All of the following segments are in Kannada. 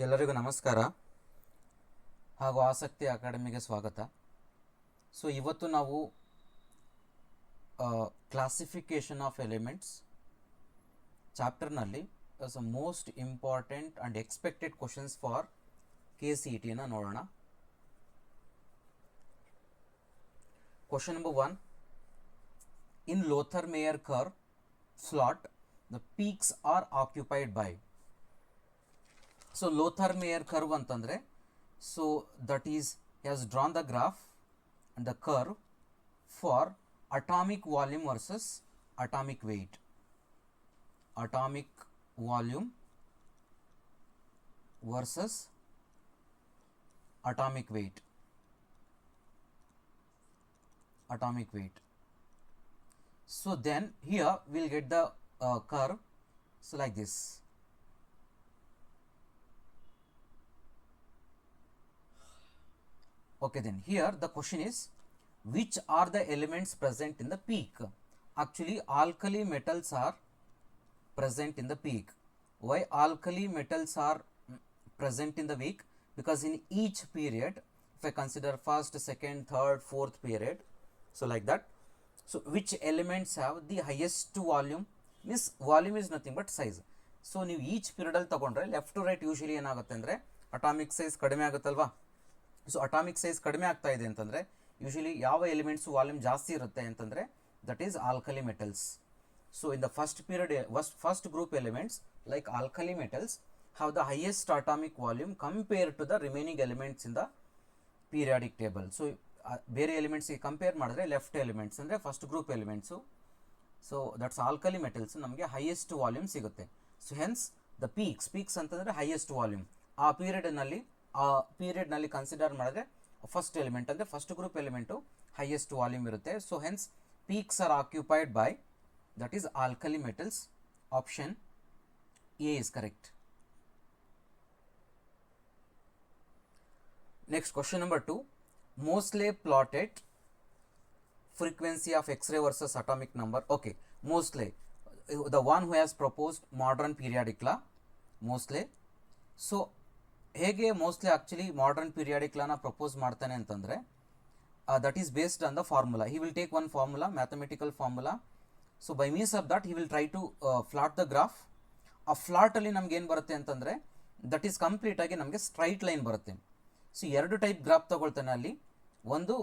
ಎಲ್ಲರಿಗೂ ನಮಸ್ಕಾರ ಹಾಗೂ ಆಸಕ್ತಿ ಅಕಾಡೆಮಿಗೆ ಸ್ವಾಗತ. ಸೊ ಇವತ್ತು ನಾವು ಕ್ಲಾಸಿಫಿಕೇಶನ್ ಆಫ್ ಎಲಿಮೆಂಟ್ಸ್ ಚಾಪ್ಟರ್ನಲ್ಲಿ most important and expected questions for KCET ನೋಡೋಣ. Question number 1, in Lothar-Meyer curve slot the peaks are occupied by. So Lothar-Meyer curve ಅಂತಂದರೆ, so that is he has drawn the graph and the curve for atomic volume versus atomic weight. Atomic volume versus atomic weight. Atomic weight. So then here we'll get the curve, so like this. Okay, then here the question is, which are the elements present in the peak? Actually alkali metals are present in the peak. Why alkali metals are present in the peak? Because in each period, if I consider first, second, third, fourth period, so like that, so which elements have the highest volume? Means volume is nothing but size. So ನೀವು ಈಚ್ ಪೀರಿಯಡಲ್ಲಿ ತಗೊಂಡ್ರೆ ಲೆಫ್ಟ್ ಟು ರೈಟ್ ಯೂಶಲಿ ಏನಾಗುತ್ತೆ ಅಂದರೆ ಅಟಾಮಿಕ್ ಸೈಜ್ ಕಡಿಮೆ ಆಗುತ್ತಲ್ವಾ. ಸೊ ಅಟಾಮಿಕ್ ಸೈಜ್ ಕಡಿಮೆ ಆಗ್ತಾ ಇದೆ ಅಂತಂದರೆ ಯೂಶಲಿ ಯಾವ ಎಲಿಮೆಂಟ್ಸ್ ವಾಲ್ಯೂಮ್ ಜಾಸ್ತಿ ಇರುತ್ತೆ ಅಂತಂದರೆ that is alkali metals. So in the first period first group elements like alkali metals have the highest atomic volume compare to the remaining elements in the periodic table. So ಬೇರೆ ಎಲಿಮೆಂಟ್ಸ್ಗೆ ಕಂಪೇರ್ ಮಾಡಿದ್ರೆ ಲೆಫ್ಟ್ ಎಲಿಮೆಂಟ್ಸ್ ಅಂದರೆ first group elements, so that's alkali metals ನಮಗೆ ಹೈಯೆಸ್ಟ್ ವಾಲ್ಯೂಮ್ ಸಿಗುತ್ತೆ. ಸೊ ಹೆನ್ಸ್ ದ ಪೀಕ್ಸ್ ಅಂತಂದರೆ ಹೈಯೆಸ್ಟ್ ವಾಲ್ಯೂಮ್. ಆ ಪೀರಿಯಡ್ನಲ್ಲಿ ಕನ್ಸಿಡರ್ ಮಾಡಿದ್ರೆ ಫಸ್ಟ್ ಎಲಿಮೆಂಟ್ ಅಂದರೆ first group element highest volume ಇರುತ್ತೆ. So hence peaks are occupied by that is alkali metals. Option A is correct. Next question number 2, Mosley plotted frequency of X-ray versus atomic number. Okay, Mosley, the one who has proposed modern periodic law, Mosley. So ಹೇಗೆ ಮೋಸ್ಟ್ಲಿ ಆ್ಯಕ್ಚುಲಿ ಮಾಡರ್ನ್ ಪೀರಿಯಾಡಿಕ್ ಲಾನ ಪ್ರಪೋಸ್ ಮಾಡ್ತಾನೆ ಅಂತಂದರೆ that is based on the formula. He will take one formula, mathematical formula. So by means of that he will try to flat the graph. ಆ ಫ್ಲಾಟಲ್ಲಿ ನಮ್ಗೆ ಏನು ಬರುತ್ತೆ ಅಂತಂದರೆ ದಟ್ ಈಸ್ ಕಂಪ್ಲೀಟಾಗಿ ನಮಗೆ ಸ್ಟ್ರೈಟ್ ಲೈನ್ ಬರುತ್ತೆ. ಸೊ ಎರಡು ಟೈಪ್ ಗ್ರಾಫ್ ತಗೊಳ್ತಾನೆ ಅಲ್ಲಿ. ಒಂದು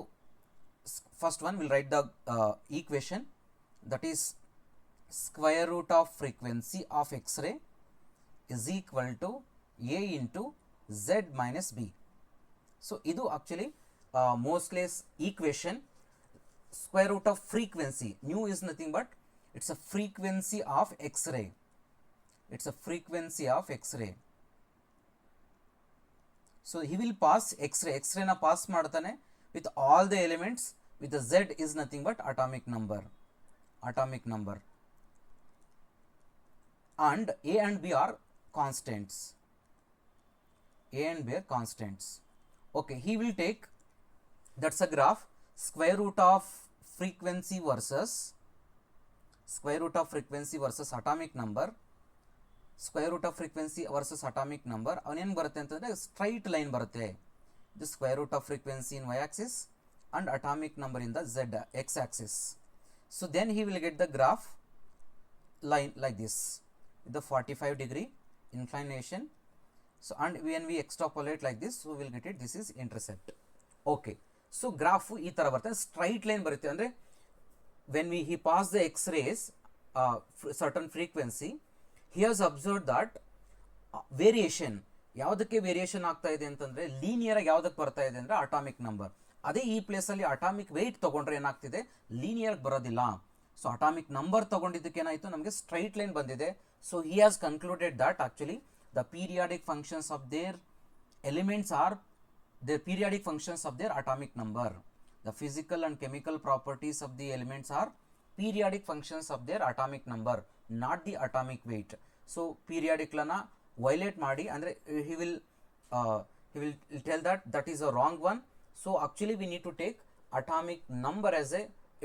first one will write the equation that is square root of frequency of X-ray is equal to A into Z minus B. So ಇದು actually Moseley's equation. Square root of frequency, nu is nothing but it's a frequency of X-ray. It's a frequency of X-ray. So he will pass ಎಕ್ಸ್ರೇನ ಪಾಸ್ ಮಾಡ್ತಾನೆ with all the elements with the Z is nothing but atomic number and A and B are constants. A and B are constants. Okay, he will take, that's a graph, square root of frequency versus atomic number. Square root of frequency versus atomic number ಅವನೇನು ಬರುತ್ತೆ ಅಂತಂದರೆ ಸ್ಟ್ರೈಟ್ ಲೈನ್ ಬರುತ್ತೆ. ಇದು square root of frequency in y axis and atomic number in the z x axis. So then he will get the graph line like this with the 45-degree inclination. So and when we extrapolate like this, so we will get it, this is intercept. Okay, so graph ಈ ಥರ ಬರುತ್ತೆ, ಸ್ಟ್ರೈಟ್ ಲೈನ್ ಬರುತ್ತೆ. ಅಂದರೆ when he pass the x-rays certain frequency, he has observed that variation, ಯಾವುದಕ್ಕೆ ವೇರಿಯೇಷನ್ ಆಗ್ತಾ ಇದೆ ಅಂತಂದರೆ ಲೀನಿಯರ್ ಆಗಿ ಯಾವುದಕ್ಕೆ ಬರ್ತಾ ಇದೆ ಅಂದರೆ ಅಟಾಮಿಕ್ ನಂಬರ್. ಅದೇ ಈ ಪ್ಲೇಸಲ್ಲಿ ಅಟಾಮಿಕ್ ವೆಯ್ಟ್ ತೊಗೊಂಡ್ರೆ ಏನಾಗ್ತಿದೆ, ಲೀನಿಯರ್ ಬರೋದಿಲ್ಲ. ಸೊ ಅಟಾಮಿಕ್ ನಂಬರ್ ತೊಗೊಂಡಿದ್ದಕ್ಕೆ ಏನಾಯಿತು, ನಮಗೆ ಸ್ಟ್ರೈಟ್ ಲೈನ್ ಬಂದಿದೆ. So he has concluded that actually the periodic functions of their elements are their periodic functions of their atomic number. The physical and chemical properties of the elements are periodic functions of their atomic number, not the atomic weight. So periodic lana violate ಮಾಡಿ ಅಂದರೆ he will tell that is a wrong one. So actually we need to take atomic number as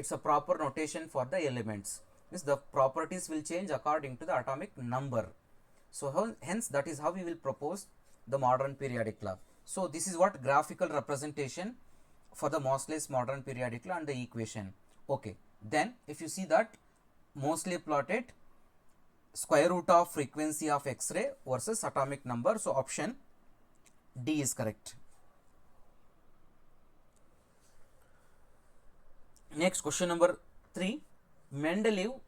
it's a proper notation for the elements. Means the properties will change according to the atomic number. So hence that is how we will propose the modern periodic law. So this is what graphical representation for the Moseley's modern periodic law and the equation. Okay, then if you see that Moseley plotted square root of frequency of X-ray versus atomic number, so option D is correct. Next, question number 3. Mendeleev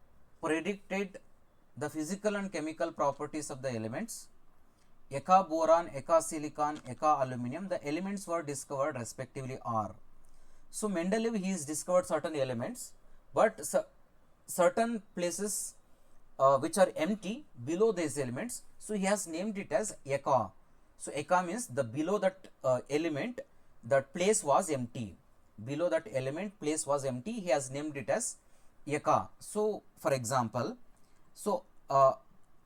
predicted the physical and chemical properties of the elements Eka boron, Eka silicon, Eka aluminum. The elements were discovered respectively are. So Mendeleev, he has discovered certain elements, but certain places which are empty below these elements, so he has named it as Eka. So Eka means the below that element, that place was empty. Below that element place was empty, he has named it as Eka. So for example, so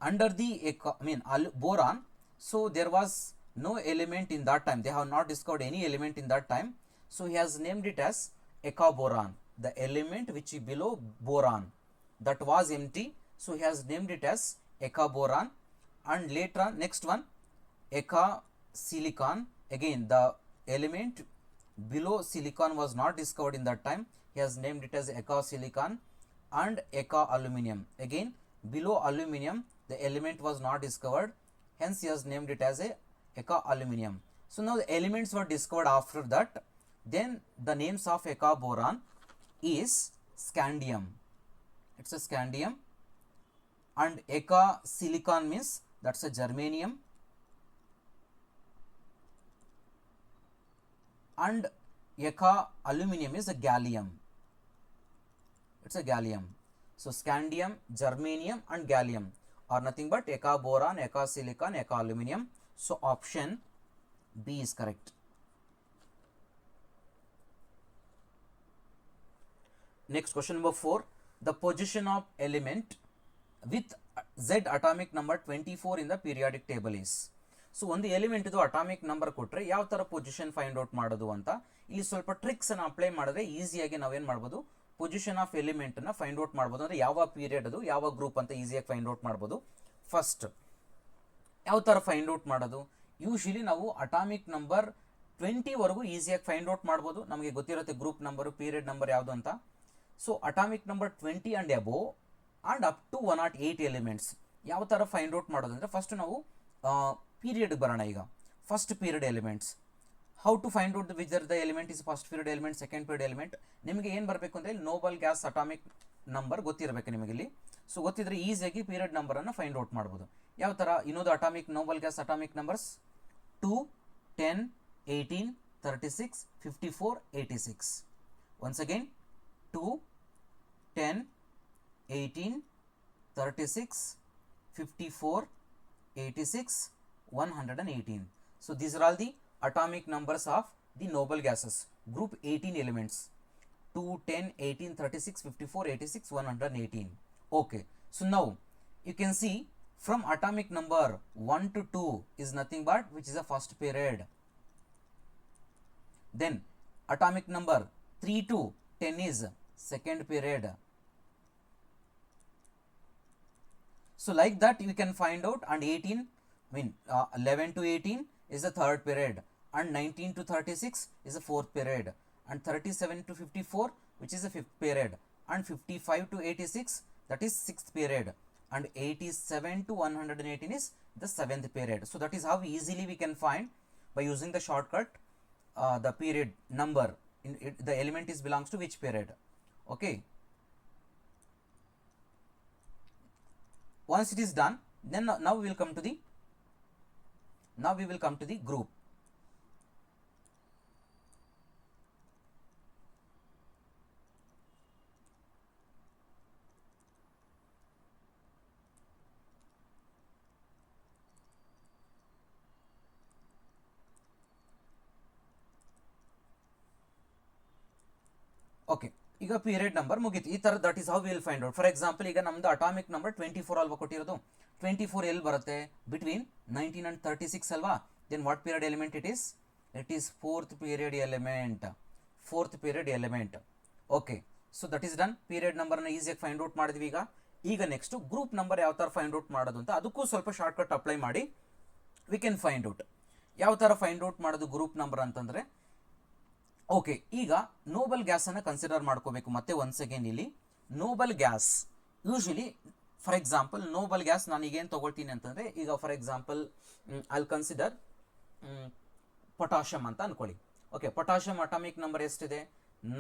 under the Eka, I mean boron, so there was no element in that time. They have not discovered any element in that time. So he has named it as Eka boron, the element which is below boron that was empty. So he has named it as Eka boron. And later on, next one, Eka silicon. Again, the element below silicon was not discovered in that time. He has named it as Eka silicon. And Eka aluminum. Again, below aluminum, the element was not discovered. Hence, he has named it as a Eka aluminum. So now the elements were discovered after that. Then the names of Eka boron is scandium. It's a scandium. And Eka silicon means that's a germanium. And Eka aluminum is a gallium. It's a gallium. So scandium, germanium and gallium are nothing but Eka boron, Eka silicon, Eka aluminum. So option B is correct. Next, question number 4. The position of element with Z atomic number 24 in the periodic table is. So ಒಂದು ಎಲಿಮೆಂಟ್ ಇದು ಅಟಾಮಿಕ್ ನಂಬರ್ ಕೊಟ್ಟರೆ ಯಾವ ಥರ ಪೊಸಿಷನ್ ಫೈಂಡ್ ಔಟ್ ಮಾಡೋದು ಅಂತ ಇಲ್ಲಿ ಸ್ವಲ್ಪ ಟ್ರಿಕ್ಸನ್ನು ಅಪ್ಲೈ ಮಾಡಿದ್ರೆ ಈಸಿಯಾಗಿ ನಾವೇನು ಮಾಡ್ಬೋದು, ಪೊಸಿಷನ್ ಆಫ್ ಎಲಿಮೆಂಟನ್ನು ಫೈಂಡ್ ಔಟ್ ಮಾಡ್ಬೋದು. ಅಂದರೆ ಯಾವ ಪೀರಿಯಡ್ ಅದು, ಯಾವ ಗ್ರೂಪ್ ಅಂತ ಈಸಿಯಾಗಿ ಫೈಂಡ್ ಔಟ್ ಮಾಡ್ಬೋದು. ಫಸ್ಟ್ ಯಾವ ಥರ ಫೈಂಡ್ ಔಟ್ ಮಾಡೋದು, ಯೂಶಲಿ ನಾವು ಅಟಾಮಿಕ್ ನಂಬರ್ 20ವರೆಗೂ ಈಸಿಯಾಗಿ ಫೈಂಡ್ ಔಟ್ ಮಾಡ್ಬೋದು. ನಮಗೆ ಗೊತ್ತಿರುತ್ತೆ ಗ್ರೂಪ್ ನಂಬರು, ಪೀರಿಯಡ್ ನಂಬರ್ ಯಾವುದು ಅಂತ. So atomic number 20 and above and up to 108 elements ಯಾವ ಥರ ಫೈಂಡ್ ಔಟ್ ಮಾಡೋದು ಅಂದರೆ, ಫಸ್ಟ್ ನಾವು ಪೀರಿಯಡ್ ಬರೋಣ. ಈಗ first period elements, how to find out whether the element is first period element, second period element. ನಿಮಗೆ ಏನು ಬರಬೇಕು ಅಂದರೆ ನೋಬಲ್ ಗ್ಯಾಸ್ ಅಟಾಮಿಕ್ ನಂಬರ್ ಗೊತ್ತಿರಬೇಕು ನಿಮಗೆ ಇಲ್ಲಿ. ಸೊ ಗೊತ್ತಿದ್ರೆ ಈಸಿಯಾಗಿ ಪೀರಿಯಡ್ ನಂಬರನ್ನು ಫೈಂಡ್ ಔಟ್ ಮಾಡ್ಬೋದು. ಯಾವ ಥರ, ಇನ್ನೊಂದು atomic Nobel gas atomic numbers 2, 10, 18, 36, 54, 86. Once again 2, 10, 18, 36, 54, 86, 118. So these are all the atomic numbers of the noble gases, group 18 elements, 2, 10, 18, 36, 54, 86, 118. Okay, so now you can see from atomic number 1 to 2 is nothing but which is the first period. Then atomic number 3 to 10 is second period. So like that you can find out. And 18, I mean 11 to 18 is the third period, and 19 to 36 is the fourth period, and 37 to 54 which is the fifth period, and 55 to 86 that is sixth period, and 87 to 118 is the seventh period. So that is how easily we can find by using the shortcut the period number in it, the element is belongs to which period. Okay, once it is done, then now we will come to the group. Okay, ಈಗ ಪೀರಿಯಡ್ ನಂಬರ್ ಮುಗೀತು. ಈ ಥರ that is how will find out. For example, ಈಗ ನಮ್ದು ಅಟಾಮಿಕ್ ನಂಬರ್ 24 ಅಲ್ವಾ ಕೊಟ್ಟಿರೋದು. 24 ಎಲ್ಲಿ ಬರುತ್ತೆ? ಬಿಟ್ವೀನ್ 19 and 36 ಅಲ್ವಾ. Then what period element it is? It is fourth period element. Okay, so that is done. Period ನಂಬರ್ನ ಈಸಿಯಾಗಿ ಫೈಂಡ್ ಔಟ್ ಮಾಡಿದ್ವಿ. ಈಗ ನೆಕ್ಸ್ಟ್ ಗ್ರೂಪ್ ನಂಬರ್ ಯಾವ ಥರ ಫೈಂಡ್ ಔಟ್ ಮಾಡೋದು ಅಂತ, ಅದಕ್ಕೂ ಸ್ವಲ್ಪ ಶಾರ್ಟ್ಕಟ್ ಅಪ್ಲೈ ಮಾಡಿ ವಿ ಕ್ಯಾನ್ ಫೈಂಡ್ ಔಟ್. ಯಾವ ಥರ ಫೈಂಡ್ ಔಟ್ ಮಾಡೋದು ಗ್ರೂಪ್ ನಂಬರ್ ಅಂತಂದರೆ, ಓಕೆ, ಈಗ ನೋಬಲ್ ಗ್ಯಾಸನ್ನು ಕನ್ಸಿಡರ್ ಮಾಡ್ಕೋಬೇಕು. ಮತ್ತೆ ಒನ್ಸ್ ಅಗೇನ್ ಇಲ್ಲಿ Nobel gas usually, for example Nobel gas ನಾನು ಈಗೇನು ತೊಗೊಳ್ತೀನಿ ಅಂತಂದರೆ, ಈಗ for example I consider potassium ಅಂತ ಅನ್ಕೊಳ್ಳಿ. ಓಕೆ, ಪೊಟ್ಯಾಷಿಯಮ್ ಅಟಾಮಿಕ್ ನಂಬರ್ ಎಷ್ಟಿದೆ?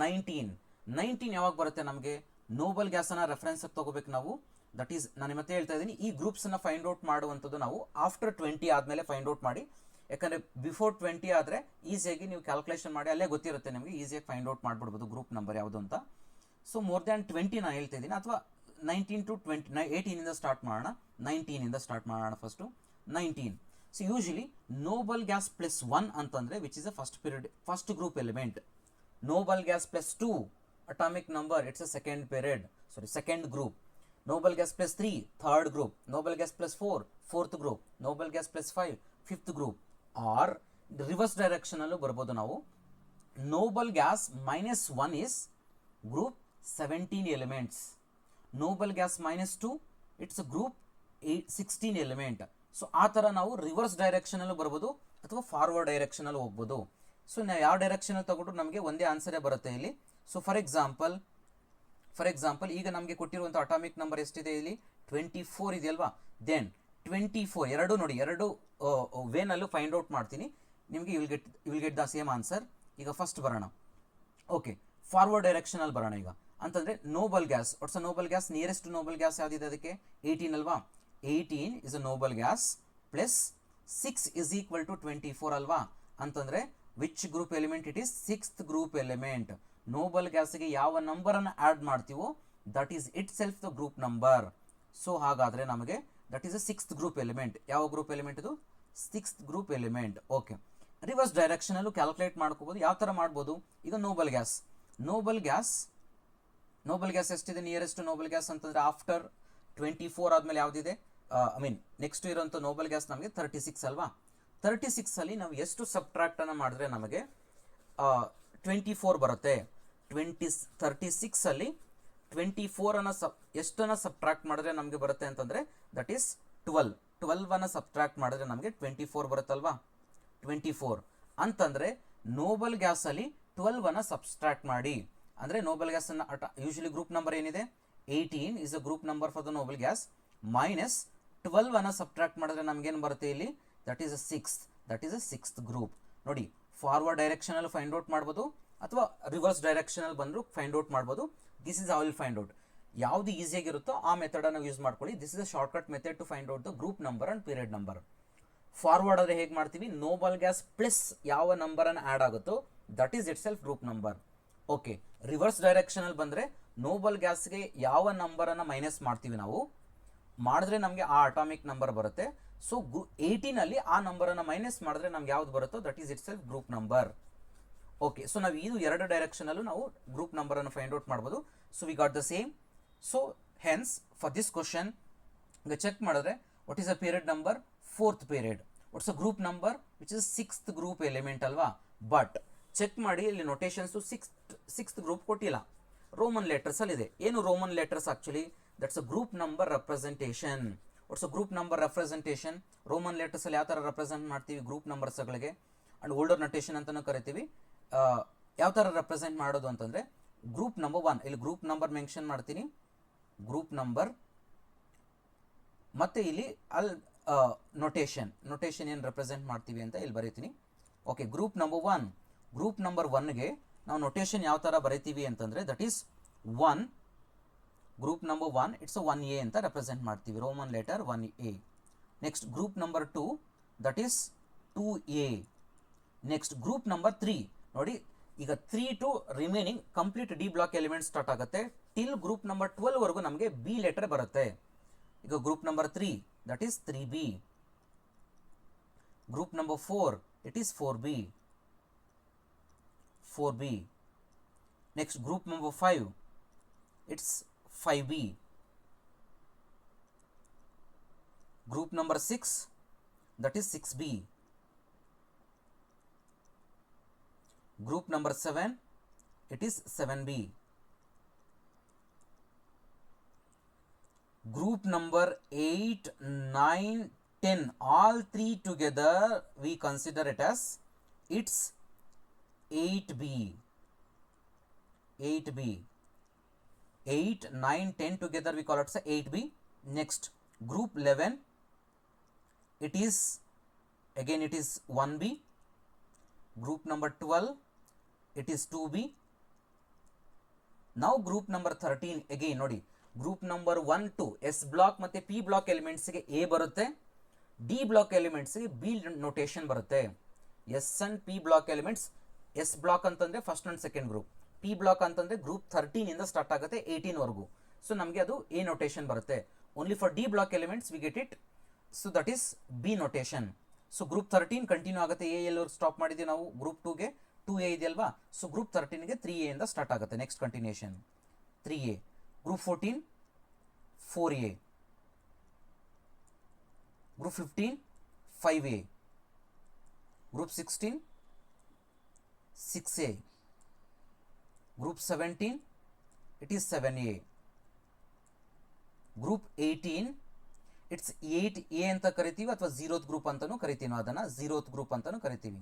19 ಯಾವಾಗ ಬರುತ್ತೆ ನಮಗೆ? ನೋಬಲ್ ಗ್ಯಾಸನ್ನು ರೆಫರೆನ್ಸ್ ತಗೋಬೇಕು ನಾವು. ದಟ್ ಈಸ್, ನಾನು ಮತ್ತೆ ಹೇಳ್ತಾ ಇದ್ದೀನಿ, ಈ ಗ್ರೂಪ್ಸನ್ನು ಫೈಂಡ್ ಔಟ್ ಮಾಡುವಂಥದ್ದು ನಾವು ಆಫ್ಟರ್ 20 ಆದಮೇಲೆ ಫೈಂಡ್ ಔಟ್ ಮಾಡಿ. ಯಾಕಂದರೆ ಬಿಫೋರ್ 20 ಆದರೆ ಈಸಿಯಾಗಿ ನೀವು ಕ್ಯಾಲ್ಕುಲೇಷನ್ ಮಾಡಿ ಅಲ್ಲೇ ಗೊತ್ತಿರುತ್ತೆ ನಿಮಗೆ, ಈಸಿಯಾಗಿ ಫೈಂಡ್ ಔಟ್ ಮಾಡಿಬಿಡ್ಬೋದು ಗ್ರೂಪ್ ನಂಬರ್ ಯಾವುದು ಅಂತ. ಸೊ ಮೋರ್ ದ್ಯಾನ್ 20 ನಾನು ಹೇಳ್ತಾ ಇದ್ದೀನಿ, ಅಥವಾ 19 to 20, 18 ಸ್ಟಾರ್ಟ್ ಮಾಡೋಣ. 19 ಸ್ಟಾರ್ಟ್ ಮಾಡೋಣ first. 19. So usually noble gas plus 1 ಅಂತಂದರೆ which is a first period, first group element. Noble gas plus 2 atomic number, it's a second period, second group. Noble gas plus 3 third group. Noble gas plus 4 fourth group. Noble gas plus 5 fifth group. Or reverse ಡೈರೆಕ್ಷನಲ್ಲೂ ಬರ್ಬೋದು ನಾವು. Noble gas minus 1 is group 17 elements. Noble gas minus 2 it's group 16 element. So ಆ ಥರ ನಾವು ರಿವರ್ಸ್ ಡೈರೆಕ್ಷನಲ್ಲೂ ಬರ್ಬೋದು ಅಥವಾ ಫಾರ್ವರ್ಡ್ ಡೈರೆಕ್ಷನಲ್ಲಿ ಹೋಗ್ಬೋದು. ಸೊ ನಾವು ಯಾವ ಡೈರೆಕ್ಷನಲ್ಲಿ ತಗೊಂಡ್ರು ನಮಗೆ ಒಂದೇ ಆನ್ಸರೇ ಬರುತ್ತೆ ಇಲ್ಲಿ. ಸೊ ಫಾರ್ ಎಕ್ಸಾಂಪಲ್ ಈಗ ನಮಗೆ ಕೊಟ್ಟಿರುವಂಥ ಅಟಾಮಿಕ್ ನಂಬರ್ ಎಷ್ಟಿದೆ ಇಲ್ಲಿ? 24 ಇದೆಯಲ್ವಾ? ದೆನ್ 24 ಎರಡು ನೋಡಿ, ಎರಡು ವೇನಲ್ಲೂ ಫೈಂಡ್ ಔಟ್ ಮಾಡ್ತೀನಿ ನಿಮಗೆ. Will get the same answer. ಈಗ ಫಸ್ಟ್ ಬರೋಣ. ಓಕೆ, ಫಾರ್ವರ್ಡ್ ಡೈರೆಕ್ಷನಲ್ಲಿ ಬರೋಣ ಈಗ. ಅಂತಂದರೆ noble gas, what's a noble gas? Nearest noble gas ಯಾವುದಿದೆ ಅದಕ್ಕೆ? 18 ಅಲ್ವಾ? 18 is a noble gas plus 6 is equal to 24 ಅಲ್ವಾ? ಅಂತಂದರೆ which group element it is? Sixth group element. Noble ಗ್ಯಾಸ್ಗೆ ಯಾವ ನಂಬರನ್ನು ಆ್ಯಡ್ ಮಾಡ್ತೀವೋ that is itself the group number. So ಹಾಗಾದರೆ ನಮಗೆ that is a sixth group element. ಯಾವ ಗ್ರೂಪ್ ಎಲಿಮೆಂಟ್ ಇದು? Sixth group element. Okay, reverse ಡೈರೆಕ್ಷನಲ್ಲೂ ಕ್ಯಾಲ್ಕುಲೇಟ್ ಮಾಡ್ಕೋಬೋದು. ಯಾವ ಥರ ಮಾಡ್ಬೋದು? ಈಗ ನೋಬಲ್ ಗ್ಯಾಸ್ ಎಷ್ಟಿದೆ? ನಿಯರೆಸ್ಟ್ ನೋಬಲ್ ಗ್ಯಾಸ್ ಅಂತಂದರೆ ಆಫ್ಟರ್ 24 ಆದಮೇಲೆ ಯಾವುದಿದೆ? ನೆಕ್ಸ್ಟ್ ಇರೋಂಥ ನೋಬಲ್ ಗ್ಯಾಸ್ ನಮಗೆ 36 ಅಲ್ವಾ? 36 ನಾವು ಎಷ್ಟು ಸಬ್ಟ್ರಾಕ್ಟನ್ನು ಮಾಡಿದ್ರೆ ನಮಗೆ 24 ಬರುತ್ತೆ. 36 24 ಎಷ್ಟನ್ನು ಸಬ್ಟ್ರಾಕ್ಟ್ ಮಾಡಿದ್ರೆ ನಮಗೆ ಬರುತ್ತೆ ಅಂತಂದರೆ ದಟ್ ಈಸ್ 12 ಸಬ್ಟ್ರಾಕ್ಟ್ ಮಾಡಿದ್ರೆ ನಮಗೆ 24 ಬರುತ್ತಲ್ವಾ? 24 ಅಂತಂದರೆ ನೋಬಲ್ ಗ್ಯಾಸಲ್ಲಿ 12 ಸಬ್ಸ್ಟ್ರಾಕ್ಟ್ ಮಾಡಿ. ಅಂದರೆ ನೋಬಲ್ ಗ್ಯಾಸನ್ನು ಯೂಶಲಿ ಗ್ರೂಪ್ ನಂಬರ್ ಏನಿದೆ? 18 is a group number for the noble gas. Minus 12 subtract ಮಾಡಿದ್ರೆ ನಮಗೇನು ಬರುತ್ತೆ ಇಲ್ಲಿ? That is a sixth group. ನೋಡಿ, ಫಾರ್ವರ್ಡ್ ಡೈರೆಕ್ಷನಲ್ಲಿ ಫೈಂಡ್ ಔಟ್ ಮಾಡ್ಬೋದು ಅಥವಾ ರಿವರ್ಸ್ ಡೈರೆಕ್ಷನಲ್ಲಿ ಬಂದರೂ ಫೈಂಡ್ ಔಟ್ ಮಾಡ್ಬೋದು. This is how will find out. ಯಾವುದು ಈಸಿಯಾಗಿರುತ್ತೋ ಆ ಮೆಥಡನ್ನು ಯೂಸ್ ಮಾಡ್ಕೊಳ್ಳಿ. This is a shortcut method to find out the group number and period number. Forward ಆದರೆ ಹೇಗೆ ಮಾಡ್ತೀವಿ? ನೋಬಲ್ ಗ್ಯಾಸ್ ಪ್ಲಸ್ ಯಾವ ನಂಬರನ್ನು ಆ್ಯಡ್ ಆಗುತ್ತೋ that is itself group number. Okay, reverse ಡೈರೆಕ್ಷನಲ್ಲಿ ಬಂದರೆ ನೋಬಲ್ ಗ್ಯಾಸ್ಗೆ ಯಾವ ನಂಬರನ್ನು ಮೈನಸ್ ಮಾಡ್ತೀವಿ ನಾವು, ಮಾಡಿದ್ರೆ ನಮಗೆ ಆ ಅಟಾಮಿಕ್ ನಂಬರ್ ಬರುತ್ತೆ. ಸೊ 18 ಆ ನಂಬರನ್ನು ಮೈನಸ್ ಮಾಡಿದ್ರೆ ನಮ್ಗೆ ಯಾವ್ದು ಬರುತ್ತೋ that is itself group number. Okay, so ನಾವು ಇದು ಎರಡು ಡೈರೆಕ್ಷನಲ್ಲೂ ನಾವು ಗ್ರೂಪ್ ನಂಬರನ್ನು ಫೈಂಡ್ ಔಟ್ ಮಾಡ್ಬೋದು. So we got the same. So hence for this question ಈಗ ಚೆಕ್ ಮಾಡಿದ್ರೆ what is a period number? Fourth period. What's a group number? Which is sixth group element ಅಲ್ವಾ? ಬಟ್ ಚೆಕ್ ಮಾಡಿ, ಇಲ್ಲಿ ನೊಟೇಷನ್ಸು ಸಿಕ್ಸ್ತ್ ಗ್ರೂಪ್ ಕೊಟ್ಟಿಲ್ಲ, ರೋಮನ್ ಲೆಟರ್ಸಲ್ಲಿದೆ. ಏನು Roman letters? Actually that's a group number representation. What's a group number representation? Roman ಲೆಟರ್ಸಲ್ಲಿ ಯಾವ ಥರ ರೆಪ್ರೆಸೆಂಟ್ ಮಾಡ್ತೀವಿ ಗ್ರೂಪ್ ನಂಬರ್ಸ್ಗಳಿಗೆ? ಆ್ಯಂಡ್ ಓಲ್ಡರ್ ನೊಟೇಷನ್ ಅಂತಲೂ ಕರಿತೀವಿ. ಯಾವ ಥರ ರೆಪ್ರೆಸೆಂಟ್ ಮಾಡೋದು ಅಂತಂದರೆ ಗ್ರೂಪ್ ನಂಬರ್ 1, ಇಲ್ಲಿ ಗ್ರೂಪ್ ನಂಬರ್ ಮೆನ್ಷನ್ ಮಾಡ್ತೀನಿ, ಗ್ರೂಪ್ ನಂಬರ್, ಮತ್ತು ಇಲ್ಲಿ ನೊಟೇಷನ್ ಏನು ರೆಪ್ರೆಸೆಂಟ್ ಮಾಡ್ತೀವಿ ಅಂತ ಇಲ್ಲಿ ಬರೀತೀನಿ. ಓಕೆ, ಗ್ರೂಪ್ ನಂಬರ್ 1ಗೆ ನಾವು ನೊಟೇಷನ್ ಯಾವ ಥರ ಬರೀತೀವಿ ಅಂತಂದರೆ that is 1. Group number 1 it's 1A ಅಂತ ರೆಪ್ರೆಸೆಂಟ್ ಮಾಡ್ತೀವಿ, Roman letter 1A. Next group number 2 that is 2A. Next group number 3 ನೋಡಿ, ಈಗ 3 to remaining complete d block element start ಆಗುತ್ತೆ. ಟಿಲ್ ಗ್ರೂಪ್ ನಂಬರ್ 12ವರೆಗೂ ನಮಗೆ ಬಿ ಲೆಟರ್ ಬರುತ್ತೆ. ಈಗ group number 3 that is 3B. Group number 4 it is 4B. Next group number 5 it's 5B. Group number 6 that is 6B. Group number 7 it is 7B. Group number 8, 9, 10, all three together we consider it as it's 8b. 8b. 8, 9, 10 together we call it as 8b. Next, group 11, it is again it is 1b. Group number 12, it is 2b. Now group number 13 again ನೋಡಿ, ಗ್ರೂಪ್ ನಂಬರ್ 1 2 ಎಸ್ ಬ್ಲಾಕ್ ಮತ್ತೆ ಪಿ ಬ್ಲಾಕ್ ಎಲಿಮೆಂಟ್ಸ್ಗೆ ಎ ಬರುತ್ತೆ, ಡಿ ಬ್ಲಾಕ್ ಎಲಿಮೆಂಟ್ಸ್ಗೆ ಬಿ ನೋಟೇಷನ್ ಬರುತ್ತೆ. S and P block elements, S block ಅಂತಂದ್ರೆ first and second group, P block ಅಂತಂದ್ರೆ ಗ್ರೂಪ್ 13 ಇಂದ ಸ್ಟಾರ್ಟ್ ಆಗುತ್ತೆ 18 ವರೆಗೂ. ಸೊ ನಮಗೆ ಅದು ಎ ನೋಟೇಷನ್ ಬರುತ್ತೆ. Only for D block elements we get it, so that is B notation. So group 13 continue ಆಗುತ್ತೆ, ಎ ಎಲ್ಲರೂ ಸ್ಟಾಪ್ ಮಾಡಿದ್ದೀವಿ ನಾವು, ಗ್ರೂಪ್ 2ಗೆ 2a ಇದೆಯಲ್ವಾ, ಸೊ ಗ್ರೂಪ್ 13ಗೆ 3a ಇಂದ ಸ್ಟಾರ್ಟ್ ಆಗುತ್ತೆ. Next continuation 3a. Group 14 4a. Group 15 5a. Group 16 6a. Group 17 it is 7a. Group 18 it's 8a ಅಂತ ಕರಿತೀವಿ, ಅಥವಾ 0th ಗ್ರೂಪ್ ಅಂತಾನೂ ಕರಿತೀವಿ, ಅದನ್ನು 0th ಗ್ರೂಪ್ ಅಂತಾನೂ ಕರಿತೀವಿ.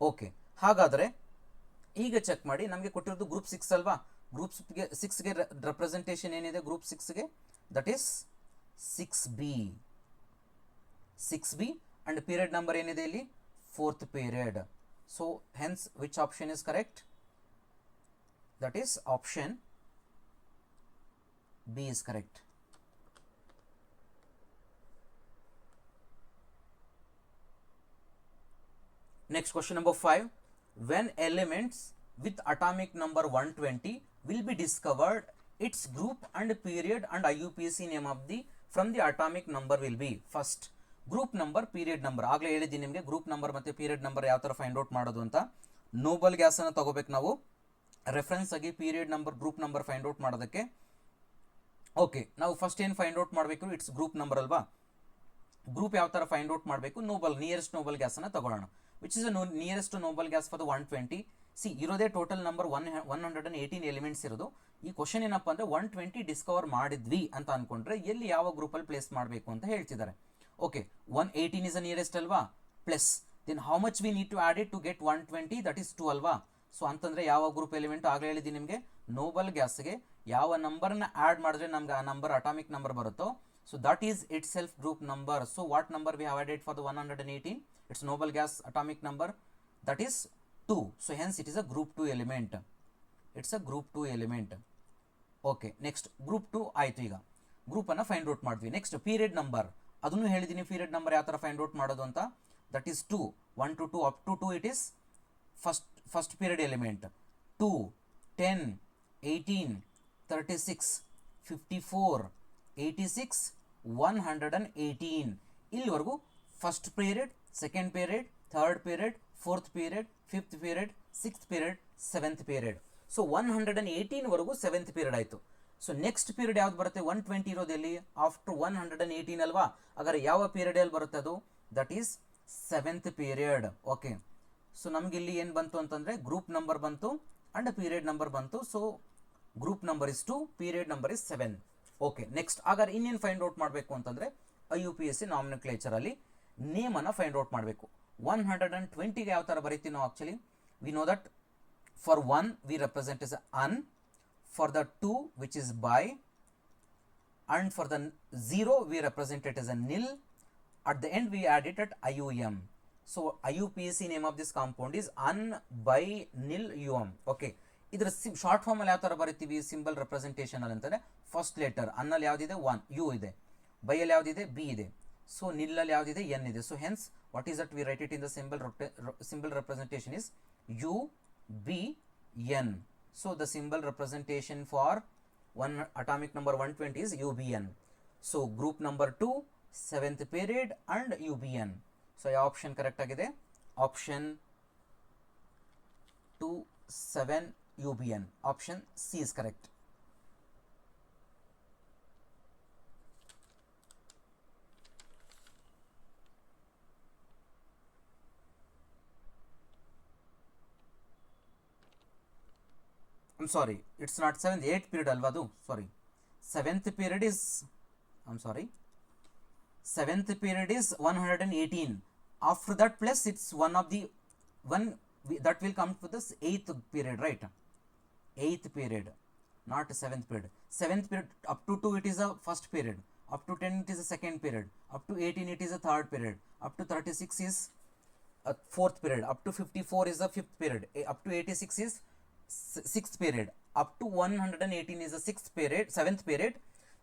ಓಕೆ, ಹಾಗಾದರೆ ಈಗ ಚೆಕ್ ಮಾಡಿ, ನಮಗೆ ಕೊಟ್ಟಿರೋದು ಗ್ರೂಪ್ 6 ಅಲ್ವಾ. ಗ್ರೂಪ್ 6ಗೆ ರೆಪ್ರೆಸೆಂಟೇಷನ್ ಏನಿದೆ ಗ್ರೂಪ್ 6ಗೆ, that is 6b. 6b and period number ಏನಿದೆ ಇಲ್ಲಿ 4th period. So hence which option is correct? That is option B is correct. Next, question number 5. When elements with atomic number 120 will be discovered, its group and period and IUPAC name of the from the atomic number will be. First, group number, period number. ಆಗಲೇ ಹೇಳಿದ್ದೀನಿ ನಿಮಗೆ ಗ್ರೂಪ್ ನಂಬರ್ ಮತ್ತು ಪೀರಿಯಡ್ ನಂಬರ್ ಯಾವ ಥರ ಫೈಂಡ್ ಔಟ್ ಮಾಡೋದು ಅಂತ. ನೋಬಲ್ ಗ್ಯಾಸನ್ನು ತಗೋಬೇಕು ನಾವು ರೆಫರೆನ್ಸ್ ಆಗಿ, period number, group number find out ಮಾಡೋದಕ್ಕೆ. ಓಕೆ, ನಾವು ಫಸ್ಟ್ ಏನು ಫೈಂಡ್ ಔಟ್ ಮಾಡಬೇಕು? ಇಟ್ಸ್ ಗ್ರೂಪ್ ನಂಬರ್ ಅಲ್ವಾ. ಗ್ರೂಪ್ ಯಾವ ಥರ ಫೈಂಡ್ ಔಟ್ ಮಾಡಬೇಕು? ನೋಬಲ್, ನಿಯರೆಸ್ಟ್ ನೋಬಲ್ ಗ್ಯಾಸನ್ನು ತಗೊಳ್ಳೋಣ. Which is the nearest noble gas for the 120. C ಇರೋದೇ ಟೋಟಲ್ ನಂಬರ್ 118 ಎಲಿಮೆಂಟ್ಸ್ ಇರೋದು. ಈ ಕ್ವಶನ್ ಏನಪ್ಪ ಅಂದರೆ 120 ಡಿಸ್ಕವರ್ ಮಾಡಿದ್ವಿ ಅಂತ ಅನ್ಕೊಂಡ್ರೆ ಎಲ್ಲಿ ಯಾವ ಗ್ರೂಪಲ್ಲಿ ಪ್ಲೇಸ್ ಮಾಡಬೇಕು ಅಂತ ಹೇಳ್ತಿದ್ದಾರೆ. ಓಕೆ, 118 ಇಸ್ ಅ ನಿಯರೆಸ್ಟ್ ಅಲ್ವಾ, plus then how much we need to add it to get 120, that is 2 ಅಲ್ವಾ. ಸೊ ಅಂತಂದರೆ ಯಾವ ಗ್ರೂಪ್ ಎಲಿಮೆಂಟ್ ಆಗಲೇ ಹೇಳಿದ್ದೀನಿ ನಿಮಗೆ, ನೋಬಲ್ ಗ್ಯಾಸ್ಗೆ ಯಾವ ನಂಬರ್ನ ಆ್ಯಡ್ ಮಾಡಿದ್ರೆ ನಮ್ಗೆ ಆ ನಂಬರ್ ಅಟಾಮಿಕ್ ನಂಬರ್ ಬರುತ್ತೋ, so that is itself group number. So what number we have added for the 118? Its noble gas atomic number, that is 2. So hence it is a group 2 element. It's a group 2 element. Okay, next group 2 ಆಯಿತು. ಈಗ ಗ್ರೂಪ್ ಅನ್ನು ಫೈಂಡ್ ಔಟ್ ಮಾಡಿದ್ವಿ. ನೆಕ್ಸ್ಟ್ ಪೀರಿಯಡ್ ನಂಬರ್, ಅದನ್ನು ಹೇಳಿದ್ದೀನಿ ಪೀರಿಯಡ್ ನಂಬರ್ ಯಾವ ಥರ ಫೈಂಡ್ ಔಟ್ ಮಾಡೋದು ಅಂತ. That is 2, 1 to 2 up to 2 it is first period element. 2, 10, 18, 36, 54, 86, 118 ಇಲ್ಲಿವರೆಗೂ first period, second period, third period, fourth period, fifth period, sixth period, seventh period. So 118 ವರೆಗೂ ಸೆವೆಂತ್ ಪೀರಿಯಡ್ ಆಯಿತು. ಸೊ ನೆಕ್ಸ್ಟ್ ಪೀರಿಯಡ್ ಯಾವ್ದು ಬರುತ್ತೆ? 120 ಇರೋದೆಲ್ಲಿ? ಆಫ್ಟರ್ 118 ಅಲ್ವಾ. ಹಾಗಾದ್ರೆ ಯಾವ ಪೀರಿಯಡಲ್ಲಿ ಬರುತ್ತೆ ಅದು? That is seventh period. Okay, so ನಮ್ಗೆ ಇಲ್ಲಿ ಏನು ಬಂತು ಅಂತಂದರೆ ಗ್ರೂಪ್ ನಂಬರ್ ಬಂತು ಅಂಡ್ ಪೀರಿಯಡ್ ನಂಬರ್ ಬಂತು. So group number is 2, period number is 7. Okay, next ಹಾಗಾದ್ರೆ ಇನ್ನೇನು ಫೈಂಡ್ ಔಟ್ ಮಾಡಬೇಕು ಅಂತಂದರೆ IUPAC ನಾಮಿನಕ್ಲೇಚರಲ್ಲಿ ನೇಮನ್ನು ಫೈಂಡ್ ಔಟ್ ಮಾಡಬೇಕು. 120ಗೆ ಯಾವ ಥರ ಬರೀತೀವಿ ನಾವು? Actually we know that for 1 we represent is un, for the 2 which is bi, and for the 0 V represent it is a nil. At the end we add it at IUM. So IUPAC name of this compound is un bi nil UM. Okay, ಇದರ ಶಾರ್ಟ್ ಫಾರ್ಮಲ್ಲಿ ಯಾವ ಥರ ಬರೀತೀವಿ ಸಿಂಬಲ್ ರೆಪ್ರೆಸೆಂಟೇಷನಲ್ಲಿ ಅಂತಂದರೆ, ಫಸ್ಟ್ ಲೆಟರ್ ಅನ್ನಲ್ಲಿ ಯಾವುದಿದೆ 1, U ಇದೆ, ಬೈಯಲ್ಲಿ ಯಾವುದಿದೆ B ಇದೆ, ಸೊ ನಿಲ್ಲಲ್ಲಿ ಯಾವುದಿದೆ N ಇದೆ. So hence what is that? We write it in the symbol representation is UBN. So the symbol representation for atomic number 120 is UBN. So group number 2, seventh period and UBN. So ಯಾವ ಆಪ್ಷನ್ ಕರೆಕ್ಟ್ ಆಗಿದೆ? Option 2, 7 UBN. Option C is correct. I'm sorry, it's not 7th, 8th period alva adu. Sorry, 7th period is, I'm sorry, seventh period is 118. After that plus it's one of the one that will come to this eighth period, right? Eighth period, not seventh period. Seventh period up to 2 it is a first period, up to 10 it is a second period, up to 18 it is a third period, up to 36 is a fourth period, up to 54 is a fifth period, up to 86 is sixth period, up to 118 is a sixth period, seventh period.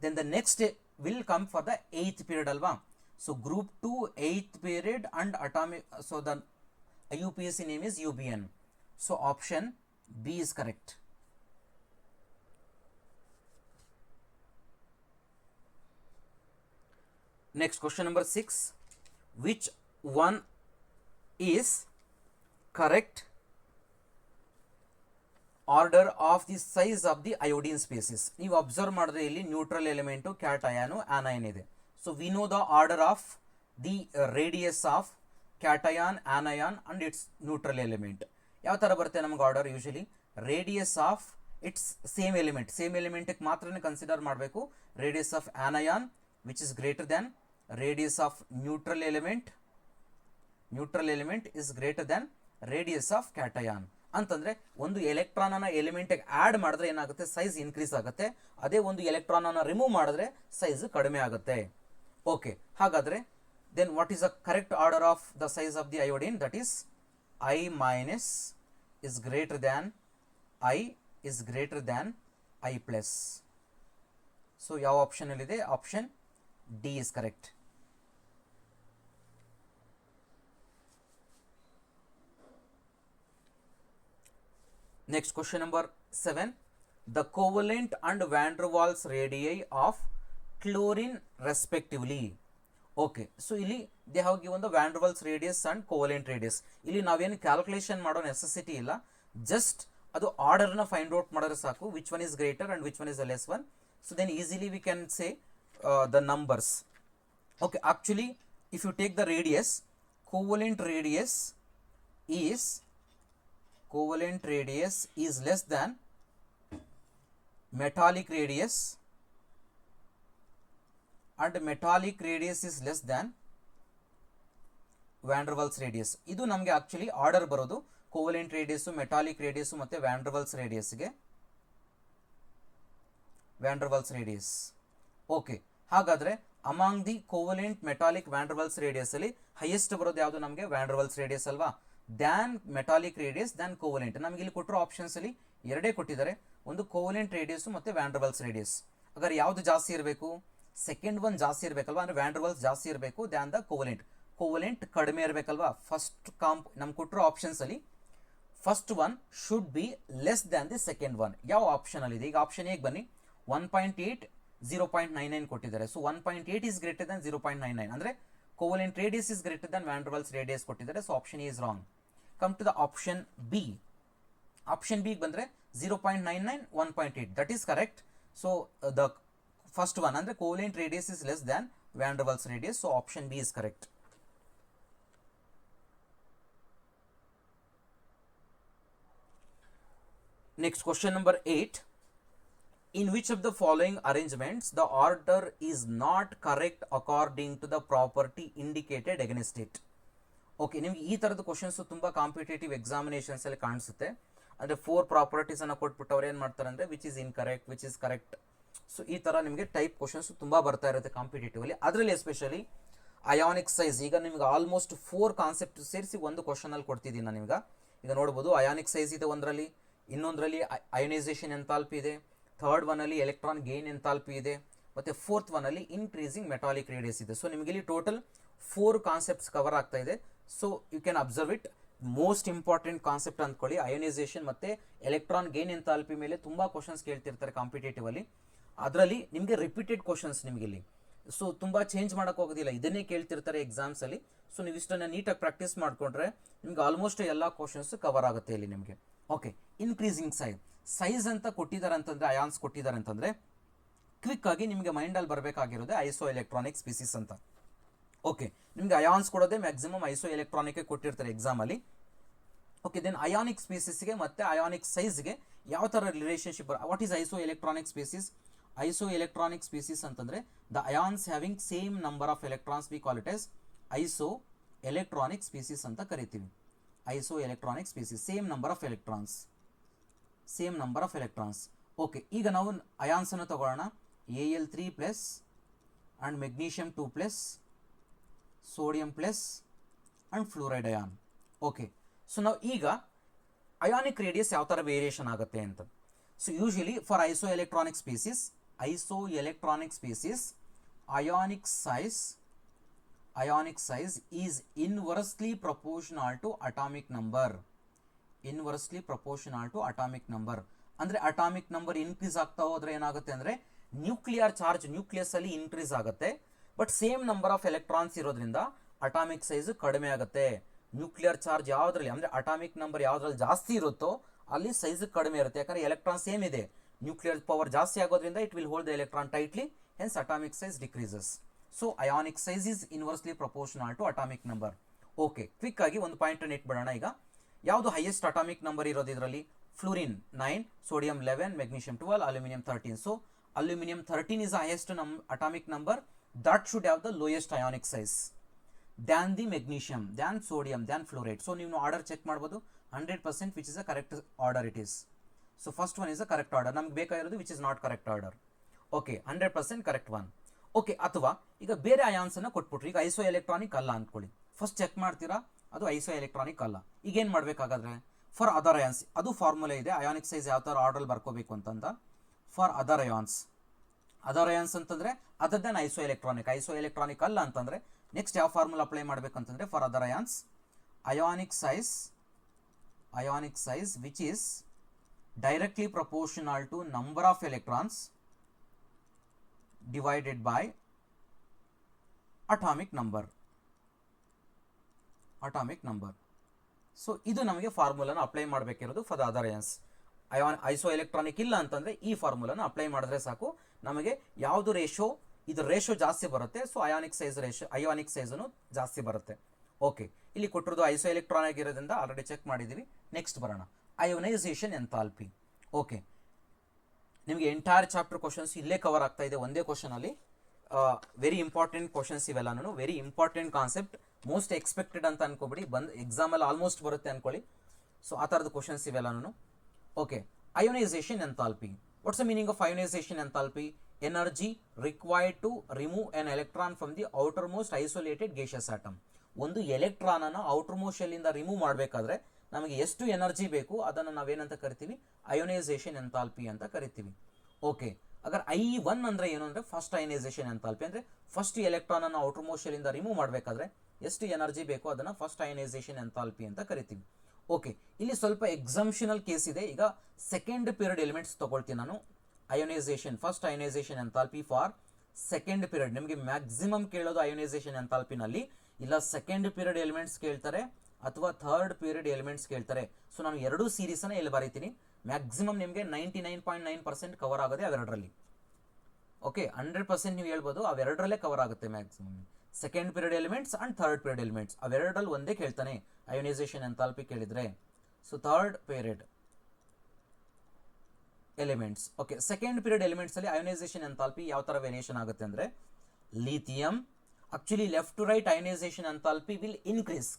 Then the next will come for the eighth period alva. So group 2 eighth period and atomic, so the UPSC name is UBN. So option B is correct. Next question number 6. Which one is correct order of the size of the iodine species? ನೀವು ಅಬ್ಸರ್ವ್ ಮಾಡಿದ್ರೆ ಇಲ್ಲಿ ನ್ಯೂಟ್ರಲ್ ಎಲಿಮೆಂಟು, ಕ್ಯಾಟಯಾನು, ಆನಯನ್ ಇದೆ. So we know the order of the radius of cation, anion and its neutral element. ಯಾವ ಥರ ಬರುತ್ತೆ ನಮ್ಗೆ order? Usually radius of its same ಎಲಿಮೆಂಟ್ಗೆ ಮಾತ್ರನೇ ಕನ್ಸಿಡರ್ ಮಾಡಬೇಕು. Radius of anion which is greater than radius of neutral element is greater than radius of cation. ಅಂತಂದ್ರೆ ಒಂದು ಎಲೆಕ್ಟ್ರಾನ್ ಅನ್ನ ಎಲಿಮೆಂಟ್ಗೆ ಆಡ್ ಮಾಡಿದ್ರೆ ಏನಾಗುತ್ತೆ? ಸೈಜ್ ಇನ್ಕ್ರೀಸ್ ಆಗುತ್ತೆ. ಅದೇ ಒಂದು ಎಲೆಕ್ಟ್ರಾನ್ ಅನ್ನ ರಿಮೂವ್ ಮಾಡಿದ್ರೆ ಸೈಜ್ ಕಡಿಮೆ ಆಗುತ್ತೆ. ಓಕೆ, ಹಾಗಾದ್ರೆ then what is the correct order of the size of the iodine? That is I minus is greater than I plus. So ಯಾವ ಆಪ್ಷನ್ ಅಲ್ಲಿ ಇದೆ? Option d is correct. Next question number 7. The covalent and van der Waals radii of chlorine respectively. Okay, so ಇಲ್ಲಿ they have given the van der Waals radius and covalent radius. ಇಲ್ಲಿ ನಾವೇನು ಕ್ಯಾಲ್ಕುಲೇಷನ್ ಮಾಡೋ ನೆಸೆಸಿಟಿ ಇಲ್ಲ, ಜಸ್ಟ್ ಅದು ಆರ್ಡರ್ನ ಫೈಂಡ್ ಔಟ್ ಮಾಡಿದ್ರೆ ಸಾಕು, which one is greater and which one is the less one. So then easily we can say the numbers. Okay, actually if you take the radius, covalent radius is less than metallic radius and metallic radius is less than van der Waals radius. ಇದು ನಮಗೆ ಆಕ್ಚುಲಿ ಆರ್ಡರ್ ಬರೋದು ಕೋವಲೆಂಟ್ ರೇಡಿಯಸ್, ಮೆಟಾಲಿಕ್ ರೇಡಿಯಸ್ ಮತ್ತೆ ವ್ಯಾನ್ ಡರ್ ವಾಲ್ಸ್ ರೇಡಿಯಸ್ಗೆ. Van der Waals radius. Okay, ಹಾಗಾದ್ರೆ among the covalent, metallic, van der Waals radius ಅಲ್ಲಿ ಹೈಯೆಸ್ಟ್ ಬರೋದು ಯಾವುದು ನಮಗೆ? ವ್ಯಾನ್ ಡರ್ ವಾಲ್ಸ್ ರೇಡಿಯಸ್ ಅಲ್ವಾ? Than metallic radius, than covalent. ನಮಗೆ ಇಲ್ಲಿ ಕೊಟ್ಟಿರೋ ಆಪ್ಷನ್ಸ್ ಅಲ್ಲಿ ಎರಡೇ ಕೊಟ್ಟಿದ್ದಾರೆ, ಒಂದು ಕೋವಲೆಂಟ್ ರೇಡಿಯಸ್ ಮತ್ತೆ ವ್ಯಾನ್ ಡರ್ ವಾಲ್ಸ್ ರೇಡಿಯಸ್. ಹಾಗಾದ್ರೆ ಯಾವುದು ಜಾಸ್ತಿ ಇರಬೇಕು? ಸೆಕೆಂಡ್ ಒನ್ ಜಾಸ್ತಿ ಇರಬೇಕಲ್ವಾ? ಅಂದ್ರೆ ವ್ಯಾನ್ ಡರ್ ವಾಲ್ಸ್ ಜಾಸ್ತಿ ಇರಬೇಕು ದ್ಯಾನ್ ದ ಕೋವಲೆಂಟ್ ಕಡಿಮೆ ಇರಬೇಕಲ್ವಾ? ಫಸ್ಟ್ ನಮ್ಗೆ ಕೊಟ್ಟಿರೋ ಆಪ್ಷನ್ಸ್ ಅಲ್ಲಿ first one should be less than the second one. ಯಾವ ಆಪ್ಷನ್ ಅಲ್ಲಿ ಇದೆ? ಈಗ ಆಪ್ಷನ್ ಹೇಗೆ ಬನ್ನಿ, 1.8 0.99 ಕೊಟ್ಟಿದ್ದಾರೆ. ಸೊ 1.8 is greater than 0.99 ಅಂದ್ರೆ covalent radius is greater than van der Waals radius ಕೊಟ್ಟಿದ್ದಾರೆ. So option is wrong. Come to the option B. Option B ಬಂದ್ರೆ 0.99 1.8 that is correct. So the first one ಅಂದ್ರೆ covalent radius is less than van der Waals radius. So option B is correct. Next question number 8. In which of the following arrangements the order is not correct according to the property indicated against it? Okay, ನಿಮ್ಗೆ ಈ ಥರದ ಕ್ವಶನ್ಸ್ ತುಂಬ ಕಾಂಪಿಟೇಟಿವ್ ಎಕ್ಸಾಮಿನೇಷನ್ಸ್ ಅಲ್ಲಿ ಕಾಣಿಸುತ್ತೆ. ಅಂದರೆ 4 ಪ್ರಾಪರ್ಟೀಸ್ ಅನ್ನು ಕೊಟ್ಬಿಟ್ಟು ಅವ್ರು ಏನು ಮಾಡ್ತಾರೆ ಅಂದರೆ which is incorrect, which is correct. So ಈ ಥರ ನಿಮಗೆ ಟೈಪ್ ಕ್ವಶನ್ಸ್ ತುಂಬ ಬರ್ತಾ ಇರುತ್ತೆ ಕಾಂಪಿಟೇಟಿವ್ ಅಲ್ಲಿ. ಅದರಲ್ಲಿ ಎಸ್ಪೆಷಲಿ ಅಯಾನಿಕ್ ಸೈಜ್, ಈಗ ನಿಮ್ಗೆ ಆಲ್ಮೋಸ್ಟ್ 4 ಕಾನ್ಸೆಪ್ಟ್ ಸೇರಿಸಿ ಒಂದು ಕ್ವಶನ್ ಅಲ್ಲಿ ಕೊಡ್ತಿದ್ದೀನಿ ನಾನು ನಿಮ್ಗೆ. ಈಗ ನೋಡ್ಬೋದು, ಅಯಾನಿಕ್ ಸೈಜ್ ಇದೆ ಒಂದರಲ್ಲಿ, ಇನ್ನೊಂದರಲ್ಲಿ ಅಯೋನೈಸೇಷನ್ ಎಂಥಾಲ್ಪಿ ಇದೆ, ಥರ್ಡ್ ಒನ್ ಅಲ್ಲಿ ಎಲೆಕ್ಟ್ರಾನ್ ಗೇನ್ ಎಂಥಾಲ್ಪಿ ಇದೆ, ಮತ್ತೆ ಫೋರ್ತ್ ಒನ್ ಅಲ್ಲಿ ಇನ್ಕ್ರೀಸಿಂಗ್ ಮೆಟಾಲಿಕ್ ರೇಡಿಯಸ್ ಇದೆ. ಸೊ ನಿಮಗೆ ಇಲ್ಲಿ ಟೋಟಲ್ 4 ಕಾನ್ಸೆಪ್ಟ್ಸ್ ಕವರ್ ಆಗ್ತಾ ಇದೆ. So you can observe it. Most important concept ಅಂದ್ಕೊಳ್ಳಿ, ಅಯೋನೈಸೇಷನ್ ಮತ್ತೆ ಎಲೆಕ್ಟ್ರಾನ್ ಗೇನ್ ಎಂಥಾಲ್ಪಿ ಮೇಲೆ ತುಂಬಾ ಕ್ವಶನ್ಸ್ ಕೇಳ್ತಿರ್ತಾರೆ ಕಾಂಪಿಟೇಟಿವ್ ಅಲ್ಲಿ. ಅದರಲ್ಲಿ ನಿಮಗೆ ರಿಪೀಟೆಡ್ ಕ್ವಶನ್ಸ್ ನಿಮಗೆ ಇಲ್ಲಿ, ಸೊ ತುಂಬಾ ಚೇಂಜ್ ಮಾಡಕ್ ಹೋಗೋದಿಲ್ಲ, ಇದನ್ನೇ ಕೇಳ್ತಿರ್ತಾರೆ ಎಕ್ಸಾಮ್ಸ್ ಅಲ್ಲಿ. ಸೊ ನೀವು ಇಷ್ಟನ್ನ ನೀಟಾಗಿ ಪ್ರಾಕ್ಟೀಸ್ ಮಾಡ್ಕೊಂಡ್ರೆ ನಿಮ್ಗೆ ಆಲ್ಮೋಸ್ಟ್ ಎಲ್ಲ ಕ್ವಶನ್ಸ್ ಕವರ್ ಆಗುತ್ತೆ ಇಲ್ಲಿ ನಿಮಗೆ. ಓಕೆ, ಇನ್ಕ್ರೀಸಿಂಗ್ ಸೈಜ್ ಅಂತ ಕೊಟ್ಟಿದ್ದಾರೆ ಅಂತಂದ್ರೆ, ಅಯಾನ್ಸ್ ಕೊಟ್ಟಿದ್ದಾರೆ ಅಂತಂದ್ರೆ ಕ್ವಿಕ್ ಆಗಿ ನಿಮಗೆ ಮೈಂಡಲ್ಲಿ ಬರಬೇಕಾಗಿರೋದೆ ಐಸೋ ಎಲೆಕ್ಟ್ರಾನಿಕ್ ಸ್ಪೀಸೀಸ್ ಅಂತ. ಓಕೆ, ನಿಮಗೆ ಅಯಾನ್ಸ್ ಕೊಡೋದೇ ಮ್ಯಾಕ್ಸಿಮಮ್ ಐಸೋ ಎಲೆಕ್ಟ್ರಾನಿಕ್ ಕೊಟ್ಟಿರ್ತಾರೆ ಎಕ್ಸಾಮ್ ಅಲ್ಲಿ. ಓಕೆ, ದೆನ್ ಅಯಾನಿಕ್ ಸ್ಪೀಸೀಸ್ಗೆ ಮತ್ತೆ ಅಯಾನಿಕ್ ಸೈಜ್ಗೆ ಯಾವ ಥರ relationship? What is iso electronic species? Iso electronic species ಅಂತಂದರೆ the ions having same number of electrons we call it as iso electronic species ಅಂತ ಕರಿತೀವಿ. Iso electronic species, same number of electrons, same number of electrons. Okay, ಈಗ ನಾವು ಅಯಾನ್ಸನ್ನು ತಗೊಳ್ಳೋಣ. Al3 plus and magnesium 2 plus, sodium plus and fluoride ion. Okay, so ನಾವು ಈಗ ಅಯಾನಿಕ್ ರೇಡಿಯಸ್ ಯಾವ ಥರ ವೇರಿಯೇಷನ್ ಆಗುತ್ತೆ ಅಂತ. So usually for iso electronic species, ionic size is inversely proportional to atomic number. Inversely proportional to atomic number ಅಂದರೆ ಅಟಾಮಿಕ್ ನಂಬರ್ ಇನ್ಕ್ರೀಸ್ ಆಗ್ತಾ ಹೋದ್ರೆ ಏನಾಗುತ್ತೆ ಅಂದರೆ ನ್ಯೂಕ್ಲಿಯರ್ ಚಾರ್ಜ್ ನ್ಯೂಕ್ಲಿಯಸ್ ಅಲ್ಲಿ ಇನ್ಕ್ರೀಸ್ ಆಗುತ್ತೆ. But same number of electrons ಇರೋದ್ರಿಂದ ಅಟಾಮಿಕ್ ಸೈಜ್ ಕಡಿಮೆ ಆಗುತ್ತೆ. ನ್ಯೂಕ್ಲಿಯರ್ ಚಾರ್ಜ್ ಯಾವುದ್ರಲ್ಲಿ ಅಂದರೆ ಅಟಾಮಿಕ್ ನಂಬರ್ ಯಾವುದ್ರಲ್ಲಿ ಜಾಸ್ತಿ ಇರುತ್ತೋ ಅಲ್ಲಿ ಸೈಜ್ ಕಡಿಮೆ ಇರುತ್ತೆ. ಯಾಕಂದರೆ ಎಲೆಕ್ಟ್ರಾನ್ ಸೇಮ್ ಇದೆ, ನ್ಯೂಕ್ಲಿಯರ್ ಪವರ್ ಜಾಸ್ತಿ ಆಗೋದ್ರಿಂದ it will hold the electron tightly, hence atomic size decreases. So ionic size is inversely proportional to atomic number. Okay, quick ಆಗಿ ಒಂದು ಪಾಯಿಂಟ್ ಇಟ್ಬಿಡೋಣ. ಈಗ ಯಾವುದು ಹೈಯೆಸ್ಟ್ ಅಟಾಮಿಕ್ ನಂಬರ್ ಇರೋದು ಇದರಲ್ಲಿ? Fluorine 9, sodium 11, magnesium 12, aluminium 13. So aluminium 13 is the highest atomic number, that should have the lowest ionic size than the magnesium, than sodium, than fluoride. So ನೀವು ಆರ್ಡರ್ ಚೆಕ್ ಮಾಡ್ಬೋದು 100% which is a correct order it is. So first one is the correct order. ನಮ್ಗೆ ಬೇಕಾಗಿರೋದು which is not correct order. Okay, 100% correct one. Okay, ಅಥವಾ ಈಗ ಬೇರೆ ಅಯಾನ್ಸ್ ಅನ್ನು ಕೊಟ್ಬಿಟ್ರಿ. ಈಗ ಐಸೋ ಎಲೆಕ್ಟ್ರಾನಿಕ್ ಅಲ್ಲ ಅಂದ್ಕೊಳ್ಳಿ, ಫಸ್ಟ್ ಚೆಕ್ ಮಾಡ್ತೀರಾ ಅದು ಐಸೋ ಎಲೆಕ್ಟ್ರಾನಿಕ್ ಅಲ್ಲ. ಈಗ ಏನು ಮಾಡಬೇಕಾಗಾದ್ರೆ ಫಾರ್ ಅದರ್ ಅಯಾನ್ಸ್, ಅದು ಫಾರ್ಮುಲಾ ಇದೆ ಅಯಾನಿಕ್ ಸೈಜ್ ಯಾವ ಥರ ಆರ್ಡರ್ ಬರ್ಕೋಬೇಕು ಅಂತಂದ. ಫಾರ್ ಅದರ್ ಅಯಾನ್ಸ್ ಅಂತಂದರೆ ಅದರ್ ದೆನ್ ಐಸೋ ಎಲೆಕ್ಟ್ರಾನಿಕ್ ಅಲ್ಲ ಅಂತಂದರೆ ನೆಕ್ಸ್ಟ್ ಯಾವ ಫಾರ್ಮುಲಾ ಅಪ್ಲೈ ಮಾಡಬೇಕಂತಂದರೆ for other ions ionic size which is directly proportional to number of electrons divided by atomic number. So ಇದು ನಮಗೆ ಫಾರ್ಮುಲಾನ ಅಪ್ಲೈ ಮಾಡಬೇಕಿರೋದು for the other ions. Isoelectronic ಇಲ್ಲ ಅಂತಂದರೆ ಈ ಫಾರ್ಮುಲಾನ ಅಪ್ಲೈ ಮಾಡಿದ್ರೆ ಸಾಕು, ನಮಗೆ ಯಾವುದು ಇದ್ರ ರೇಷೋ ಜಾಸ್ತಿ ಬರುತ್ತೆ. ಸೊ ಅಯಾನಿಕ್ ಸೈಜನ್ನು ಜಾಸ್ತಿ ಬರುತ್ತೆ. ಓಕೆ, ಇಲ್ಲಿ ಕೊಟ್ಟಿರೋದು ಐಸೋ ಎಲೆಕ್ಟ್ರಾನಿಕ್ ಇರೋದ್ರಿಂದ ಆಲ್ರೆಡಿ ಚೆಕ್ ಮಾಡಿದ್ದೀವಿ. ನೆಕ್ಸ್ಟ್ ಬರೋಣ, ಅಯೋನೈಸೇಷನ್ ಎಂಥಾಲ್ಪಿ. ಓಕೆ, ನಿಮಗೆ ಎಂಟೈರ್ ಚಾಪ್ಟರ್ ಕ್ವಶನ್ಸ್ ಇಲ್ಲೇ ಕವರ್ ಆಗ್ತಾ ಇದೆ ಒಂದೇ ಕ್ವಶನಲ್ಲಿ. ವೆರಿ ಇಂಪಾರ್ಟೆಂಟ್ ಕ್ವಶನ್ಸ್ ಇವೆಲ್ಲನೂ, very important concept, most expected ಅಂತ ಅನ್ಕೋಬಿಡಿ, ಎಕ್ಸಾಮಲ್ಲಿ ಆಲ್ಮೋಸ್ಟ್ ಬರುತ್ತೆ ಅನ್ಕೊಳ್ಳಿ. ಸೊ ಆ ಥರದ ಕ್ವಶನ್ಸ್ ಇವೆಲ್ಲನೂ. Okay, ionisation enthalpy. What's the meaning of ionisation enthalpy? Energy required to remove an electron from the outermost isolated gaseous atom. ಒಂದು ಎಲೆಕ್ಟ್ರಾನ್ ಅನ್ನು ಔಟರ್ ಮೋಸ್ಟ್ ಶೆಲ್ಲಿಂದ ರಿಮೂವ್ ಮಾಡಬೇಕಾದ್ರೆ ನಮಗೆ ಎಷ್ಟು ಎನರ್ಜಿ ಬೇಕು ಅದನ್ನು ನಾವೇನಂತ ಕರಿತೀವಿ? ಅಯೋನೈಸೇಷನ್ ಎಂಥಾಲ್ಪಿ ಅಂತ ಕರಿತೀವಿ. ಓಕೆ, ಅಗರ್ I1 ಅಂದರೆ ಏನು ಅಂದರೆ ಫಸ್ಟ್ ಅಯೋನೈಸೇಷನ್ ಎಂಥಾಲ್ಪಿ ಅಂದರೆ ಫಸ್ಟ್ ಎಲೆಕ್ಟ್ರಾನ್ ಅನ್ನು ಔಟರ್ ಮೋಸ್ಟ್ ಶೆಲ್ಲಿಂದ ರಿಮೂವ್ ಮಾಡಬೇಕಾದ್ರೆ ಎಷ್ಟು ಎನರ್ಜಿ ಬೇಕು ಅದನ್ನು ಫಸ್ಟ್ ಅಯೋನೈಸೇಷನ್ ಎಂಥಾಲ್ಪಿ ಅಂತ ಕರಿತೀವಿ. ಓಕೆ, ಇಲ್ಲಿ ಸ್ವಲ್ಪ ಎಕ್ಸಂಪ್ಷನಲ್ ಕೇಸ್ ಇದೆ. ಈಗ ಸೆಕೆಂಡ್ ಪೀರಿಯಡ್ ಎಲಿಮೆಂಟ್ಸ್ ತಗೊಳ್ತೀನಿ ನಾನು. First ionisation enthalpy for second period. ನಿಮಗೆ ಮ್ಯಾಕ್ಸಿಮಮ್ ಕೇಳೋದು ಅಯೋನೈಸೇಷನ್ ಎಂಥಾಲ್ಪಿನಲ್ಲಿ ಇಲ್ಲ ಸೆಕೆಂಡ್ ಪೀರಿಯಡ್ ಎಲಿಮೆಂಟ್ಸ್ ಕೇಳ್ತಾರೆ ಅಥವಾ ಥರ್ಡ್ ಪೀರಿಯಡ್ ಎಲಿಮೆಂಟ್ಸ್ ಕೇಳ್ತಾರೆ. ಸೊ ನಾನು ಎರಡೂ ಸೀರೀಸನ್ನು ಇಲ್ಲಿ ಬರೀತೀನಿ. ಮ್ಯಾಕ್ಸಿಮಮ್ ನಿಮಗೆ 99.9% ಕವರ್ ಆಗೋದೇ ಅವೆರಡರಲ್ಲಿ. ಓಕೆ, 100% ನೀವು ಹೇಳ್ಬೋದು ಅವೆರಡರಲ್ಲೇ ಕವರ್ ಆಗುತ್ತೆ maximum. Second period elements and third period elements ಅವೆರಡರಲ್ಲಿ ಒಂದೇ ಕೇಳ್ತಾನೆ ಅಯೋನೈಸೇಷನ್ ಎಂಥಾಲ್ಪಿ ಕೇಳಿದರೆ. So third period elements. Okay, second period ಎಲಿಮೆಂಟ್ಸಲ್ಲಿ ಅಯೋನೈಸೇಷನ್ ಎಂಥಾಲ್ಪಿ ಯಾವ ಥರ ವೇರಿಯೇಷನ್ ಆಗುತ್ತೆ ಅಂದರೆ lithium. Actually left to right ionization enthalpy will increase,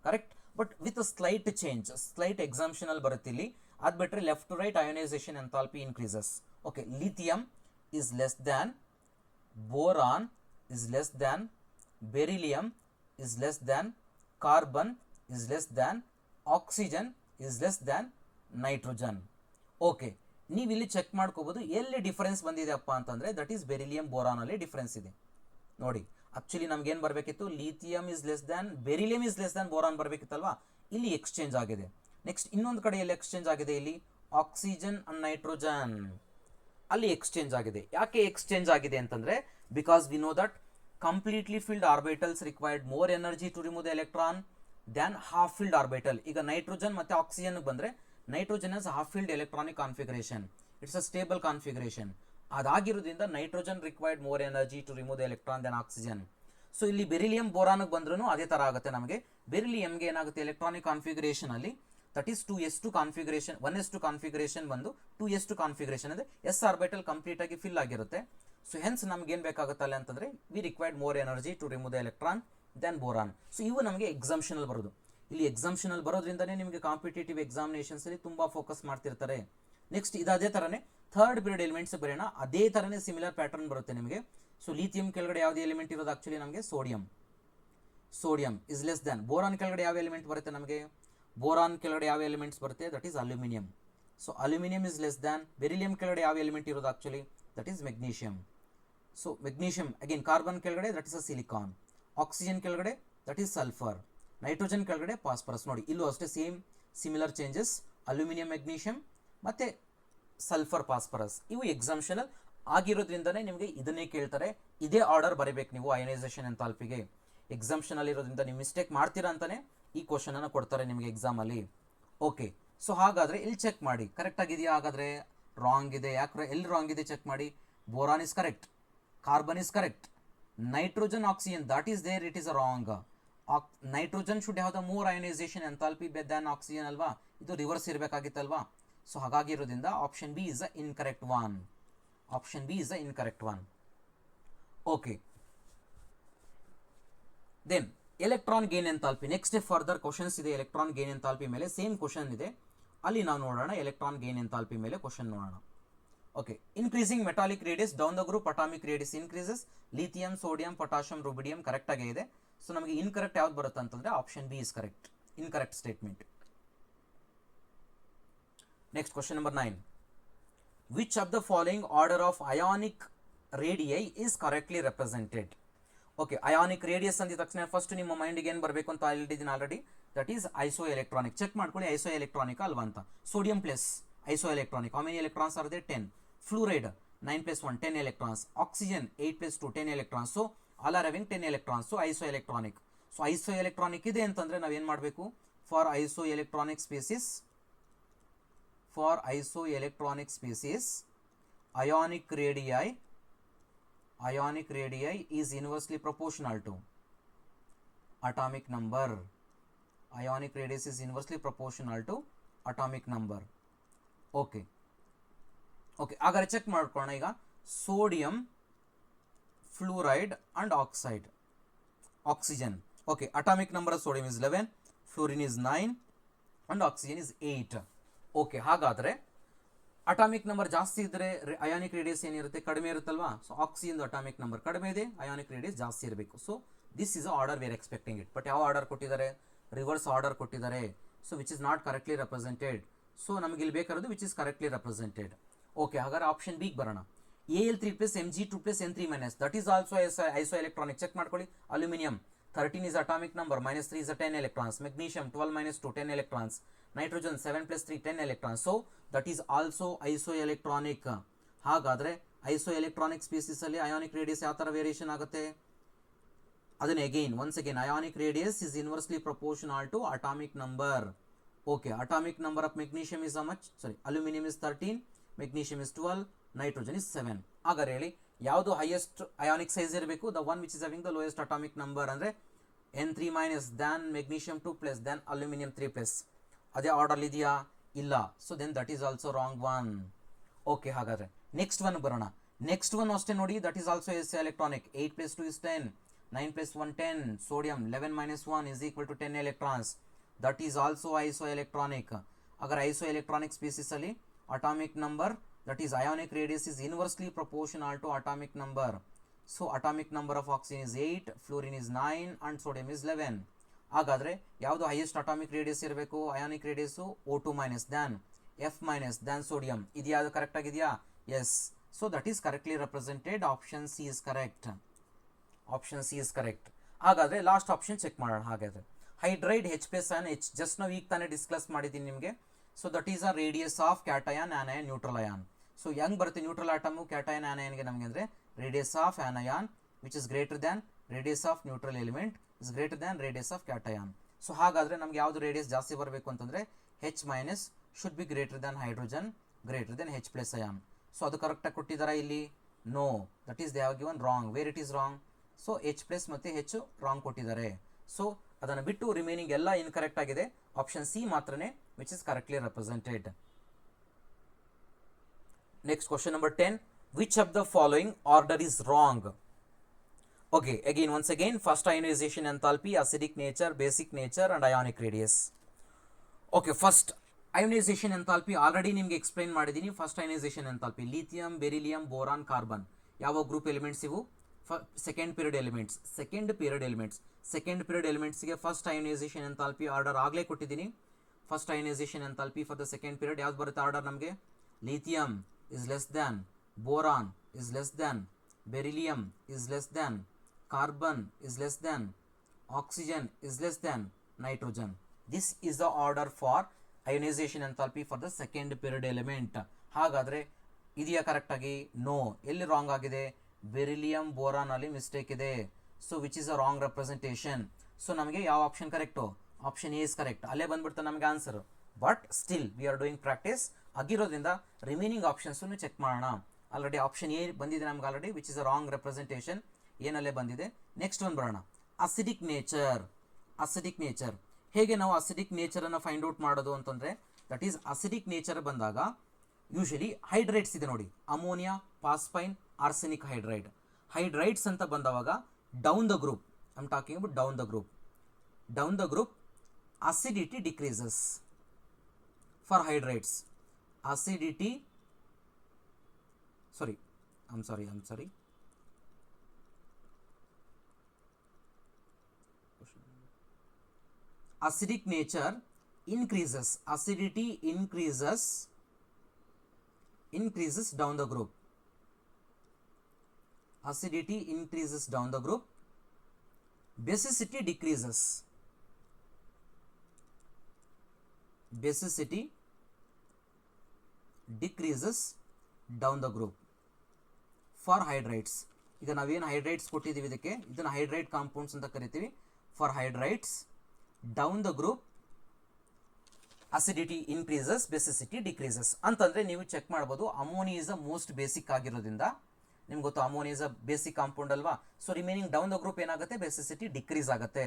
correct, but with slight change, slight exceptional ಬರುತ್ತೆ ಇಲ್ಲಿ. ಅದು ಬಿಟ್ಟರೆ left to right ionization enthalpy increases. Okay, lithium is less than, boron is less than, beryllium is less than, carbon is less than, oxygen is less than nitrogen. Okay, ನೀವು ಇಲ್ಲಿ ಚೆಕ್ ಮಾಡ್ಕೋಬೋದು ಎಲ್ಲಿ ಡಿಫರೆನ್ಸ್ ಬಂದಿದೆಯಪ್ಪ ಅಂತಂದರೆ ದಟ್ ಈಸ್ ಬೆರಿಲಿಯಂ ಬೋರಾನಲ್ಲಿ ಡಿಫರೆನ್ಸ್ ಇದೆ ನೋಡಿ. ಆಕ್ಚುಲಿ ನಮ್ಗೇನು ಬರಬೇಕಿತ್ತು? Lithium is less than, beryllium is less than boron ಬರಬೇಕಿತ್ತಲ್ವಾ, ಇಲ್ಲಿ ಎಕ್ಸ್ಚೇಂಜ್ ಆಗಿದೆ. ನೆಕ್ಸ್ಟ್ ಇನ್ನೊಂದು ಕಡೆ ಎಲ್ಲಿ ಎಕ್ಸ್ಚೇಂಜ್ ಆಗಿದೆ? ಇಲ್ಲಿ ಆಕ್ಸಿಜನ್ ಅಂಡ್ ನೈಟ್ರೋಜನ್ ಅಲ್ಲಿ ಎಕ್ಸ್ಚೇಂಜ್ ಆಗಿದೆ. ಯಾಕೆ ಎಕ್ಸ್ಚೇಂಜ್ ಆಗಿದೆ ಅಂತಂದರೆ because we know that completely filled orbitals required more energy to remove the electron than half filled orbital. ಈಗ ನೈಟ್ರೋಜನ್ ಮತ್ತು ಆಕ್ಸಿಜನ್ ಬಂದರೆ nitrogen has half filled electronic configuration, it's a stable configuration. ಅದಾಗಿರೋದ್ರಿಂದ nitrogen required more energy to remove the electron than oxygen. So ಇಲ್ಲಿ ಬೆರಿಲಿಯಂ ಬೋರಾನ್ಗೆ ಬಂದ್ರೂ ಅದೇ ಥರ ಆಗುತ್ತೆ. ನಮಗೆ ಬೆರಿಲಿಯಂಗೆ ಏನಾಗುತ್ತೆ ಎಲೆಕ್ಟ್ರಾನಿಕ್ ಕಾನ್ಫಿಗರೇಷನ್ ಅಲ್ಲಿ that is 2s2 configuration 1s2 configuration ಬಂದು 2s2 ಕಾನ್ಫಿಗರೇಷನ್ ಅಂದರೆ ಎಸ್ ಆರ್ಬಿಟಲ್ ಕಂಪ್ಲೀಟ್ ಆಗಿ ಫಿಲ್ ಆಗಿರುತ್ತೆ. ಸೊ ಹೆನ್ಸ್ ನಮ್ಗೆ ಏನು ಬೇಕಾಗುತ್ತಲ್ಲ ಅಂತಂದರೆ we required more energy to remove the electron then boron. ಸೊ ಇವು ನಮಗೆ ಎಕ್ಸಾಮ್ಷನಲ್ಲಿ ಬರೋದು. ಇಲ್ಲಿ ಎಕ್ಸಾಮ್ಷನಲ್ಲಿ ಬರೋದ್ರಿಂದನೇ ನಿಮಗೆ ಕಾಂಪಿಟೇಟಿವ್ ಎಕ್ಸಾಮಿನೇಷನ್ಸಲ್ಲಿ ತುಂಬ ಫೋಕಸ್ ಮಾಡ್ತಿರ್ತಾರೆ. ನೆಕ್ಸ್ಟ್ ಇದು ಅದೇ ಥರನೇ ಥರ್ಡ್ ಪೀರಿಯಡ್ ಎಲಿಮೆಂಟ್ಸ್ ಬರೋಣ, ಅದೇ ಥರನೇ ಸಿಮಿಲರ್ ಪ್ಯಾಟರ್ನ್ ಬರುತ್ತೆ ನಿಮಗೆ. ಸೊ ಲಿಥಿಯಂ ಕೆಳಗಡೆ ಯಾವುದೇ ಎಲಿಮೆಂಟ್ ಇರೋದು ಆಕ್ಚುಲಿ ನಮಗೆ sodium is less than. Boron ಕೆಳಗಡೆ ಯಾವ ಎಲಿಮೆಂಟ್ ಬರುತ್ತೆ ನಮಗೆ, ಬೋರಾನ್ ಕೆಳಗಡೆ ಯಾವ ಎಲಿಮೆಂಟ್ಸ್ ಬರುತ್ತೆ, that is aluminium. So aluminium is less than. Beryllium ಕೆಳಗಡೆ ಯಾವ ಎಲಿಮೆಂಟ್ ಇರೋದು actually, that is magnesium. So magnesium again carbon ಕೆಳಗಡೆ that is a silicon. Oxygen ಕೆಳಗಡೆ ದಟ್ ಈಸ್ ಸಲ್ಫರ್. ನೈಟ್ರೋಜನ್ ಕೆಳಗಡೆ ಫಾಸ್ಫರಸ್. ನೋಡಿ ಇಲ್ಲೂ ಅಷ್ಟೇ same similar changes, aluminium magnesium ಮತ್ತು ಸಲ್ಫರ್ ಫಾಸ್ಫರಸ್. ಇವು ಎಕ್ಸಾಮ್ಷನಲ್ ಆಗಿರೋದ್ರಿಂದನೇ ನಿಮಗೆ ಇದನ್ನೇ ಕೇಳ್ತಾರೆ. ಇದೇ ಆರ್ಡರ್ ಬರೀಬೇಕು ನೀವು ಅಯನೈಸೇಷನ್ ಎಂಥಾಲ್ಪಿಗೆ. ಎಕ್ಸಾಮ್ಷನಲ್ಲಿ ಇರೋದ್ರಿಂದ ನೀವು ಮಿಸ್ಟೇಕ್ ಮಾಡ್ತೀರಾ ಅಂತಲೇ ಈ ಕ್ವಶನನ್ನು ಕೊಡ್ತಾರೆ ನಿಮಗೆ ಎಕ್ಸಾಮಲ್ಲಿ. ಓಕೆ, ಸೊ ಹಾಗಾದರೆ ಇಲ್ಲಿ ಚೆಕ್ ಮಾಡಿ ಕರೆಕ್ಟ್ ಆಗಿದೆಯಾ. ಹಾಗಾದರೆ ರಾಂಗ್ ಇದೆ. ಯಾಕೆ ಎಲ್ಲಿ ರಾಂಗ್ ಇದೆ ಚೆಕ್ ಮಾಡಿ. Boron is correct, carbon is correct, nitrogen oxygen that is there, it is a wrong. Nitrogen should have the more ionisation enthalpy than oxygen ಅಲ್ವಾ, ಇದು ರಿವರ್ಸ್ ಇರಬೇಕಾಗಿತ್ತಲ್ವಾ. ಸೊ ಹಾಗಾಗಿ ಇರೋದ್ರಿಂದ option B is the incorrect one. Option B is the incorrect one. Okay, then electron gain enthalpy. Next further questions ಇದೆ ಎಲೆಕ್ಟ್ರಾನ್ ಗೇನ್ ಎಂಥಾಲ್ಪಿ ಮೇಲೆ. ಸೇಮ್ ಕ್ವಶನ್ ಇದೆ ಅಲ್ಲಿ ನಾವು ನೋಡೋಣ. ಎಲೆಕ್ಟ್ರಾನ್ ಗೇನ್ ಎಂಥಾಲ್ಪಿ ಮೇಲೆ ಕ್ವಶನ್ ನೋಡೋಣ. Okay, increasing metallic radius down the group atomic radius increases. Lithium, sodium, potassium, rubidium correct ಆಗೇ ಇದೆ. ಸೊ ನಮಗೆ ಇನ್ಕರೆಕ್ಟ್ ಯಾವ್ದು ಬರುತ್ತೆ ಅಂತಂದ್ರೆ option B is correct, incorrect statement. Next question number 9. Which of the following order of ionic radii is correctly represented. Okay, ionic radius ಅಂದಿದ ತಕ್ಷಣ ಫಸ್ಟ್ ನಿಮ್ಮ ಮೈಂಡಿಗೆ ಏನು ಬರಬೇಕು ಅಂತ ಹೇಳಿದ್ದೀನಿ already, that is iso electronic. Check ಮಾಡ್ಕೊಳ್ಳಿ ಐಸೋ ಎಲೆಕ್ಟ್ರಾನಿಕ್ ಅಲ್ವಾ ಅಂತ. Sodium plus iso electronic. How many electrons are they? 10. Fluoride 9 + 1 10 electrons. Oxygen 8 + 2 10 electrons. So all are having 10 electrons. So isoelectronic. So isoelectronic ಇದೆ ಅಂತಂದ್ರೆ ನಾವು ಏನು ಮಾಡಬೇಕು, for isoelectronic species, ionic radii is inversely proportional to atomic number. Ionic radius is inversely proportional to atomic number. Okay, ಹಾಗಾದ್ರೆ ಚೆಕ್ ಮಾಡ್ಕೊಳ್ಳೋಣ ಈಗ. Sodium, fluoride and oxygen. Okay, atomic number of sodium is 11, fluorine is 9 and oxygen is 8. Okay, ಹಾಗಾದ್ರೆ ಅಟಾಮಿಕ್ ನಂಬರ್ ಜಾಸ್ತಿ ಇದ್ದರೆ ಅಯಾನಿಕ್ ರೇಡಿಯಸ್ ಏನಿರುತ್ತೆ, ಕಡಿಮೆ ಇರುತ್ತಲ್ವಾ. ಸೊ ಆಕ್ಸಿಜನ್ ಅಟಾಮಿಕ್ ನಂಬರ್ ಕಡಿಮೆ ಇದೆ, ಅಯಾನಿಕ್ ರೇಡಿಯಸ್ ಜಾಸ್ತಿ ಇರಬೇಕು. So this is a order we are expecting it. But ಯಾವ ಆರ್ಡರ್ ಕೊಟ್ಟಿದ್ದಾರೆ, ರಿವರ್ಸ್ ಆರ್ಡರ್ ಕೊಟ್ಟಿದ್ದಾರೆ. So which is not correctly represented. So ನಮಗೆ ಇಲ್ಲಿ ಬೇಕಾಗಿರೋದು which is correctly represented. Okay, ಹಾಗಾದ್ರೆ ಆಪ್ಷನ್ ಬಿ ಬರೋಣ. Al3 + Mg2 + N3-, that is also isoelectronic. Check ಮಾಡ್ಕೊಳ್ಳಿ. Aluminium 13 is atomic number, -3 is 10 electrons. Magnesium 12 - 2 10 electrons. Nitrogen 7 + 3 10 electrons. So that is also isoelectronic. ಹಾಗಾದ್ರೆ isoelectronic species ಅಲ್ಲಿ ionic radius ಯಾವ ತರ ವೇರಿಯೇಷನ್ ಆಗುತ್ತೆ ಅದನ್ನ once again ionic radius is inversely proportional to atomic number. Okay, atomic number of magnesium is how much? Sorry, aluminum is 13, magnesium is 12, nitrogen is 7. ಹಾಗಾದ್ರೆ ಹೇಳಿ ಯಾವುದು ಹೈಯೆಸ್ಟ್ ಅಯಾನಿಕ್ ಸೈಜ್ ಇರಬೇಕು? The one which is having the lowest atomic number ಅಂದರೆ N3- than magnesium 2+, than aluminium 3+. ಅದೇ ಆರ್ಡರ್ ಇದೆಯಾ? ಇಲ್ಲ. So then that is also wrong one. Okay, ಹಾಗಾದ್ರೆ ನೆಕ್ಸ್ಟ್ ಒನ್ ಬರೋಣ. ನೆಕ್ಸ್ಟ್ ಒನ್ ಅಷ್ಟೇ ನೋಡಿ, that is also as electronic. 8 + 2 is 10, 9 + 1 10. Sodium 11 - 1 is equal to 10 electrons. That is also isoelectronic. Agar isoelectronic species ಅಲ್ಲಿ atomic number, that is ionic radius, is inversely proportional to atomic number. So atomic number of oxygen is 8, fluorine is 9 and sodium is 11. ಹಾಗಾದ್ರೆ ಯಾವುದು ಹೈಯೆಸ್ಟ್ ಅಟಾಮಿಕ್ ರೇಡಿಯಸ್ ಇರಬೇಕು? Ionic radius O2- than F- than sodium. ಇದು ಯಾವುದು ಕರೆಕ್ಟ್ ಆಗಿದೆಯಾ? Yes. So that is correctly represented. Option C is correct. Option C is correct. ಹಾಗಾದ್ರೆ ಲಾಸ್ಟ್ ಆಪ್ಷನ್ ಚೆಕ್ ಮಾಡೋಣ. ಹಾಗಾದ್ರೆ hydride H+ and H just ನಾವು ಈಗ ತಾನೇ ಡಿಸ್ಕಸ್ ಮಾಡಿದ್ದೀನಿ ನಿಮಗೆ. So that is a radius of cation, anion, neutral ion. So ಹೆಂಗ್ ಬರುತ್ತೆ ನ್ಯೂಟ್ರಲ್ ಆಟಮು ಕ್ಯಾಟಯಾನ್ ಆನಯಾನ್ಗೆ ನಮಗೆ ಅಂದರೆ radius of anion which is greater than radius of neutral element is greater than radius of cation. So ಹಾಗಾದರೆ ನಮ್ಗೆ ಯಾವುದು ರೇಡಿಯಸ್ ಜಾಸ್ತಿ ಬರಬೇಕು ಅಂತಂದರೆ H- should be greater than hydrogen, greater than H+ ion. So ಅದು ಕರೆಕ್ಟಾಗಿ ಕೊಟ್ಟಿದ್ದಾರಾ ಇಲ್ಲಿ? No, that is they have given wrong. Where it is wrong? So H+ ಮತ್ತು ರಾಂಗ್ ಕೊಟ್ಟಿದ್ದಾರೆ. ಸೊ ಅದನ್ನು ಬಿಟ್ಟು ರಿಮೈನಿಂಗ್ ಎಲ್ಲ ಇನ್ಕರೆಕ್ಟ್ ಆಗಿದೆ. ಆಪ್ಷನ್ ಸಿ ಮಾತ್ರನೇ which is correctly represented. Next question number 10. Which of the following order is wrong? Okay, again, once again, first ionization enthalpy, acidic nature, basic nature, and ionic radius. Okay, first ionization enthalpy already ನಿಮಗೆ ಎಕ್ಸ್ಪ್ಲೈನ್ ಮಾಡಿದ್ದೀನಿ. First ionization enthalpy lithium, beryllium, boron, carbon ಯಾವ ಗ್ರೂಪ್ ಎಲಿಮೆಂಟ್ಸ್ ಇವು? Second period elements. Second period ಎಲಿಮೆಂಟ್ಸ್ಗೆ ಫಸ್ಟ್ ionization enthalpy ಆರ್ಡರ್ ಆಗಲೇ ಕೊಟ್ಟಿದ್ದೀನಿ. First ionization enthalpy for the second period ಯಾವ್ದು ಬರುತ್ತೆ ಆರ್ಡರ್ ನಮಗೆ? Lithium is less than, boron is less than, beryllium is less than, carbon is less than, oxygen is less than, nitrogen. This is the order for ionization enthalpy for the second period element. ಹಾಗಾದರೆ ಇದೆಯಾ ಕರೆಕ್ಟಾಗಿ? ನೋ. ಎಲ್ಲಿ ರಾಂಗ್ ಆಗಿದೆ? ಬೆರಿಲಿಯಂ ಬೋರಾನ್ ಅಲ್ಲಿ ಮಿಸ್ಟೇಕ್ ಇದೆ. So which is a wrong representation. So ನಮಗೆ ಯಾವ option correct? Option A is correct. ಅಲ್ಲೇ ಬಂದ್ಬಿಡ್ತಾ ನಮಗೆ answer. But still we are doing practice ಆಗಿರೋದ್ರಿಂದ ರಿಮೈನಿಂಗ್ ಆಪ್ಷನ್ಸನ್ನು ಚೆಕ್ ಮಾಡೋಣ. ಆಲ್ರೆಡಿ ಆಪ್ಷನ್ ಎ ಬಂದಿದೆ ನಮ್ಗೆ already, which is a wrong representation. ಏನಲ್ಲೇ ಬಂದಿದೆ. ನೆಕ್ಸ್ಟ್ ಒಂದು ಬರೋಣ. Acidic nature. ಹೇಗೆ ನಾವು ಅಸಿಡಿಕ್ ನೇಚರನ್ನು ಫೈಂಡ್ ಔಟ್ ಮಾಡೋದು ಅಂತಂದರೆ, ದಟ್ ಈಸ್ ಅಸಿಡಿಕ್ ನೇಚರ್ ಬಂದಾಗ ಯೂಶಲಿ ಹೈಡ್ರೈಟ್ಸ್ ಇದೆ ನೋಡಿ, ಅಮೋನಿಯಾ, ಪಾಸ್ಪೈನ್, ಆರ್ಸೆನಿಕ್ ಹೈಡ್ರೈಡ್ಸ್ ಅಂತ ಬಂದವಾಗ down the group, I am talking about down the group acidity decreases for hydrates. Acidity, I'm sorry. Acidic nature increases. Acidity increases down the group. Acidity increases down the group. Basicity decreases. Basicity decreases down the group for hydrates. ಈಗ ನಾವೇನು ಹೈಡ್ರೈಟ್ಸ್ ಕೊಟ್ಟಿದ್ದೀವಿ ಇದಕ್ಕೆ, ಇದನ್ನು ಹೈಡ್ರೈಟ್ ಕಾಂಪೌಂಡ್ಸ್ ಅಂತ ಕರಿತೀವಿ. For hydrides down the group acidity increases, basicity decreases ಅಂತಂದರೆ ನೀವು ಚೆಕ್ ಮಾಡ್ಬೋದು. Ammonia is a most basic ಆಗಿರೋದ್ರಿಂದ ನಿಮ್ಗೆ ಗೊತ್ತು ammonia is a basic compound ಅಲ್ವಾ. So remaining down the group ಏನಾಗುತ್ತೆ? ಬೇಸಿಸಿಟಿ ಡಿಕ್ರೀಸ್ ಆಗುತ್ತೆ,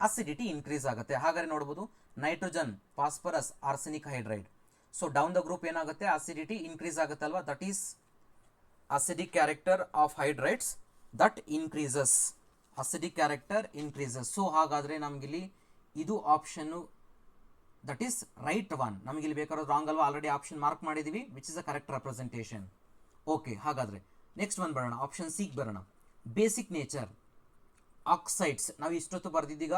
ಅಸಿಡಿಟಿ ಇನ್ಕ್ರೀಸ್ ಆಗುತ್ತೆ. ಹಾಗಾದ್ರೆ ನೋಡ್ಬೋದು nitrogen, phosphorus, arsenic hydride. So down the group ಏನಾಗುತ್ತೆ? ಅಸಿಡಿಟಿ ಇನ್ಕ್ರೀಸ್ ಆಗುತ್ತೆ ಅಲ್ವಾ. That is acidic character of hydrides that increases. Acidic character increases. So ಹಾಗಾದರೆ ನಮಗಿಲ್ಲಿ ಇದು option that is right one. ನಮಗಿಲ್ಲಿ ಬೇಕಾದ್ರೆ ರಾಂಗ್ ಅಲ್ವಾ, ಆಲ್ರೆಡಿ ಆಪ್ಷನ್ ಮಾರ್ಕ್ ಮಾಡಿದ್ದೀವಿ, which is a correct representation. Okay, ಹಾಗಾದರೆ ನೆಕ್ಸ್ಟ್ ಒಂದು ಬರೋಣ, ಆಪ್ಷನ್ ಸಿಗೆ ಬರೋಣ. ಬೇಸಿಕ್ ನೇಚರ್ ಆಕ್ಸೈಡ್ಸ್ ನಾವು ಇಷ್ಟೊತ್ತು ಬರೆದಿದ್ದೀಗ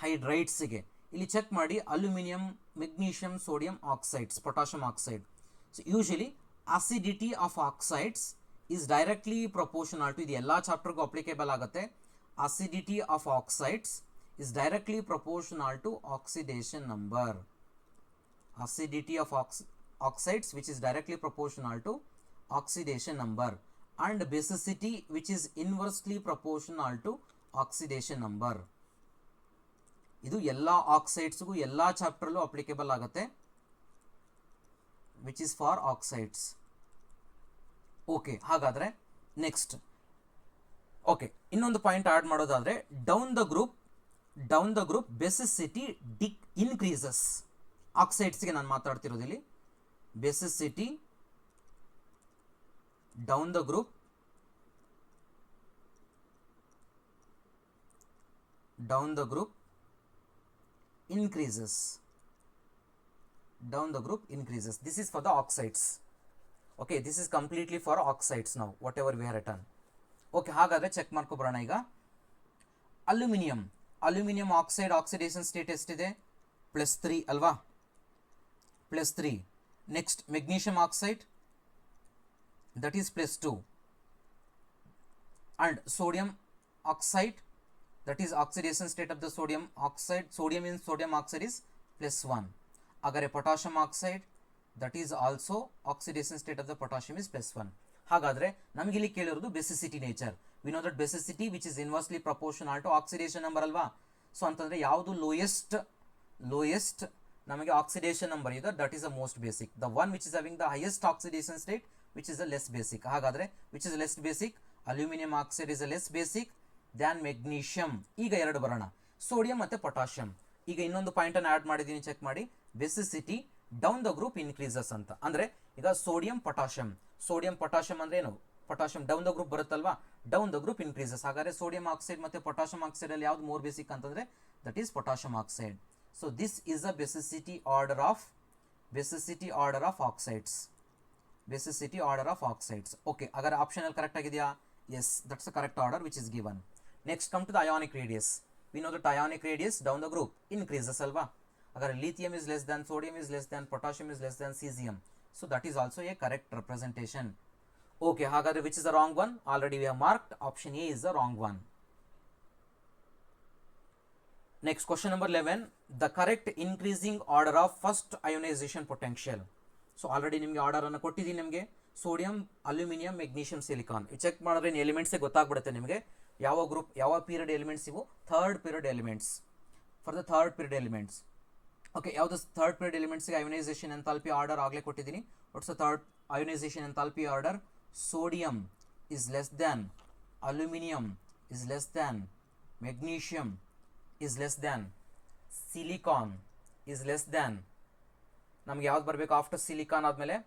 ಹೈಡ್ರೈಟ್ಸ್ಗೆ. ಇಲ್ಲಿ ಚೆಕ್ ಮಾಡಿ, aluminium, magnesium, sodium oxides, potassium oxide. So usually acidity of oxides is directly proportional to, ಇದು ಎಲ್ಲ ಚಾಪ್ಟರ್ಗೂ ಅಪ್ಲಿಕೇಬಲ್ ಆಗುತ್ತೆ. Acidity of oxides is directly proportional to oxidation number. Acidity of oxides which is directly proportional to oxidation number, and basicity which is inversely proportional to oxidation number. ಇದು ಎಲ್ಲ ಆಕ್ಸೈಡ್ಸ್ಗೂ ಎಲ್ಲ ಚಾಪ್ಟರ್ಲ್ಲೂ ಅಪ್ಲಿಕೇಬಲ್ ಆಗುತ್ತೆ, which is for oxides. Okay, ಹಾಗಾದರೆ ನೆಕ್ಸ್ಟ್ ಓಕೆ ಇನ್ನೊಂದು ಪಾಯಿಂಟ್ ಆ್ಯಡ್ ಮಾಡೋದಾದರೆ, down the group basicity increases. ಆಕ್ಸೈಡ್ಸ್ಗೆ ನಾನು ಮಾತಾಡ್ತಿರೋದಿಲ್ಲಿ. Basicity down the group increases. This is for the oxides. Okay, this is completely for oxides now, whatever we have written. Okay, ಹಾಗಾದರೆ ಚೆಕ್ ಮಾಡ್ಕೊಬರೋಣ ಈಗ. ಅಲ್ಯೂಮಿನಿಯಂ ಆಕ್ಸೈಡ್ ಆಕ್ಸಿಡೇಷನ್ ಸ್ಟೇಟ್ ಎಷ್ಟಿದೆ? +3 ಅಲ್ವಾ, +3. Next magnesium oxide, that is +2. And sodium oxide, that is oxidation state of the sodium oxide. Sodium in sodium oxide is +1. Agar potassium oxide, that is also oxidation state of the potassium is +1. ಹಾಗಾದರೆ ನಮಗೆ ಇಲ್ಲಿ ಕೇಳಿರೋದು basicity nature. We know that basicity which is inversely proportional to oxidation number ಅಲ್ವಾ. ಸೊ ಅಂತಂದರೆ ಯಾವುದು ಲೋಯೆಸ್ಟ್ ನಮಗೆ ಆಕ್ಸಿಡೇಷನ್ ನಂಬರ್ ಇದೆ, that is the most basic. The one which is having the highest oxidation state which is the less basic. ಹಾಗಾದರೆ which is less basic? Aluminium oxide is the less basic than magnesium. ಈಗ ಎರಡು ಬರೋಣ, ಸೋಡಿಯಂ ಮತ್ತು ಪೊಟ್ಯಾಷಿಯಂ. ಈಗ ಇನ್ನೊಂದು ಪಾಯಿಂಟನ್ನು ಆ್ಯಡ್ ಮಾಡಿದ್ದೀನಿ, ಚೆಕ್ ಮಾಡಿ. Basicity down the group increases ಅಂತ. ಅಂದರೆ ಈಗ ಸೋಡಿಯಂ ಪೊಟ್ಯಾಷಿಯಂ ಅಂದ್ರೆ ಏನು, ಪೊಟ್ಯಾಷಿಯಂ ಡೌನ್ ದ ಗ್ರೂಪ್ ಬರುತ್ತಲ್ವಾ, ಡೌನ್ ದ ಗ್ರೂಪ್ ಇನ್ಕ್ರೀಸಸ್. ಹಾಗಾದ್ರೆ ಸೋಡಿಯಂ ಆಕ್ಸೈಡ್ ಮತ್ತು ಪೊಟ್ಯಾಷಿಯಂ ಆಕ್ಸೈಡ್ ಅಲ್ಲಿ ಯಾವ್ದು ಮೋರ್ ಬೇಸಿಕ್ ಅಂತಂದ್ರೆ that is potassium oxide. So this is a basicity order of oxides. Okay, ಹಾಗಾದ್ರೆ ಆಪ್ಷನ್ ಅಲ್ಲಿ ಕರೆಕ್ಟ್ ಆಗಿದೆಯಾ? Yes, that's the correct order which is given. Next come to the ionic radius. We know that ionic radius down the group increases ಅಲ್ವಾ. ಹಾಗಾದ್ರೆ lithium is less than, sodium is less than, potassium is less than cesium. So that is also a correct representation. Okay, ಹಾಗಾದ್ರೆ which is the wrong one? Already we have marked option A is the wrong one. Next question number 11. The correct increasing order of first ionization potential. So already ನಿಮಗೆ ಆರ್ಡರ್ ಅನ್ನು ಕೊಟ್ಟಿದ್ದೀನಿ. ನಿಮಗೆ sodium, aluminium, magnesium, silicon check ಮಾಡಿದ್ರೆ ಎಲಿಮೆಂಟ್ಸ್ ಗೊತ್ತಾಗ್ಬಿಡುತ್ತೆ ನಿಮಗೆ ಯಾವ ಗ್ರೂಪ್, ಯಾವ ಪೀರಿಯಡ್ ಎಲಿಮೆಂಟ್ಸ್ ಇವು. Third period elements. For the third period elements, okay, ಯಾವುದು ಥರ್ಡ್ ಪೀರಿಯಡ್ ಎಲಿಮೆಂಟ್ಸ್ಗೆ ಅಯೋನೈಸೇಷನ್ ಎಂಥಾಲ್ಪಿ ಆರ್ಡರ್ ಆಗಲೇ ಕೊಟ್ಟಿದ್ದೀನಿ. What's the third ionisation enthalpy order? Sodium is less than, aluminium is less than, magnesium is less than, silicon is less than. ನಮ್ಗೆ ಯಾವ್ದು ಬರಬೇಕು ಆಫ್ಟರ್ ಸಿಲಿಕಾನ್ ಆದಮೇಲೆ?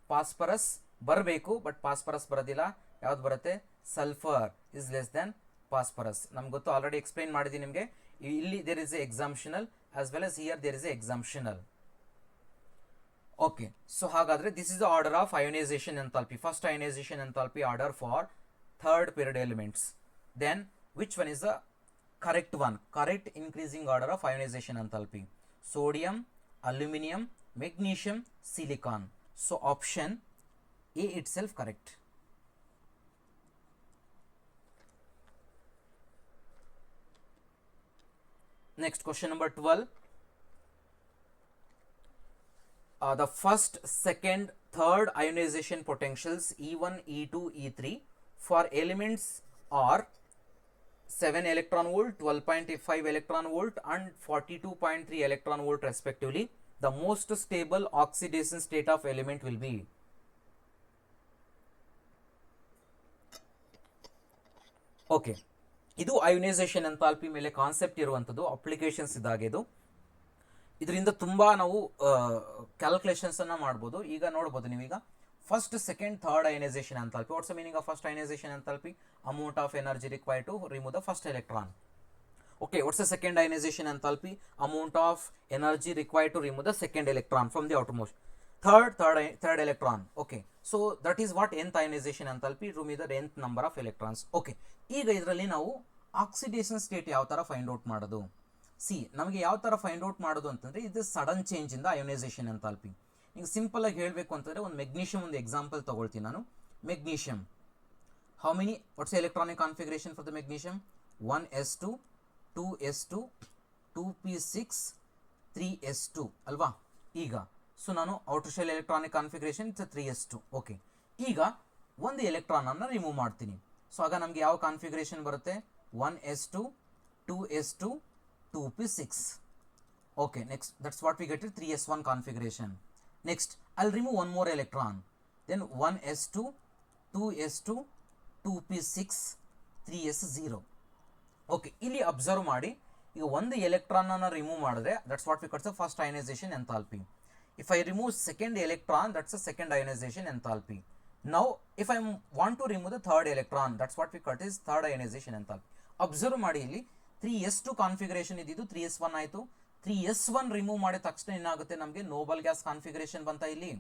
ಫಾಸ್ಫರಸ್ ಬರಬೇಕು, ಬಟ್ ಫಾಸ್ಫರಸ್ ಬರೋದಿಲ್ಲ. ಯಾವ್ದು ಬರುತ್ತೆ? Sulphur is less than phosphorus. ನಮ್ಗೆ ಗೊತ್ತು, ಆಲ್ರೆಡಿ ಎಕ್ಸ್ಪ್ಲೈನ್ ಮಾಡಿದ್ದೀನಿ ನಿಮಗೆ. ಇಲ್ಲಿ there is a exceptional as well as here there is a exemptional. Okay, so hagadre this is the order of ionization enthalpy, first ionization enthalpy order for third period elements. Then which one is the correct one? Correct increasing order of ionization enthalpy: sodium, aluminum, magnesium, silicon. So option A itself correct. Next question number 12. The first, second, third ionization potentials E1, E2, E3 for elements are 7 electron volt, 12.5 electron volt and 42.3 electron volt respectively. The most stable oxidation state of element will be. Okay. ಇದು ಅಯೋನೈಸೇಷನ್ ಎಂಥಾಲ್ಪಿ ಮೇಲೆ ಕಾನ್ಸೆಪ್ಟ್ ಇರುವಂಥದ್ದು, ಅಪ್ಲಿಕೇಶನ್ಸ್ ಇದಾಗೆ ಇದು. ಇದರಿಂದ ತುಂಬ ನಾವು ಕ್ಯಾಲ್ಕುಲೇಷನ್ಸ್ ಅನ್ನ ಮಾಡ್ಬೋದು. ಈಗ ನೋಡ್ಬೋದು ನೀವೀಗ first, second, third ionisation enthalpy. What's the meaning of first ionisation enthalpy? Amount of energy required to remove the first electron. Okay, what's the second ionisation enthalpy? Amount of energy required to remove the second electron from the outermost. third electron. Okay, so that is what nth ionization enthalpy, remove the nth number of electrons. Okay, ಈಗ ಇದರಲ್ಲಿ ನಾವು ಆಕ್ಸಿಡೇಷನ್ ಸ್ಟೇಟ್ ಯಾವ ಥರ ಫೈಂಡ್ ಔಟ್ ಮಾಡೋದು? ನಮಗೆ ಯಾವ ಥರ ಫೈಂಡ್ ಔಟ್ ಮಾಡೋದು ಅಂತಂದರೆ, ಇದು ಸಡನ್ ಚೇಂಜ್ ಇಂದ ಅಯೋನೈಸೇಷನ್ ಎಂಥಾಲ್ಪಿ. ಈಗ ಸಿಂಪಲ್ ಆಗಿ ಹೇಳಬೇಕು ಅಂತಂದರೆ, ಒಂದು ಮೆಗ್ನೀಷಿಯಂ ಒಂದು ಎಕ್ಸಾಂಪಲ್ ತಗೊಳ್ತೀನಿ ನಾನು. Magnesium, how many, what's electronic configuration for the magnesium? 1s2, 2s2, 2p6, 3s2 ಅಲ್ವಾ. ಈಗ ಸೊ ನಾನು outer shell electronic configuration 3s2. Okay, ಈಗ ಒಂದು ಎಲೆಕ್ಟ್ರಾನ್ ಅನ್ನು ರಿಮೂವ್ ಮಾಡ್ತೀನಿ. ಸೊ ಆಗ ನಮಗೆ ಯಾವ ಕಾನ್ಫಿಗರೇಷನ್ ಬರುತ್ತೆ? 1s2, 2s2, 2p6. Okay, next that's what we get it 3s1 configuration. Next I will remove one more electron, then 1s2, 2s2, 2p6, 3s0. Okay, ಇಲ್ಲಿ ಅಬ್ಸರ್ವ್ ಮಾಡಿ, ಈಗ ಒಂದು ಎಲೆಕ್ಟ್ರಾನ್ ಅನ್ನು ರಿಮೂವ್ ಮಾಡಿದ್ರೆ that's what we cuts the first ionisation enthalpy. If I remove second electron, that's a second ionization enthalpy. Now if I want to remove the third electron, that's what we cut is third ionization enthalpy. Observe ಮಾಡಿ, ಇಲ್ಲಿ 3s2 ಕಾನ್ಫಿಗರೇಷನ್ ಇದ್ದಿದ್ದು 3s1 ಆಯಿತು. 3s1 ರಿಮೂವ್ ಮಾಡಿದ ತಕ್ಷಣ ಏನಾಗುತ್ತೆ, ನಮಗೆ ನೋಬಲ್ ಗ್ಯಾಸ್ ಕಾನ್ಫಿಗರೇಷನ್ ಬಂತ ಇಲ್ಲಿ.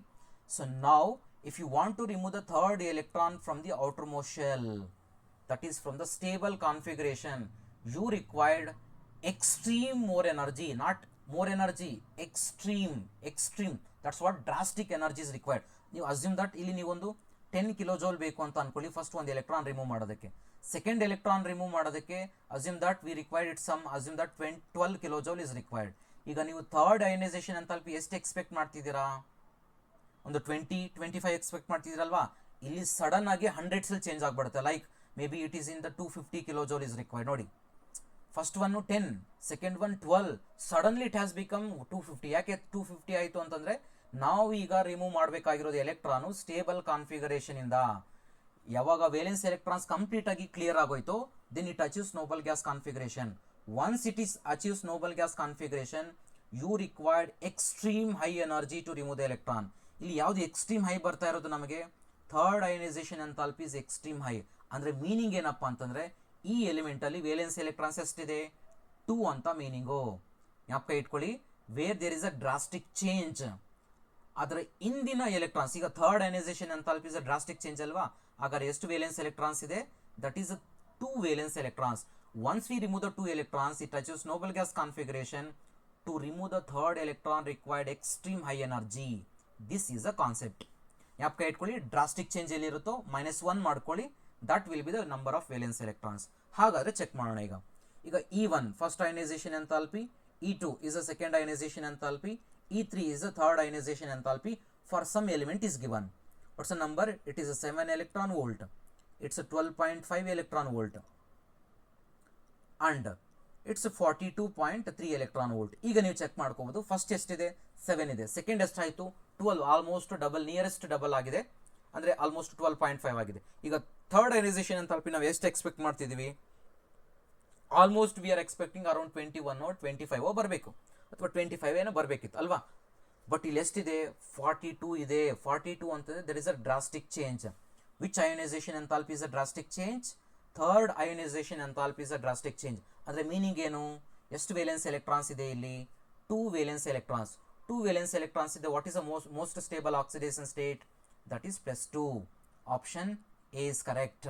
ಸೊ ನಾವು if you want to remove the third electron from the outermost shell, that is from the stable configuration, you required extreme more energy, not more energy, extreme, that's what drastic energy is required. ನೀವು ಅಸ್ಯೂಮ್ ದಟ್ ಇಲ್ಲಿ ನೀವೊಂದು 10 ಕಿಲೋಜೌಲ್ ಬೇಕು ಅಂತ ಅನ್ಕೊಳ್ಳಿ, ಫಸ್ಟ್ ಒಂದು ಎಲೆಕ್ಟ್ರಾನ್ ರಿಮೂವ್ ಮಾಡೋದಕ್ಕೆ. ಸೆಕೆಂಡ್ ಎಲೆಕ್ಟ್ರಾನ್ ರಿಮೂವ್ ಮಾಡೋದಕ್ಕೆ assume that we required it some, assume that 12 kilojoule is required. ಈಗ ನೀವು ಥರ್ಡ್ ಅಯೋನೈಸೇಷನ್ ಎಂಥಾಲ್ಪಿ ಎಷ್ಟು ಎಕ್ಸ್ಪೆಕ್ಟ್ ಮಾಡ್ತಿದ್ದೀರಾ? ಒಂದು 20-25 ಎಕ್ಸ್ಪೆಕ್ಟ್ ಮಾಡ್ತಿದ್ದೀರಲ್ವಾ. ಇಲ್ಲಿ ಸಡನ್ ಆಗಿ 100s ಅಲ್ಲಿ ಚೇಂಜ್ ಆಗಿಬಿಡುತ್ತೆ. Like may be it is in the 250 kilojoule is required. ನೋಡಿ, first one 10, second one 12, suddenly it has become 250. ಯಾಕೆ 250 ಆಯಿತು ಅಂತಂದರೆ, ನಾವು ಈಗ ರಿಮೂವ್ ಮಾಡಬೇಕಾಗಿರೋದು ಎಲೆಕ್ಟ್ರಾನು ಸ್ಟೇಬಲ್ ಕಾನ್ಫಿಗರೇಷನ್ ಇಂದ. ಯಾವಾಗ ವೇಲೆನ್ಸ್ ಎಲೆಕ್ಟ್ರಾನ್ಸ್ ಕಂಪ್ಲೀಟ್ ಆಗಿ ಕ್ಲಿಯರ್ ಆಗೋಯ್ತು, then it achieves noble gas configuration. Once it is achieves noble gas configuration, you required extreme high energy to remove the electron. ಇಲ್ಲಿ ಯಾವುದು ಎಕ್ಸ್ಟ್ರೀಮ್ ಹೈ ಬರ್ತಾ ಇರೋದು ನಮಗೆ? Third ionisation enthalpy is extreme high. ಅಂದರೆ ಮೀನಿಂಗ್ ಏನಪ್ಪ ಅಂತಂದರೆ ಈ ಎಲಿಮೆಂಟಲ್ಲಿ ವೇಲೆನ್ಸ್ ಎಲೆಕ್ಟ್ರಾನ್ಸ್ ಎಷ್ಟಿದೆ? 2 ಅಂತ ಮೀನಿಂಗು. ಜ್ಞಾಪಕ ಇಟ್ಕೊಳ್ಳಿ, where there is a drastic change. ಅದರ ಇಂದಿನ ಎಲೆಕ್ಟ್ರಾನ್ಸ್, ಈಗ third ionisation enthalpy is a drastic change ಅಲ್ವಾ? ಹಾಗಾದ್ರೆ ಎಷ್ಟು ವೇಲೆನ್ಸ್ ಎಲೆಕ್ಟ್ರಾನ್ಸ್ ಇದೆ? That is 2 valence electrons. Once we remove the 2 electrons, it touches noble gas configuration. To remove the third electron required extreme high energy. This is a concept. ಜ್ಞಾಪಕ ಇಟ್ಕೊಳ್ಳಿ, ಡ್ರಾಸ್ಟಿಕ್ ಚೇಂಜ್ ಎಲ್ಲಿರುತ್ತೋ -1 ಮಾಡ್ಕೊಳ್ಳಿ, that will be the number of valence electrons. ಹಾಗಾದರೆ ಚೆಕ್ ಮಾಡೋಣ. ಈಗ E1 first ionisation enthalpy, E2 is a second ionization enthalpy, E3 is a third ionization enthalpy. For some element is given. What's the number? It is a 7 electron volt. It's a 12.5 electron volt. And it's 42.3 electron volt. ಈಗ ನೀವು ಚೆಕ್ ಮಾಡ್ಕೋಬಹುದು. ಫಸ್ಟ್ ಎಷ್ಟಿದೆ? 7 ಇದೆ. ಸೆಕೆಂಡ್ ಎಷ್ಟಾಯಿತು? 12. ಆಲ್ಮೋಸ್ಟ್ ಡಬಲ್, ನಿಯರೆಸ್ಟ್ ಡಬಲ್ ಆಗಿದೆ, ಅಂದರೆ ಆಲ್ಮೋಸ್ಟ್ 12.5 ಆಗಿದೆ. ಈಗ ಥರ್ಡ್ ಅಯೋನೈಸೇಷನ್ ಎಂಥಾಲ್ಪಿ ನಾವು ಎಷ್ಟು ಎಕ್ಸ್ಪೆಕ್ಟ್ ಮಾಡ್ತಿದ್ದೀವಿ? Almost V are expecting around 21 25 ಬರಬೇಕು, ಅಥವಾ 25 ಏನೋ ಬರಬೇಕಿತ್ತು ಅಲ್ವಾ? ಬಟ್ ಇಲ್ಲಿ ಎಷ್ಟಿದೆ? 42 ಇದೆ. 42 ಅಂತಂದರೆ there is a drastic change. Which ionisation enthalpy is a drastic change? Third ionisation enthalpy is a drastic change. ಅಂದರೆ ಮೀನಿಂಗ್ ಏನು? ಎಷ್ಟು ವೇಲೆನ್ಸ್ ಎಲೆಕ್ಟ್ರಾನ್ಸ್ ಇದೆ ಇಲ್ಲಿ? 2 ವೇಲೆನ್ಸ್ ಎಲೆಕ್ಟ್ರಾನ್ಸ್. 2 ವೇಲೆನ್ಸ್ ಎಲೆಕ್ಟ್ರಾನ್ಸ್ ಇದೆ. What is the most stable oxidation state? That is +2. Option A is correct.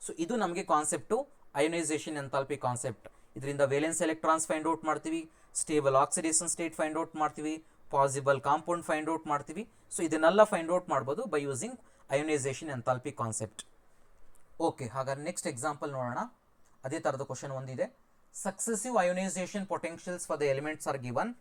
So ಇದು ನಮಗೆ ಕಾನ್ಸೆಪ್ಟು, ಅಯೋನೈಸೇಷನ್ ಎಂಥಾಲ್ಪಿ ಕಾನ್ಸೆಪ್ಟ್. ಇದರಿಂದ ವೇಲೆನ್ಸ್ ಎಲೆಕ್ಟ್ರಾನ್ಸ್ ಫೈಂಡ್ ಔಟ್ ಮಾಡ್ತೀವಿ, stable oxidation state find out ಮಾಡ್ತೀವಿ, ಪಾಸಿಬಲ್ ಕಾಂಪೌಂಡ್ ಫೈಂಡ್ ಔಟ್ ಮಾಡ್ತೀವಿ. ಸೊ ಇದನ್ನೆಲ್ಲ ಫೈಂಡ್ ಔಟ್ ಮಾಡ್ಬೋದು by using ionisation enthalpy concept. Okay, ಹಾಗಾದ್ರೆ ನೆಕ್ಸ್ಟ್ ಎಕ್ಸಾಂಪಲ್ ನೋಡೋಣ. ಅದೇ ಥರದ ಕ್ವಶನ್ ಒಂದಿದೆ. Successive ionisation potentials for the elements are given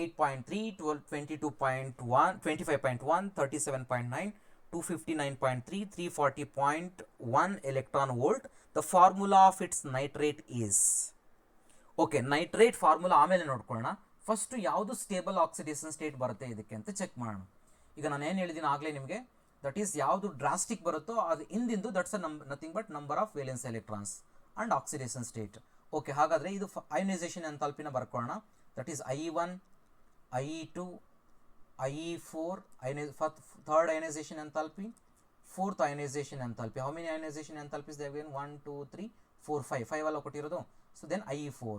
8.3, 22.1, 25.1, 37.9, 259.3, 340.1 electron volt. The formula of its nitrate is. Okay, nitrate formula ಆಮೇಲೆ ನೋಡ್ಕೊಳ್ಳೋಣ. ಫಸ್ಟ್ ಯಾವುದು ಸ್ಟೇಬಲ್ ಆಕ್ಸಿಡೇಷನ್ ಸ್ಟೇಟ್ ಬರುತ್ತೆ ಇದಕ್ಕೆ ಅಂತ ಚೆಕ್ ಮಾಡೋಣ. ಈಗ ನಾನು ಏನು ಹೇಳಿದ್ದೀನಿ ಆಗಲೇ ನಿಮಗೆ, ದಟ್ ಈಸ್ ಯಾವುದು ಡ್ರಾಸ್ಟಿಕ್ ಬರುತ್ತೋ ಅದು ಹಿಂದಿಂದು, that's nothing but number of valence electrons and oxidation state. Okay, ಹಾಗಾದರೆ ಇದು ಅಯೋನೈಸೇಷನ್ ಎಂಥಾಲ್ಪಿನ ಬರ್ಕೊಳ್ಳೋಣ. That is I1, I2, IE4, third ionization enthalpy, fourth ionization enthalpy. How many ionization enthalpies they have given? 1, 2, 3, 4, 5. 5 alla ಕೊಟ್ಟಿರೋದು. So then IE4,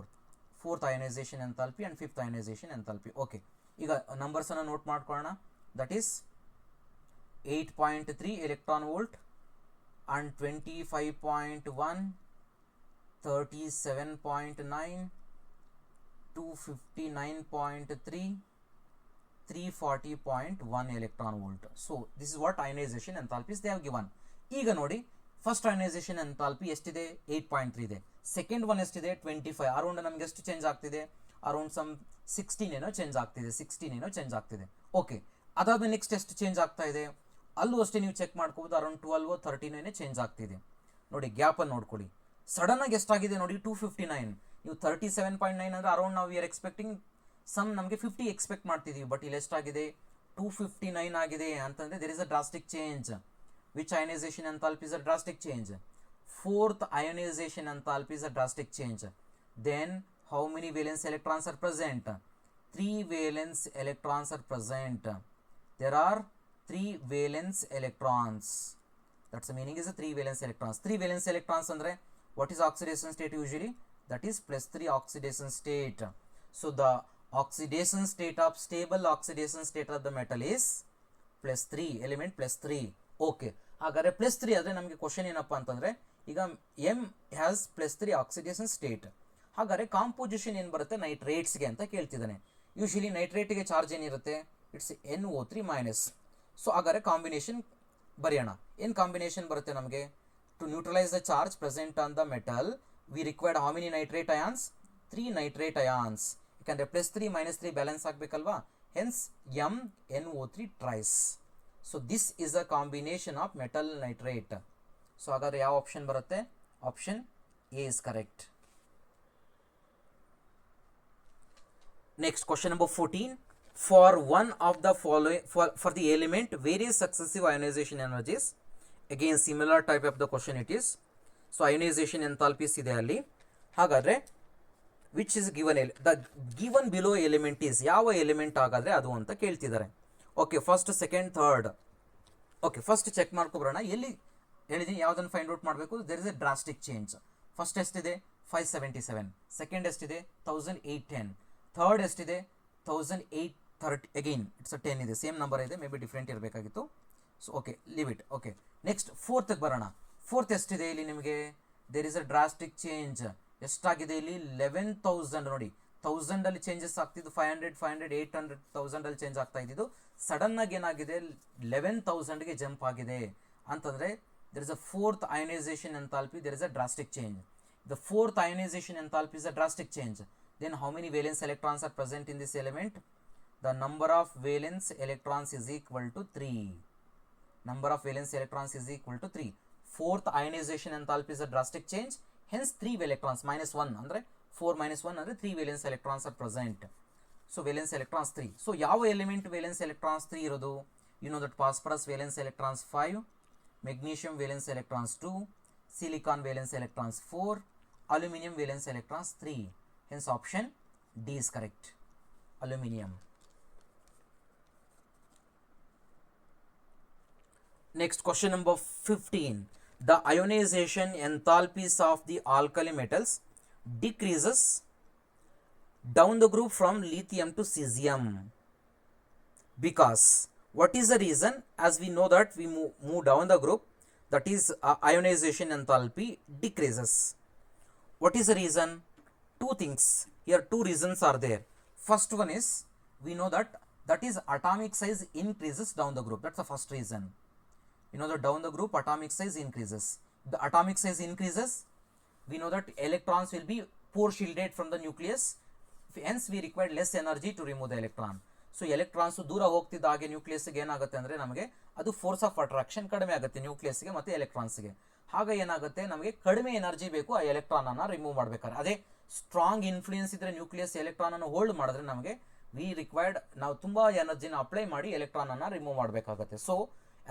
fourth ionization enthalpy and fifth ionization enthalpy. Okay, ಈಗ ನಂಬರ್ಸ್ ಅನ್ನು ನೋಟ್ ಮಾಡ್ಕೊಳ್ಳೋಣ. That is 8.3 electron volt and 25.1, 37.9, 259.3, 340.1 electron volt. So this is what ionization enthalpies they have given. ಈಗ ನೋಡಿ, ಫಸ್ಟ್ ಅಯೋನೈಸೇಷನ್ ಎಂಥಾಲ್ಪಿ ಎಷ್ಟಿದೆ? 8.3 ಇದೆ. ಸೆಕೆಂಡ್ ಒನ್ ಎಷ್ಟಿದೆ? 25. ಅರೌಂಡ್ ನಮಗೆ ಎಷ್ಟು ಚೇಂಜ್ ಆಗ್ತಿದೆ? ಅರೌಂಡ್ ಸಮ್ 16 ಏನೋ ಚೇಂಜ್ ಆಗ್ತಿದೆ, 16 ಏನೋ ಚೇಂಜ್ ಆಗ್ತಿದೆ. ಓಕೆ, ಅದಾದ ನೆಕ್ಸ್ಟ್ ಎಷ್ಟು ಚೇಂಜ್ ಆಗ್ತಾ ಇದೆ? ಅಲ್ಲೂ ಅಷ್ಟೇ ನೀವು ಚೆಕ್ ಮಾಡ್ಕೋಬೋದು. ಅರೌಂಡ್ 12 13 ಏನೋ ಚೇಂಜ್ ಆಗ್ತಿದೆ. ನೋಡಿ, ಗ್ಯಾಪನ್ನು ನೋಡ್ಕೊಳ್ಳಿ. ಸಡನ್ ಆಗಿ ಎಷ್ಟಾಗಿದೆ ನೋಡಿ? 259. ನೀವು 37.9 ಅಂದರೆ ಅರೌಂಡ್ ನಾವು ವಿ ಆರ್ ಎಕ್ಸ್ಪೆಕ್ಟಿಂಗ್ ಸಮ್ ನಮಗೆ 50 ಎಕ್ಸ್ಪೆಕ್ಟ್ ಮಾಡ್ತಿದ್ದೀವಿ. ಬಟ್ ಇಲ್ಲಿ ಎಷ್ಟಾಗಿದೆ? 259 ಆಗಿದೆ ಅಂತಂದರೆ there is a drastic change. Which ionisation enthalpy is a drastic change? Fourth ionization enthalpy is a drastic change. Then how many valence electrons are present? 3 valence electrons are present. There are 3 valence electrons. That's the meaning is a 3 valence electrons. 3 valence electrons andre what is oxidation state usually? That is +3 oxidation state. So the oxidation state of stable oxidation state of the metal is +3, element +3. Okay, ಹಾಗಾದರೆ +3 ಆದರೆ ನಮಗೆ ಕ್ವಶನ್ ಏನಪ್ಪ ಅಂತಂದರೆ, ಈಗ M ಹ್ಯಾಸ್ +3 ಆಕ್ಸಿಡೇಷನ್ ಸ್ಟೇಟ್. ಹಾಗಾದರೆ ಕಾಂಪೋಸಿಷನ್ ಏನು ಬರುತ್ತೆ ನೈಟ್ರೇಟ್ಸ್ಗೆ ಅಂತ ಕೇಳ್ತಿದ್ದಾನೆ. ಯೂಶಲಿ ನೈಟ್ರೇಟ್ಗೆ ಚಾರ್ಜ್ ಏನಿರುತ್ತೆ? It's NO3-. ಸೊ ಹಾಗಾದರೆ ಕಾಂಬಿನೇಷನ್ ಬರೆಯೋಣ. ಏನು ಕಾಂಬಿನೇಷನ್ ಬರುತ್ತೆ ನಮಗೆ? To neutralize the charge present on the metal we required how many nitrate ions? 3 nitrate ions. ಯಾಕಂದರೆ +3 -3 ಬ್ಯಾಲೆನ್ಸ್ ಆಗಬೇಕಲ್ವಾ? Hence MnO3 thrice. So this is a combination of metal nitrate. So ಹಾಗಾದ್ರೆ ಯಾವ ಆಪ್ಷನ್ ಬರುತ್ತೆ? Option A is correct. Next, question number 14. For one of the following, for the element various successive ionization energies. Again similar type of the question it is. So ionization enthalpies ಇದೆ ಅಲ್ಲಿ. ಹಾಗಾದ್ರೆ which is given the given below element is, ಯಾವ ಎಲಿಮೆಂಟ್ ಆಗಾದ್ರೆ ಅದು ಅಂತ ಕೇಳ್ತಿದ್ದಾರೆ. Okay, first, second, third. Okay, first check ಮಾಡ್ಕೊಬರೋಣ. ಎಲ್ಲಿ ಹೇಳಿದ್ದೀನಿ ಯಾವುದನ್ನು ಫೈಂಡ್ ಔಟ್ ಮಾಡಬೇಕು. There is a drastic change. First ಎಷ್ಟಿದೆ? 577. ಸೆಕೆಂಡ್ ಎಷ್ಟಿದೆ? 1810. ಥರ್ಡ್ ಎಷ್ಟಿದೆ? 1830. ಅಗೈನ್ ಇಟ್ಸ್ 10 ಇದೆ, ಸೇಮ್ ನಂಬರ್ ಇದೆ, ಮೇ ಬಿ ಡಿಫ್ರೆಂಟ್ ಇರಬೇಕಾಗಿತ್ತು. So okay, leave it. Okay, next ಫೋರ್ತ್ಗೆ ಬರೋಣ. ಫೋರ್ತ್ ಎಷ್ಟಿದೆ ಇಲ್ಲಿ ನಿಮಗೆ? There is a drastic change. ಎಷ್ಟಾಗಿದೆ ಇಲ್ಲಿ? 11,000. ನೋಡಿ, 1000 ಚೇಂಜಸ್ ಆಗ್ತಿದ್ದು, 500, 800, 1000 ಚೇಂಜ್ ಆಗ್ತಾ ಇದ್ದಿದ್ದು ಸಡನ್ ಆಗಿ ಏನಾಗಿದೆ? 11,000ಗೆ ಜಂಪ್ ಆಗಿದೆ ಅಂತಂದ್ರೆ there is a fourth ionization enthalpy, there is a drastic change. The fourth ionization enthalpy is a drastic change. Then how many valence electrons are present in this element? The number of valence electrons is equal to 3. Number of valence electrons is equal to 3. Fourth ionization enthalpy is a drastic change. Hence 3 electrons, -1 andre 4 - 1 andre 3 valence electrons are present. So valence electrons 3. So ಯಾವ element valence electrons 3 ಇರೋದು? You know that phosphorus valence electrons 5, magnesium valence electrons 2, silicon valence electrons 4, aluminum valence electrons 3. Hence option D is correct. Aluminum. Next, question number 15. The ionization enthalpies of the alkali metals decreases down the group from lithium to cesium. Because what is the reason? As we know that we move down the group, that is ionization enthalpy decreases. What is the reason? Two things here, two reasons are there. First one is, we know that is atomic size increases down the group. That's the first reason. You know that down the group atomic size increases. The atomic size increases, we know that electrons will be pore shielded from the nucleus, hence we require less energy to remove the electron. So electrons ದೂರ ಹೋಗ್ತಿದ್ದ ಹಾಗೆ ನ್ಯೂಕ್ಲಿಯಸ್ಗೆ ಏನಾಗುತ್ತೆ ಅಂದರೆ ನಮಗೆ ಅದು ಫೋರ್ಸ್ ಆಫ್ ಅಟ್ರಾಕ್ಷನ್ ಕಡಿಮೆ ಆಗುತ್ತೆ ನ್ಯೂಕ್ಲಿಯಸ್ಗೆ ಮತ್ತು ಎಲೆಕ್ಟ್ರಾನ್ಸ್ಗೆ. ಹಾಗೆ ಏನಾಗುತ್ತೆ, ನಮಗೆ ಕಡಿಮೆ ಎನರ್ಜಿ ಬೇಕು ಆ ಎಲೆಕ್ಟ್ರಾನ್ ಅನ್ನು ರಿಮೂವ್ ಮಾಡಬೇಕಾದ್ರೆ. ಅದೇ ಸ್ಟ್ರಾಂಗ್ ಇನ್ಫ್ಲೂಯೆನ್ಸ್ ಇದ್ರೆ ನ್ಯೂಕ್ಲಿಯಸ್ ಎಲೆಕ್ಟ್ರಾನ್ ಅನ್ನು ಹೋಲ್ಡ್ ಮಾಡಿದ್ರೆ ನಮಗೆ ವಿ ರಿಕ್ವೈರ್ಡ್, ನಾವು ತುಂಬ ಎನರ್ಜಿನ ಅಪ್ಲೈ ಮಾಡಿ ಎಲೆಕ್ಟ್ರಾನ್ ಅನ್ನು ರಿಮೂವ್ ಮಾಡಬೇಕಾಗುತ್ತೆ. So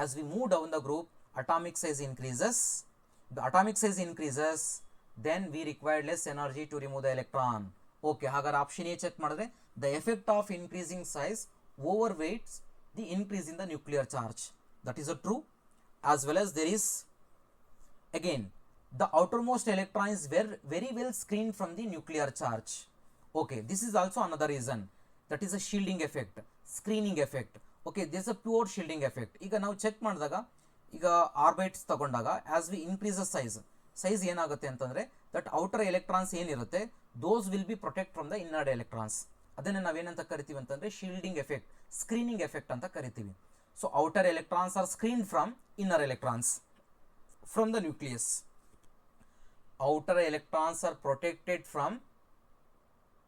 as we move down the group atomic size increases. The atomic size increases, then we require less energy to remove the electron. Okay, ಹಾಗಾದ್ರೆ ಆಪ್ಷನ್ ಎ ಚೆಕ್ ಮಾಡಿದ್ರೆ the effect of increasing size overweights the increase in the nuclear charge. That is a true. As well as there is, again, the outermost electron is very well screened from the nuclear charge. Okay, this is also another reason. That is a shielding effect, screening effect. Okay, this is a pure shielding effect. ಈಗ ನಾವು ಚೆಕ್ ಮಾಡಿದಾಗ, ಈಗ ಆರ್ಬಿಟ್ಸ್ ತಗೊಂಡಾಗ as we increase the size ಏನಾಗುತ್ತೆ ಅಂತಂದರೆ ದಟ್ ಔಟರ್ ಎಲೆಕ್ಟ್ರಾನ್ಸ್ ಏನಿರುತ್ತೆ those will be protect from the inner electrons. ಅದನ್ನು ನಾವೇನಂತ ಕರಿತೀವಿ ಅಂತಂದರೆ ಶೀಲ್ಡಿಂಗ್ ಎಫೆಕ್ಟ್, ಸ್ಕ್ರೀನಿಂಗ್ ಎಫೆಕ್ಟ್ ಅಂತ ಕರಿತೀವಿ. So outer electrons are screened from inner electrons from the nucleus. Outer electrons are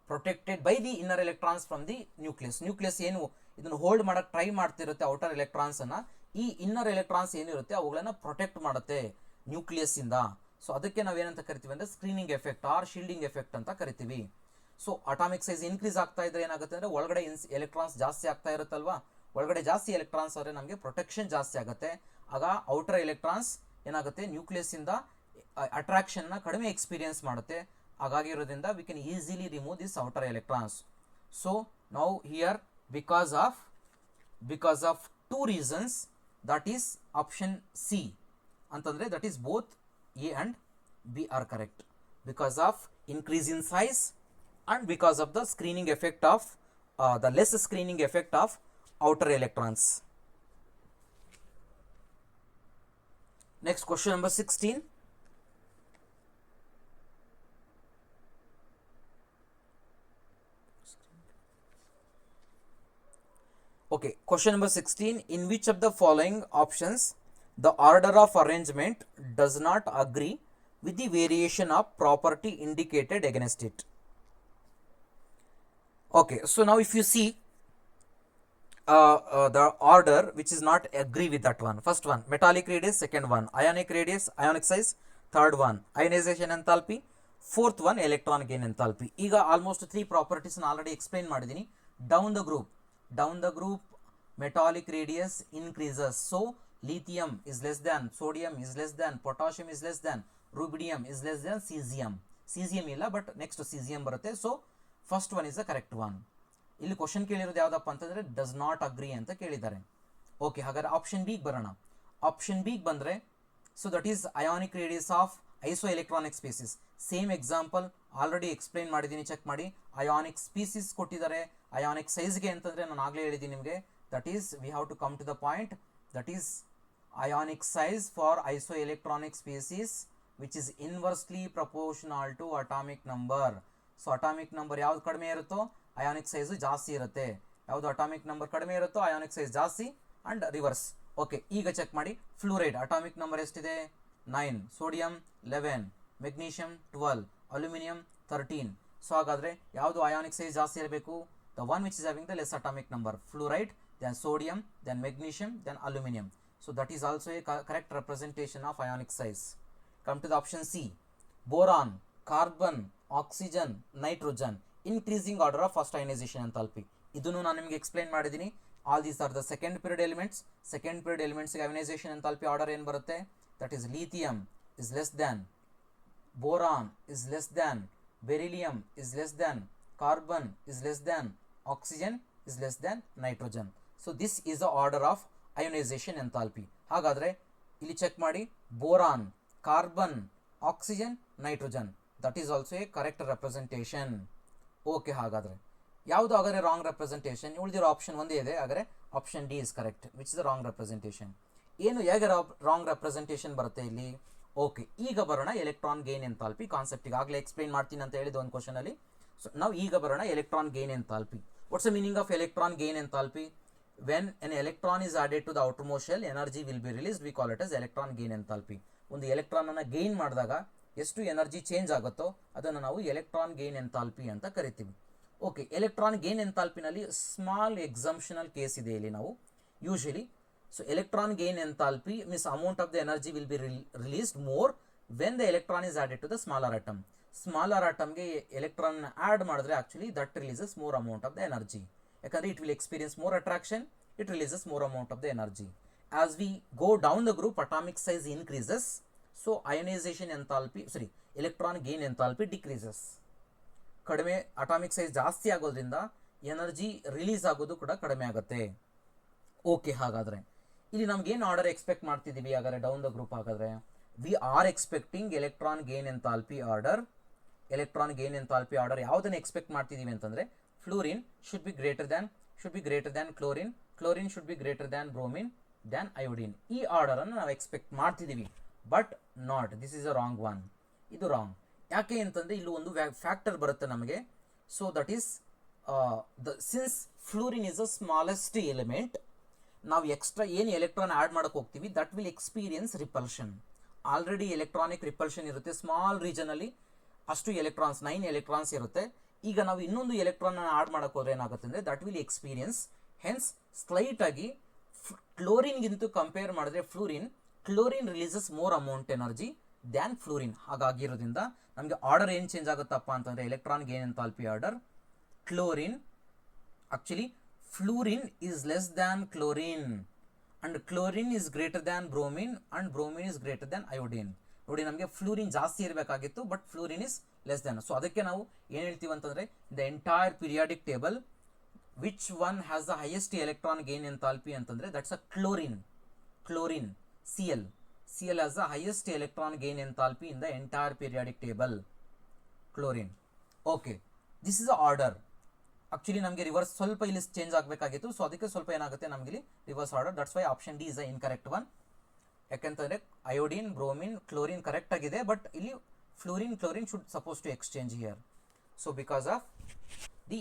protected by the inner electrons from the nucleus. Nucleus ಏನು ಇದನ್ನು ಹೋಲ್ಡ್ ಮಾಡೋಕ್ಕೆ ಟ್ರೈ ಮಾಡ್ತಿರುತ್ತೆ ಔಟರ್ ಎಲೆಕ್ಟ್ರಾನ್ಸ್ ಅನ್ನ, ಈ ಇನ್ನರ್ ಎಲೆಕ್ಟ್ರಾನ್ಸ್ ಏನಿರುತ್ತೆ ಅವುಗಳನ್ನ ಪ್ರೊಟೆಕ್ಟ್ ಮಾಡುತ್ತೆ ನ್ಯೂಕ್ಲಿಯಸ್ ಇಂದ. ಸೊ ಅದಕ್ಕೆ ನಾವೇನಂತ ಕರಿತೀವಿ ಅಂದರೆ screening effect or shielding effect ಅಂತ ಕರಿತೀವಿ. ಸೊ ಅಟಾಮಿಕ್ ಸೈಜ್ ಇನ್ಕ್ರೀಸ್ ಆಗ್ತಾ ಇದ್ರೆ ಏನಾಗುತ್ತೆ ಅಂದರೆ ಒಳಗಡೆ ಎಲೆಕ್ಟ್ರಾನ್ಸ್ ಜಾಸ್ತಿ ಆಗ್ತಾ ಇರುತ್ತಲ್ವಾ, ಒಳಗಡೆ ಜಾಸ್ತಿ ಎಲೆಕ್ಟ್ರಾನ್ಸ್ ಆದರೆ ನಮಗೆ ಪ್ರೊಟೆಕ್ಷನ್ ಜಾಸ್ತಿ ಆಗುತ್ತೆ. ಆಗ ಔಟರ್ ಎಲೆಕ್ಟ್ರಾನ್ಸ್ ಏನಾಗುತ್ತೆ ನ್ಯೂಕ್ಲಿಯಸ್ ಇಂದ ಅಟ್ರಾಕ್ಷನ್ನ ಕಡಿಮೆ ಎಕ್ಸ್ಪೀರಿಯನ್ಸ್ ಮಾಡುತ್ತೆ. ಹಾಗಾಗಿರೋದ್ರಿಂದ we can easily remove this outer electrons. So now here because of two reasons, that is option C antandre, that is both A and B are correct. Because of increase in size and because of the screening effect of the less screening effect of outer electrons. Next, question number 16. Okay, question number 16. In which of the following options the order of arrangement does not agree with the variation of property indicated against it? Okay, so now if you see the order which is not agree with that one. First one metallic radius, second one ionic radius, ionic size, third one ionization enthalpy, fourth one electron gain enthalpy. ಈಗ almost 3 properties already explain ಮಾಡಿದ್ದೀನಿ. Down the group metallic radius increases, so lithium is less than, sodium is less than, potassium is less than, rubidium is less than cesium. cesium ಇಲ್ಲ, ಬಟ್ ನೆಕ್ಸ್ಟ್ cesium ಬರುತ್ತೆ. So first one is the correct one. ಇಲ್ಲಿ ಕ್ವಶನ್ ಕೇಳಿರೋದು ಯಾವುದಪ್ಪ ಅಂತಂದರೆ ಡಸ್ ನಾಟ್ ಅಗ್ರಿ ಅಂತ ಕೇಳಿದ್ದಾರೆ. ಓಕೆ, ಹಾಗಾದ್ರೆ ಆಪ್ಷನ್ ಬಿಗೆ ಬರೋಣ. ಆಪ್ಷನ್ ಬಿಗೆ ಬಂದರೆ so that is ionic radius of iso electronic species. Same example already explain ಮಾಡಿದ್ದೀನಿ, ಚೆಕ್ ಮಾಡಿ. ಅಯಾನಿಕ್ ಸ್ಪೀಸೀಸ್ ಕೊಟ್ಟಿದ್ದಾರೆ. ಅಯಾನಿಕ್ ಸೈಜ್ಗೆ ಅಂತಂದರೆ ನಾನು ಆಗಲೇ ಹೇಳಿದ್ದೀನಿ ನಿಮಗೆ, that is we have to come to the point. That is ionic size for isoelectronic species which is inversely proportional to atomic number. So atomic number ಯಾವ್ದು ಕಡಿಮೆ ಇರುತ್ತೋ ಅಯಾನಿಕ್ ಸೈಜು ಜಾಸ್ತಿ ಇರುತ್ತೆ, ಯಾವುದು ಅಟಾಮಿಕ್ ನಂಬರ್ ಕಡಿಮೆ ಇರುತ್ತೋ ಅಯಾನಿಕ್ ಸೈಜ್ ಜಾಸ್ತಿ, ಅಂಡ್ ರಿವರ್ಸ್. ಓಕೆ, ಈಗ ಚೆಕ್ ಮಾಡಿ. ಫ್ಲೂರೈಡ್ ಅಟಾಮಿಕ್ ನಂಬರ್ ಎಷ್ಟಿದೆ? 9, ಸೋಡಿಯಂ 11, ಮೆಗ್ನೀಷಿಯಂ 12, ಅಲ್ಯೂಮಿನಿಯಂ 13. ಸೊ ಹಾಗಾದರೆ ಯಾವುದು ಅಯಾನಿಕ್ ಸೈಜ್ ಜಾಸ್ತಿ ಇರಬೇಕು? The one which is having the less atomic number, fluoride, then sodium, then magnesium, then aluminium. So that is also a correct representation of ionic size. Come to the option C. Boron, carbon, oxygen, nitrogen. Increasing order of first ionization enthalpy. ಇದನ್ನು ನಾನು ನಿಮಗೆ ಎಕ್ಸ್ಪ್ಲೈನ್ ಮಾಡಿದ್ದೀನಿ. All these are the second period elements. Second period elements ionization enthalpy order ಏನು ಬರುತ್ತೆ? That is lithium is less than, boron is less than, beryllium is less than, carbon is less than, oxygen is less than nitrogen. So this is the order of ionisation enthalpy. ಹಾಗಾದರೆ ಇಲ್ಲಿ ಚೆಕ್ ಮಾಡಿ, boron, carbon, oxygen, nitrogen, that is also A correct representation. Okay, ಹಾಗಾದರೆ ಯಾವುದು ಹಾಗಾದರೆ ರಾಂಗ್ ರೆಪ್ರೆಸೆಂಟೇಷನ್? ಉಳಿದಿರೋ ಆಪ್ಷನ್ ಒಂದೇ ಇದೆ, ಹಾಗಾದರೆ option D is correct, which is the wrong representation. ಏನು ಹೇಗೆ ರಾಂಗ್ ರೆಪ್ರೆಸೆಂಟೇಷನ್ ಬರುತ್ತೆ ಇಲ್ಲಿ? ಓಕೆ, ಈಗ ಬರೋಣ ಎಲೆಕ್ಟ್ರಾನ್ ಗೇನ್ ಎಂಥಾಲ್ಪಿ ಕಾನ್ಸೆಪ್ಟಿಗೆ. ಆಗಲೇ ಎಕ್ಸ್ಪ್ಲೈನ್ ಮಾಡ್ತೀನಿ ಅಂತ ಹೇಳಿದ್ದು ಒಂದು ಕ್ವಶನಲ್ಲಿ. ಸೊ ನಾವು ಈಗ ಬರೋಣ electron gain enthalpy. What's the meaning of electron gain enthalpy? When an electron is added to the outermost shell, energy will be released. We call it as electron gain enthalpy. ಒಂದು ಎಲೆಕ್ಟ್ರಾನ್ ಅನ್ನು ಗೇನ್ ಮಾಡಿದಾಗ ಎಷ್ಟು ಎನರ್ಜಿ ಚೇಂಜ್ ಆಗುತ್ತೋ ಅದನ್ನು ನಾವು ಎಲೆಕ್ಟ್ರಾನ್ ಗೇನ್ ಎಂಥಾಲ್ಪಿ ಅಂತ ಕರಿತೀವಿ. ಓಕೆ, ಎಲೆಕ್ಟ್ರಾನ್ ಗೇನ್ ಎಂಥಾಲ್ಪಿನಲ್ಲಿ ಸ್ಮಾಲ್ ಎಕ್ಸಂಪ್ಷನಲ್ ಕೇಸ್ ಇದೆ ಇಲ್ಲಿ ನಾವು usually. So electron gain enthalpy means amount of the energy will be released more when the electron is added to the smaller atom. Smaller ಅಟಮ್ಗೆ ಎಲೆಕ್ಟ್ರಾನ್ ಆ್ಯಡ್ ಮಾಡಿದ್ರೆ actually that releases more amount of the energy. ಯಾಕಂದರೆ it will experience more attraction, it releases more amount of the energy. As we go down the group, atomic size increases, so ionization enthalpy, electron gain enthalpy decreases. ಕಡಿಮೆ ಅಟಾಮಿಕ್ ಸೈಜ್ ಜಾಸ್ತಿ ಆಗೋದ್ರಿಂದ ಎನರ್ಜಿ ರಿಲೀಸ್ ಆಗೋದು ಕೂಡ ಕಡಿಮೆ ಆಗುತ್ತೆ. ಓಕೆ, ಹಾಗಾದರೆ ಇಲ್ಲಿ ನಮ್ಗೇನು ಆರ್ಡರ್ ಎಕ್ಸ್ಪೆಕ್ಟ್ ಮಾಡ್ತಿದ್ದೀವಿ ಹಾಗಾದರೆ ಡೌನ್ ದ ಗ್ರೂಪ್? ಹಾಗಾದರೆ V are expecting electron gain enthalpy order. Electron gain enthalpy order ಯಾವುದನ್ನು ಎಕ್ಸ್ಪೆಕ್ಟ್ ಮಾಡ್ತಿದ್ದೀವಿ ಅಂತಂದರೆ fluorine should be greater than chlorine, chlorine should be greater than bromine, than iodine. ಈ ಆರ್ಡರ್ ಅನ್ನು ನಾವು ಎಕ್ಸ್ಪೆಕ್ಟ್ ಮಾಡ್ತಿದ್ದೀವಿ, but not, this is a wrong one. ಇದು ರಾಂಗ್. ಯಾಕೆ ಅಂತಂದರೆ ಇಲ್ಲಿ ಒಂದು ಫ್ಯಾಕ್ಟರ್ ಬರುತ್ತೆ ನಮಗೆ. So that is since fluorine is a smallest element, ನಾವು ಎಕ್ಸ್ಟ್ರಾ ಏನು ಎಲೆಕ್ಟ್ರಾನ್ ಆ್ಯಡ್ ಮಾಡೋಕ್ಕೆ ಹೋಗ್ತೀವಿ that will experience repulsion. Already electronic repulsion ಇರುತ್ತೆ ಸ್ಮಾಲ್ ರೀಜನಲ್ಲಿ, ಅಷ್ಟು ಎಲೆಕ್ಟ್ರಾನ್ಸ್ 9 ಎಲೆಕ್ಟ್ರಾನ್ಸ್ ಇರುತ್ತೆ. ಈಗ ನಾವು ಇನ್ನೊಂದು ಎಲೆಕ್ಟ್ರಾನ್ ಆ್ಯಡ್ ಮಾಡೋಕ್ಕೆ ಹೋದ್ರೆ ಏನಾಗುತ್ತೆ ಅಂದರೆ that will experience, hence slight ಆಗಿ ಕ್ಲೋರಿನ್ಗಿಂತೂ ಕಂಪೇರ್ ಮಾಡಿದ್ರೆ chlorine releases more amount energy than fluorine. ಹಾಗಾಗಿರೋದ್ರಿಂದ ನಮಗೆ ಆರ್ಡರ್ ಏನು ಚೇಂಜ್ ಆಗುತ್ತಪ್ಪ ಅಂತಂದರೆ electron gain enthalpy order, chlorine actually fluorine is less than chlorine and chlorine is greater than bromine and bromine is greater than iodine. ನೋಡಿ, ನಮಗೆ ಫ್ಲೂರಿನ್ ಜಾಸ್ತಿ ಇರಬೇಕಾಗಿತ್ತು, but fluorine is less than. So ಅದಕ್ಕೆ ನಾವು ಏನು ಹೇಳ್ತೀವಿ ಅಂತಂದರೆ the entire periodic table which one has the highest electron gain enthalpy ಅಂತಂದರೆ that's a chlorine. Cl has the highest electron gain enthalpy in the entire periodic table. Chlorine. Okay, this is the order. Actually ನಮಗೆ ರಿವರ್ಸ್ ಸ್ವಲ್ಪ ಇಲ್ಲಿ ಚೇಂಜ್ ಆಗಬೇಕಾಗಿತ್ತು, ಸೊ ಅದಕ್ಕೆ ಸ್ವಲ್ಪ ಏನಾಗುತ್ತೆ ನಮಗೆ ಇಲ್ಲಿ reverse order. That's why option D is the incorrect one. ಯಾಕೆಂತಂದರೆ ಅಯೋಡಿನ್, ಬ್ರೋಮಿನ್, ಕ್ಲೋರಿನ್ ಕರೆಕ್ಟ್ ಆಗಿದೆ, ಬಟ್ ಇಲ್ಲಿ chlorine should suppose to exchange here. So because of the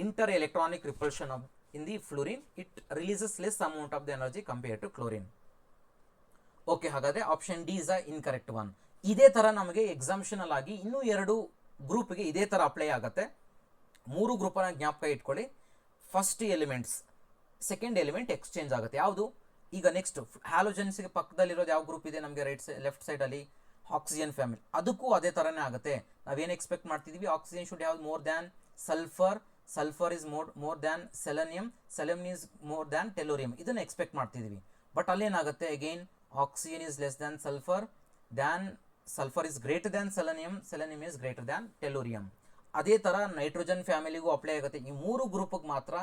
inter electronic repulsion of in the fluorine it releases less amount of the energy compared to chlorine. Okay, ಹಾಗಾದರೆ option D is the incorrect one. ಇದೇ ಥರ ನಮಗೆ ಎಕ್ಸಾಮ್ಷನಲ್ ಆಗಿ ಇನ್ನೂ 2 ಗ್ರೂಪ್ಗೆ ಇದೇ ಥರ ಅಪ್ಲೈ ಆಗುತ್ತೆ. 3 ಗ್ರೂಪನ್ನು ಜ್ಞಾಪಕ ಇಟ್ಕೊಳ್ಳಿ. First elements, second element exchange ಆಗುತ್ತೆ. ಯಾವುದು? ಈಗ ನೆಕ್ಸ್ಟ್ ಹ್ಯಾಲೋಜನ್ಸ್ಗೆ ಪಕ್ಕದಲ್ಲಿರೋದು ಯಾವ ಗ್ರೂಪ್ ಇದೆ ನಮಗೆ ಲೆಫ್ಟ್ ಸೈಡಲ್ಲಿ? Oxygen family. ಅದಕ್ಕೂ ಅದೇ ಥರನೇ ಆಗುತ್ತೆ. ನಾವೇನು ಎಕ್ಸ್ಪೆಕ್ಟ್ ಮಾಡ್ತಿದ್ದೀವಿ? Oxygen should have more than sulphur, sulphur is more than selenium, selenium is more than tellurium. ಇದನ್ನು ಎಕ್ಸ್ಪೆಕ್ಟ್ ಮಾಡ್ತಿದ್ದೀವಿ. ಬಟ್ ಅಲ್ಲೇನಾಗುತ್ತೆ? Again oxygen is less than sulphur, than sulphur is greater than selenium, selenium is greater than tellurium. ಅದೇ ಥರ ನೈಟ್ರೋಜನ್ ಫ್ಯಾಮಿಲಿಗೂ ಅಪ್ಲೈ ಆಗುತ್ತೆ. ಈ 3 ಗ್ರೂಪಿಗೆ ಮಾತ್ರ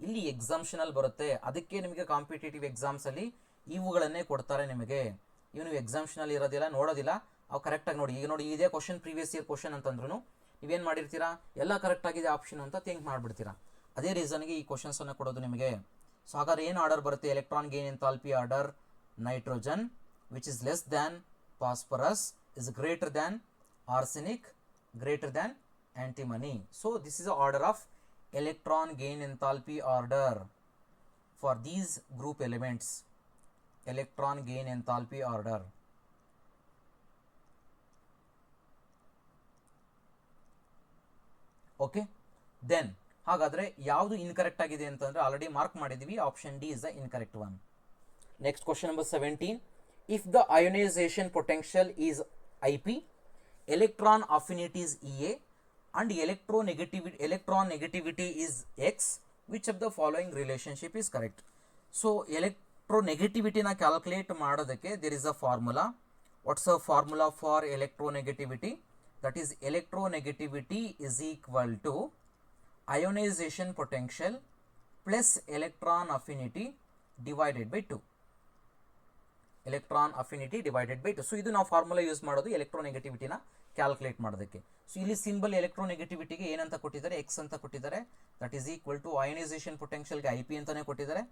ಇಲ್ಲಿ ಎಕ್ಸಾಮ್ಷನಲ್ ಬರುತ್ತೆ. ಅದಕ್ಕೆ ನಿಮಗೆ ಕಾಂಪಿಟೇಟಿವ್ ಎಕ್ಸಾಮ್ಸಲ್ಲಿ ಇವುಗಳನ್ನೇ ಕೊಡ್ತಾರೆ ನಿಮಗೆ. ಇವು ನೀವು ಎಕ್ಸಾಮ್ಷನಲ್ ಇರೋದಿಲ್ಲ, ನೋಡೋದಿಲ್ಲ. ಅವು ಕರೆಕ್ಟಾಗಿ ನೋಡಿ. ಈಗ ನೋಡಿ, ಇದೇ ಕ್ವಶನ್ ಪ್ರೀವಿಯಸ್ ಇಯರ್ ಕ್ವಶನ್ ಅಂತಂದ್ರೂ ನೀವೇನು ಮಾಡಿರ್ತೀರಾ, ಎಲ್ಲ ಕರೆಕ್ಟ್ ಆಗಿದೆ ಆಪ್ಷನ್ ಅಂತ ಥಿಂಕ್ ಮಾಡಿಬಿಡ್ತೀರಾ. ಅದೇ ರೀಸನ್ಗೆ ಈ ಕ್ವಶನ್ಸನ್ನು ಕೊಡೋದು ನಿಮಗೆ. ಸೊ ಹಾಗಾದ್ರೆ ಏನು ಆರ್ಡರ್ ಬರುತ್ತೆ? Electron gain enthalpy order, nitrogen which is less than phosphorus is greater than arsenic, greater than antimony. So this is the order of electron gain enthalpy order for these group elements. Electron gain enthalpy order. Okay, then ಹಾಗಾದ್ರೆ ಯಾವುದು ಇನ್ಕರೆಕ್ಟ್ ಆಗಿದೆ ಅಂತಂದ್ರೆ ಆಲ್ರೆಡಿ ಮಾರ್ಕ್ ಮಾಡಿದೀವಿ. Option D is the incorrect one. Next question number 17. If the ionization potential is IP, electron affinity is EA, and electron negativity is X, which of the following relationship is correct? So electronegativity na calculate ಮಾಡೋದಕ್ಕೆ there is a formula. What's the formula for electronegativity? That is electronegativity is equal to ionization potential plus electron affinity divided by 2. Electron affinity divided by 2. So ಇದು ನಾವು ಫಾರ್ಮುಲಾ ಯೂಸ್ ಮಾಡೋದು ಎಲೆಕ್ಟ್ರೋನೆಗೆಟಿವಿಟಿನ ಕ್ಯಾಲ್ಕುಲೇಟ್ ಮಾಡೋದಕ್ಕೆ. ಸೊ ಇಲ್ಲಿ ಸಿಂಬಲ್ ಎಲೆಕ್ಟ್ರೋನೆಗೆಟಿವಿಟಿಗೆ ಏನಂತ ಕೊಟ್ಟಿದ್ದಾರೆ? ಎಕ್ಸ್ ಅಂತ ಕೊಟ್ಟಿದ್ದಾರೆ. That is equal to ionisation ಪೊಟೆನ್ಷಿಯಲ್ಗೆ ಐ ಪಿ ಅಂತಾನೆ ಕೊಟ್ಟಿದ್ದಾರೆ,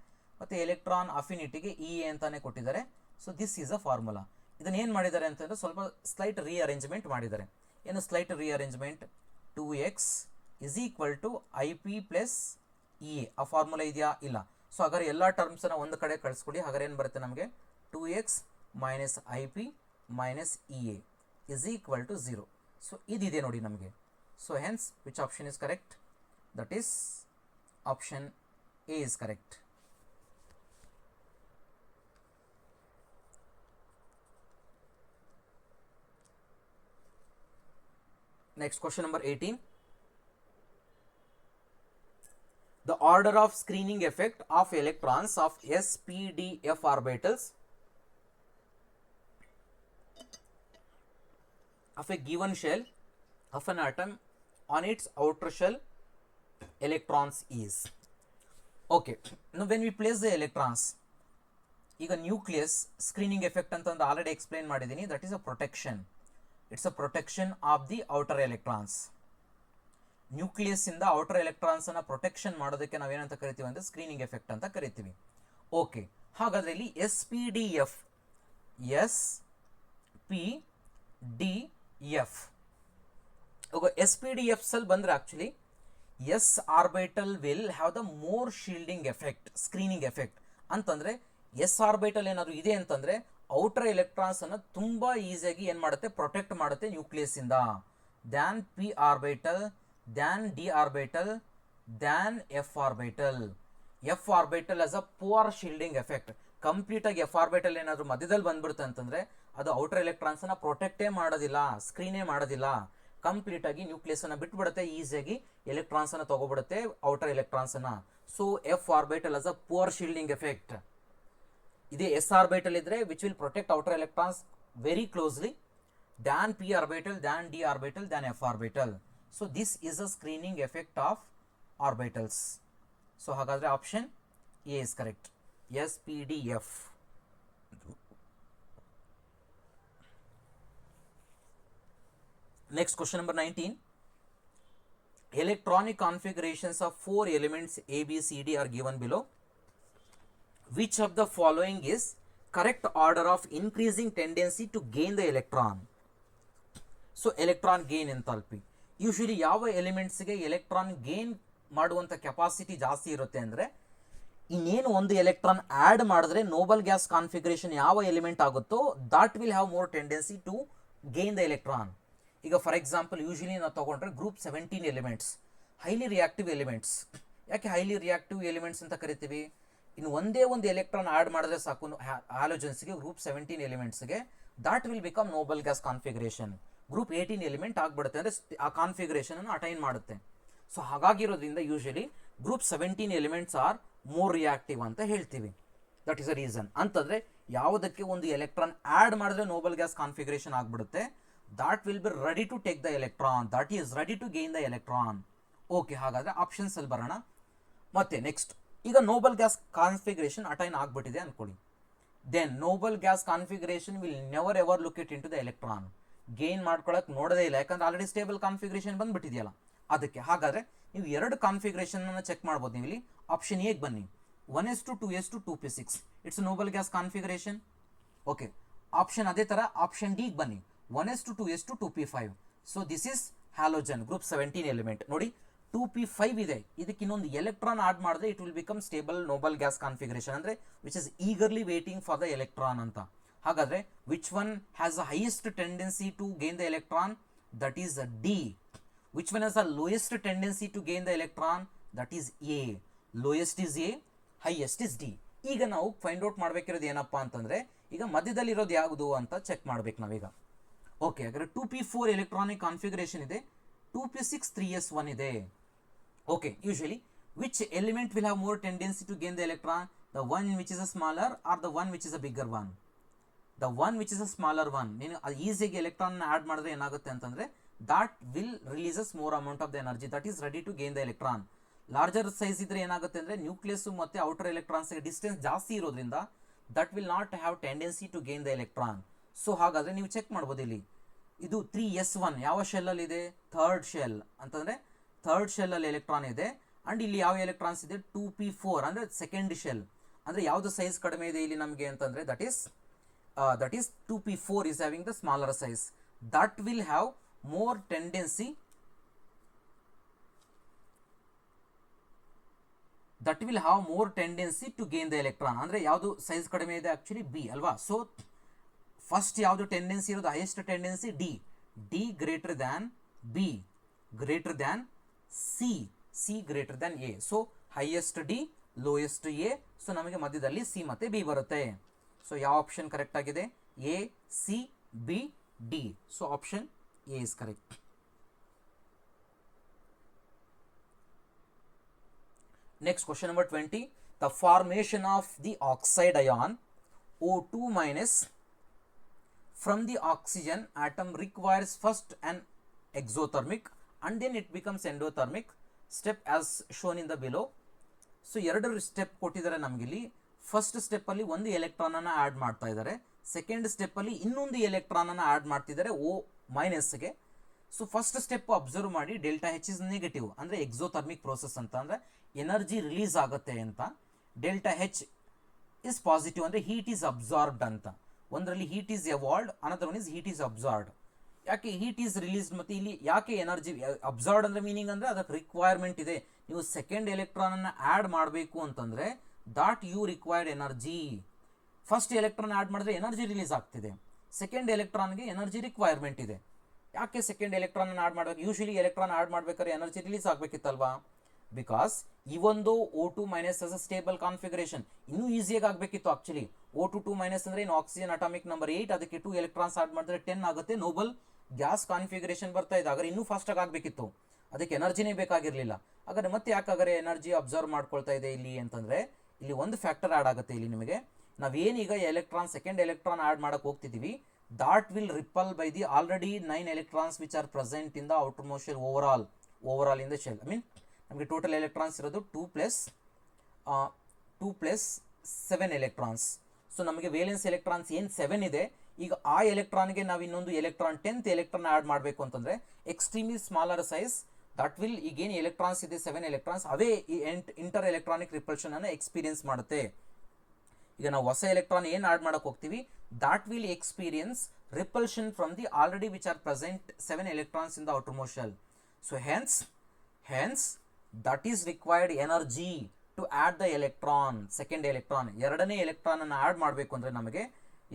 ಮತ್ತು ಎಲೆಕ್ಟ್ರಾನ್ ಅಫಿನಿಟಿಗೆ ಇ ಎ ಅಂತಾನೆ ಕೊಟ್ಟಿದ್ದಾರೆ. So this is a formula. ಇದನ್ನ ಏನು ಮಾಡಿದ್ದಾರೆ ಅಂತಂದ್ರೆ ಸ್ವಲ್ಪ ಸ್ಲೈಟ್ ರೀಅರೇಂಜ್ಮೆಂಟ್ ಮಾಡಿದ್ದಾರೆ. ಏನು slight rearrangement? 2x is equal to I P plus E A. ಆ ಫಾರ್ಮುಲಾ ಇದೆಯಾ? ಇಲ್ಲ. ಸೊ ಹಾಗಾದ್ರೆ ಎಲ್ಲ ಟರ್ಮ್ಸನ್ನು ಒಂದು ಕಡೆ ಕಳಿಸ್ಕೊಡಿ. ಹಾಗಾದ್ರೆ ಏನು ಬರುತ್ತೆ ನಮಗೆ? 2x minus IP minus EA is equal to 0. So ಇದಿದೆ ನೋಡಿ ನಮಗೆ. So hence which option is correct? That is option A is correct. Next question number 18. The order of screening effect of electrons of s, p, d, f orbitals of a given shell of an atom on its outer shell electrons is. Okay, now when we place the electrons, ಈಗ ನ್ಯೂಕ್ಲಿಯಸ್ ಸ್ಕ್ರೀನಿಂಗ್ ಎಫೆಕ್ಟ್ ಅಂತ ಆಲ್ರೆಡಿ ಎಕ್ಸ್ಪ್ಲೈನ್ ಮಾಡಿದ್ದೀನಿ. That is a protection. It's a protection of the outer electrons. Nucleus ಇಂದ ಔಟರ್ ಎಲೆಕ್ಟ್ರಾನ್ಸ್ ಅನ್ನ ಪ್ರೊಟೆಕ್ಷನ್ ಮಾಡೋದಕ್ಕೆ ನಾವೇನಂತ ಕರಿತೀವಿ ಅಂದ್ರೆ ಸ್ಕ್ರೀನಿಂಗ್ ಎಫೆಕ್ಟ್ ಅಂತ ಕರಿತೀವಿ. ಓಕೆ, ಹಾಗಾದ್ರೆ ಇಲ್ಲಿ S P D F, S P D F, S P D F ಅಲ್ಲಿ ಬಂದ್ರೆ actually S orbital will have the more shielding effect, screening effect. ಅಂತಂದ್ರೆ ಎಸ್ ಆರ್ಬಿಟಲ್ ಏನಾದ್ರು ಇದೆ ಅಂತಂದ್ರೆ ಔಟರ್ ಎಲೆಕ್ಟ್ರಾನ್ಸ್ ಅನ್ನು ತುಂಬಾ ಈಸಿಯಾಗಿ ಏನ್ ಮಾಡುತ್ತೆ? ಪ್ರೊಟೆಕ್ಟ್ ಮಾಡುತ್ತೆ ನ್ಯೂಕ್ಲಿಯಸ್ ಇಂದ. Than P orbital, than D orbital, than F orbital. F orbital as a poor shielding effect. Complete ಆಗಿ ಎಫ್ ಆರ್ಬಿಟಲ್ ಏನಾದ್ರು ಮಧ್ಯದಲ್ಲಿ ಬಂದ್ಬಿಡುತ್ತೆ ಅಂತಂದ್ರೆ ಅದು ಔಟರ್ ಎಲೆಕ್ಟ್ರಾನ್ಸ್ ಅನ್ನ ಪ್ರೊಟೆಕ್ಟೇ ಮಾಡೋದಿಲ್ಲ, ಸ್ಕ್ರೀನೇ ಮಾಡೋದಿಲ್ಲ. ಕಂಪ್ಲೀಟ್ ಆಗಿ ನ್ಯೂಕ್ಲಿಯಸ್ ಅನ್ನ ಬಿಟ್ಬಿಡುತ್ತೆ, ಈಸಿಯಾಗಿ ಎಲೆಕ್ಟ್ರಾನ್ಸ್ ಅನ್ನ ತಗೋಬಿಡುತ್ತೆ ಔಟರ್ ಎಲೆಕ್ಟ್ರಾನ್ಸ್ ಅನ್ನ. So F orbital as a poor shielding effect. ಇದೇ ಎಸ್ ಆರ್ಬಿಟಲ್ ಇದ್ರೆ which will protect outer electrons very closely, than P orbital, than D orbital, than F orbital. So this is a screening effect of orbitals. So ಹಾಗಾದ್ರೆ option A is correct. S P D F. Next question number 19. Electronic configurations of 4 elements A, B, C, D are given below. Which of the following is correct order of increasing tendency to gain the electron? So electron gain enthalpy. Usually ಯಾವ ಎಲಿಮೆಂಟ್ಸ್ ಗೆ ಎಲೆಕ್ಟ್ರಾನ್ ಗೇನ್ ಮಾಡುವಂತ ಕೆಪಾಸಿಟಿ ಜಾಸ್ತಿ ಇರುತ್ತೆ ಅಂದ್ರೆ ಇನ್ನೇನು ಒಂದು ಎಲೆಕ್ಟ್ರಾನ್ ಆಡ್ ಮಾಡಿದ್ರೆ ನೋಬಲ್ ಗ್ಯಾಸ್ ಕಾನ್ಫಿಗರೇಷನ್ ಯಾವ ಎಲಿಮೆಂಟ್ ಆಗುತ್ತೋ that will have more tendency to gain the electron. ಈಗ ಫಾರ್ ಎಕ್ಸಾಂಪಲ್ ಯೂಶಲಿ ನಾವು ತಗೊಂಡ್ರೆ group 17 elements highly reactive elements. ಯಾಕೆ ಹೈಲಿ ರಿಯಾಕ್ಟಿವ್ ಎಲಿಮೆಂಟ್ಸ್ ಅಂತ ಕರಿತೀವಿ? ಇನ್ನು ಒಂದೇ ಒಂದು ಎಲೆಕ್ಟ್ರಾನ್ ಆಡ್ ಮಾಡಿದ್ರೆ ಸಾಕು ಹ್ಯಾಲೋಜನ್ಸ್ಗೆ, ಗ್ರೂಪ್ 17 ಎಲಿಮೆಂಟ್ಸ್ಗೆ, that will become noble gas configuration. Group 18 element ಆಗ್ಬಿಡುತ್ತೆ ಅಂದರೆ ಆ ಕಾನ್ಫಿಗರೇಷನ್ ಅನ್ನು ಅಟೈನ್ ಮಾಡುತ್ತೆ. ಸೊ ಹಾಗಾಗಿರೋದ್ರಿಂದ usually group 17 elements are more reactive ಅಂತ ಹೇಳ್ತೀವಿ. That is a reason. ಅಂತಂದ್ರೆ ಯಾವುದಕ್ಕೆ ಒಂದು ಎಲೆಕ್ಟ್ರಾನ್ ಆಡ್ ಮಾಡಿದ್ರೆ ನೋಬಲ್ ಗ್ಯಾಸ್ ಕಾನ್ಫಿಗರೇಷನ್ ಆಗ್ಬಿಡುತ್ತೆ, that will be ready to take the electron, that is ready to gain the electron. Okay, ಹಾಗಾದರೆ ಆಪ್ಷನ್ಸ್ ಅಲ್ಲಿ ಬರೋಣ. ಮತ್ತೆ ನೆಕ್ಸ್ಟ್, ಈಗ ನೋಬಲ್ ಗ್ಯಾಸ್ ಕಾನ್ಫಿಗರೇಷನ್ ಅಟೈನ್ ಆಗಿಬಿಟ್ಟಿದೆ ಅಂದ್ಕೊಳ್ಳಿ. Then noble gas configuration will never ever look it into the electron. Gain ಮಾಡ್ಕೊಳಕ್ಕೆ ನೋಡೋದೇ ಇಲ್ಲ, ಯಾಕಂದ್ರೆ ಆಲ್ರೆಡಿ ಸ್ಟೇಬಲ್ ಕಾನ್ಫಿಗರೇಷನ್ ಬಂದ್ಬಿಟ್ಟಿದೆಯಲ್ಲ ಅದಕ್ಕೆ. ಹಾಗಾದರೆ ನೀವು ಎರಡು ಕಾನ್ಫಿಗರೇಷನ್ ಚೆಕ್ ಮಾಡ್ಬೋದು ನೀವು ಇಲ್ಲಿ. ಆಪ್ಷನ್ ಎಗೆ ಬನ್ನಿ, 1s2 2s2 2p6, it's noble gas configuration. Okay, option ಅದೇ ಥರ ಆಪ್ಷನ್ ಡಿಗೆ ಬನ್ನಿ, 1s2 2s2 2p5. So this is halogen group 17 element. ನೋಡಿ 2p5 ಇದೆ, ಇದಕ್ಕೆ ಇನ್ನೊಂದು ಎಲೆಕ್ಟ್ರಾನ್ ಆಡ್ ಮಾಡಿದ್ರೆ it will become stable noble gas configuration, ಅಂದರೆ which is eagerly waiting for the electron ಅಂತ. ಹಾಗಾದರೆ which one has the highest tendency to gain the electron? That is D. Which one has the lowest tendency to gain the electron? That is A. Lowest is A, highest is D. ಈಗ ನಾವು ಫೈಂಡ್ ಔಟ್ ಮಾಡಬೇಕಿರೋದು ಏನಪ್ಪ ಅಂತಂದರೆ, ಈಗ ಮಧ್ಯದಲ್ಲಿರೋದು ಯಾವುದು ಅಂತ ಚೆಕ್ ಮಾಡ್ಬೇಕು ನಾವೀಗ. ಓಕೆ, ಹಾಗಾದರೆ 2p4 ಎಲೆಕ್ಟ್ರಾನಿಕ್ ಕಾನ್ಫಿಗರೇಷನ್ ಇದೆ, 2p6 3s1 ಇದೆ. Okay, usually which element will have more tendency to gain the electron? The one which is a smaller or the one which is a bigger one? The one which is a smaller one. ನೀನು ಅದು ಈಸಿಯಾಗಿ ಎಲೆಕ್ಟ್ರಾನ್ ಆ್ಯಡ್ ಮಾಡಿದ್ರೆ ಏನಾಗುತ್ತೆ ಅಂತಂದರೆ, that will releases more amount of the energy, that is ready to gain the electron. Larger size ಇದ್ರೆ ಏನಾಗುತ್ತೆ ಅಂದರೆ, ನ್ಯೂಕ್ಲಿಯಸ್ ಮತ್ತು ಔಟರ್ ಎಲೆಕ್ಟ್ರಾನ್ಸ್ಗೆ ಡಿಸ್ಟೆನ್ಸ್ ಜಾಸ್ತಿ ಇರೋದ್ರಿಂದ that will not have tendency to gain the electron. So ಹಾಗಾದರೆ ನೀವು ಚೆಕ್ ಮಾಡ್ಬೋದು ಇಲ್ಲಿ, ಇದು 3s1 ಯಾವ ಶೆಲ್ಲಲ್ಲಿ ಇದೆ? ಥರ್ಡ್ ಶೆಲ್ ಅಂತಂದರೆ ಥರ್ಡ್ ಶೆಲ್ಲಲ್ಲಿ ಎಲೆಕ್ಟ್ರಾನ್ ಇದೆ. ಆ್ಯಂಡ್ ಇಲ್ಲಿ ಯಾವ ಎಲೆಕ್ಟ್ರಾನ್ಸ್ ಇದೆ? 2p4 ಅಂದರೆ ಸೆಕೆಂಡ್ ಶೆಲ್. ಅಂದರೆ ಯಾವುದು ಸೈಜ್ ಕಡಿಮೆ ಇದೆ ಇಲ್ಲಿ ನಮಗೆ ಅಂತಂದರೆ, that is 2p4 is having the smaller size. That will have more tendency to gain the electron. ಅಂದರೆ ಯಾವುದು ಸೈಜ್ ಕಡಿಮೆ ಇದೆ? ಆ್ಯಕ್ಚುಲಿ ಬಿ ಅಲ್ವಾ. ಸೊ ಫಸ್ಟ್ ಯಾವುದು ಟೆಂಡೆನ್ಸಿ ಇರೋದು? Highest tendency D. D greater than B, greater than C, C greater than A. So highest D, lowest A. So ನಮಗೆ ಮಧ್ಯದಲ್ಲಿ ಸಿ ಮತ್ತು ಬಿ ಬರುತ್ತೆ. ಸೊ ಯಾವ ಆಪ್ಷನ್ ಕರೆಕ್ಟ್ ಆಗಿದೆ? A, C, B, D. So option A is correct. Next, question number 20. The formation of the oxide ion O2 minus from the oxygen atom requires first an exothermic and then it becomes endothermic step as shown in the below. So ಎರಡು ಸ್ಟೆಪ್ ಕೊಟ್ಟಿದ್ದಾರೆ ನಮಗಿಲ್ಲಿ. ಫಸ್ಟ್ ಸ್ಟೆಪ್ಪಲ್ಲಿ ಒಂದು ಎಲೆಕ್ಟ್ರಾನನ್ನು ಆ್ಯಡ್ ಮಾಡ್ತಾ ಇದ್ದಾರೆ, ಸೆಕೆಂಡ್ ಸ್ಟೆಪ್ಪಲ್ಲಿ ಇನ್ನೊಂದು ಎಲೆಕ್ಟ್ರಾನನ್ನು ಆ್ಯಡ್ ಮಾಡ್ತಿದ್ದಾರೆ O ಮೈನಸ್ಗೆ. ಸೊ ಫಸ್ಟ್ ಸ್ಟೆಪ್ ಅಬ್ಸರ್ವ್ ಮಾಡಿ, ಡೆಲ್ಟಾ ಹೆಚ್ ಇಸ್ ನೆಗೆಟಿವ್, ಅಂದರೆ ಎಕ್ಸೋಥರ್ಮಿಕ್ ಪ್ರೋಸೆಸ್ ಅಂತ, ಅಂದರೆ ಎನರ್ಜಿ ರಿಲೀಸ್ ಆಗುತ್ತೆ ಅಂತ. ಡೆಲ್ಟಾ ಹೆಚ್ ಇಸ್ ಪಾಸಿಟಿವ್, ಅಂದರೆ ಹೀಟ್ ಈಸ್ ಅಬ್ಸಾರ್ಬ್ಡ್ ಅಂತ. ಒಂದರಲ್ಲಿ heat is evolved, another one is heat is absorbed. ಯಾಕೆ ಹೀಟ್ ಈಸ್ ರಿಲೀಸ್ಡ್ ಮತ್ತು ಇಲ್ಲಿ ಯಾಕೆ ಎನರ್ಜಿ ಅಬ್ಸಾರ್ಬ್ಡ್ ಅಂದರೆ ಮೀನಿಂಗ್ ಅಂದರೆ ಅದಕ್ಕೆ ರಿಕ್ವೈರ್ಮೆಂಟ್ ಇದೆ. ನೀವು ಸೆಕೆಂಡ್ ಎಲೆಕ್ಟ್ರಾನನ್ನು ಆ್ಯಡ್ ಮಾಡಬೇಕು ಅಂತಂದರೆ that you required energy. First electron add ಮಾಡಿದ್ರೆ ಎನರ್ಜಿ ರಿಲೀಸ್ ಆಗ್ತಿದೆ, ಸೆಕೆಂಡ್ ಎಲೆಕ್ಟ್ರಾನ್ಗೆ ಎನರ್ಜಿ ರಿಕ್ವೈರ್ಮೆಂಟ್ ಇದೆ. ಯಾಕೆ ಸೆಕೆಂಡ್ ಎಲೆಕ್ಟ್ರಾನ್ ಆ್ಯಡ್ ಮಾಡಬೇಕು? ಯೂಶಲಿ ಎಲೆಕ್ಟ್ರಾನ್ ಆ್ಯಡ್ ಮಾಡಬೇಕಾದ್ರೆ ಎನರ್ಜಿ ರಿಲೀಸ್ ಆಗಬೇಕಿತ್ತಲ್ವಾ? ಬಿಕಾಸ್ ಈ ಒಂದು O2 minus as a stable configuration ಇನ್ನೂ ಈಸಿಯಾಗಿ ಆಗಬೇಕಿತ್ತು. ಆಕ್ಚುಲಿ O2 2 ಮೈನಸ್ ಅಂದರೆ ಇನ್ನು ಆಕ್ಸಿಜನ್ ಅಟಾಮಿಕ್ ನಂಬರ್ 8, ಅದಕ್ಕೆ 2 ಎಲೆಕ್ಟ್ರಾನ್ಸ್ ಆ್ಯಡ್ ಮಾಡಿದ್ರೆ 10 ಆಗುತ್ತೆ, ನೋಬಲ್ ಗ್ಯಾಸ್ ಕಾನ್ಫಿಗರೇಷನ್ ಬರ್ತಾ ಇದೆ. ಆದರೆ ಇನ್ನೂ ಫಾಸ್ಟಾಗಿ ಆಗಬೇಕಿತ್ತು, ಅದಕ್ಕೆ ಎನರ್ಜಿನೇ ಬೇಕಾಗಿರಲಿಲ್ಲ. ಹಾಗಾದರೆ ಮತ್ತೆ ಯಾಕಾದರೆ ಎನರ್ಜಿ ಅಬ್ಸರ್ವ್ ಮಾಡ್ಕೊಳ್ತಾ ಇದೆ ಇಲ್ಲಿ ಅಂತಂದರೆ, ಇಲ್ಲಿ ಒಂದು ಫ್ಯಾಕ್ಟರ್ ಆ್ಯಡ್ ಆಗುತ್ತೆ. ಇಲ್ಲಿ ನಿಮಗೆ ನಾವೇನೀಗ ಎಲೆಕ್ಟ್ರಾನ್ ಸೆಕೆಂಡ್ ಎಲೆಕ್ಟ್ರಾನ್ ಆ್ಯಡ್ ಮಾಡೋಕ್ಕೆ ಹೋಗ್ತಿದ್ದೀವಿ, that will repel by the already 9 electrons which are present in the outermost shell overall in the shell. I mean ನಮಗೆ ಟೋಟಲ್ ಎಲೆಕ್ಟ್ರಾನ್ಸ್ ಇರೋದು 2 ಪ್ಲಸ್ 7 ಎಲೆಕ್ಟ್ರಾನ್ಸ್. ಸೊ ನಮಗೆ ವೇಲೆನ್ಸ್ ಎಲೆಕ್ಟ್ರಾನ್ಸ್ ಏನು 7 ಇದೆ, ಈಗ ಆ ಎಲೆಕ್ಟ್ರಾನ್ಗೆ ನಾವು ಇನ್ನೊಂದು ಎಲೆಕ್ಟ್ರಾನ್ 10th ಎಲೆಕ್ಟ್ರಾನ್ ಆ್ಯಡ್ ಮಾಡಬೇಕು ಅಂತಂದರೆ extremely smaller size, that will ಈಗೇನು ಎಲೆಕ್ಟ್ರಾನ್ಸ್ ಇದೆ 7 ಎಲೆಕ್ಟ್ರಾನ್ಸ್ ಅವೇ ಈ ಇಂಟರ್ ಎಲೆಕ್ಟ್ರಾನಿಕ್ ರಿಪಲ್ಷನ್ ಅನ್ನು ಎಕ್ಸ್ಪೀರಿಯನ್ಸ್ ಮಾಡುತ್ತೆ. ಈಗ ನಾವು ಹೊಸ ಎಲೆಕ್ಟ್ರಾನ್ ಏನು ಆ್ಯಡ್ ಮಾಡೋಕೆ ಹೋಗ್ತೀವಿ, that will experience repulsion from the already which are present 7 electrons in the outermost shell. So hence that is required energy to add the electron, second electron. ಎರಡನೇ ಎಲೆಕ್ಟ್ರಾನ್ ಅನ್ನು ಆ್ಯಡ್ ಮಾಡಬೇಕು ಅಂದರೆ ನಮಗೆ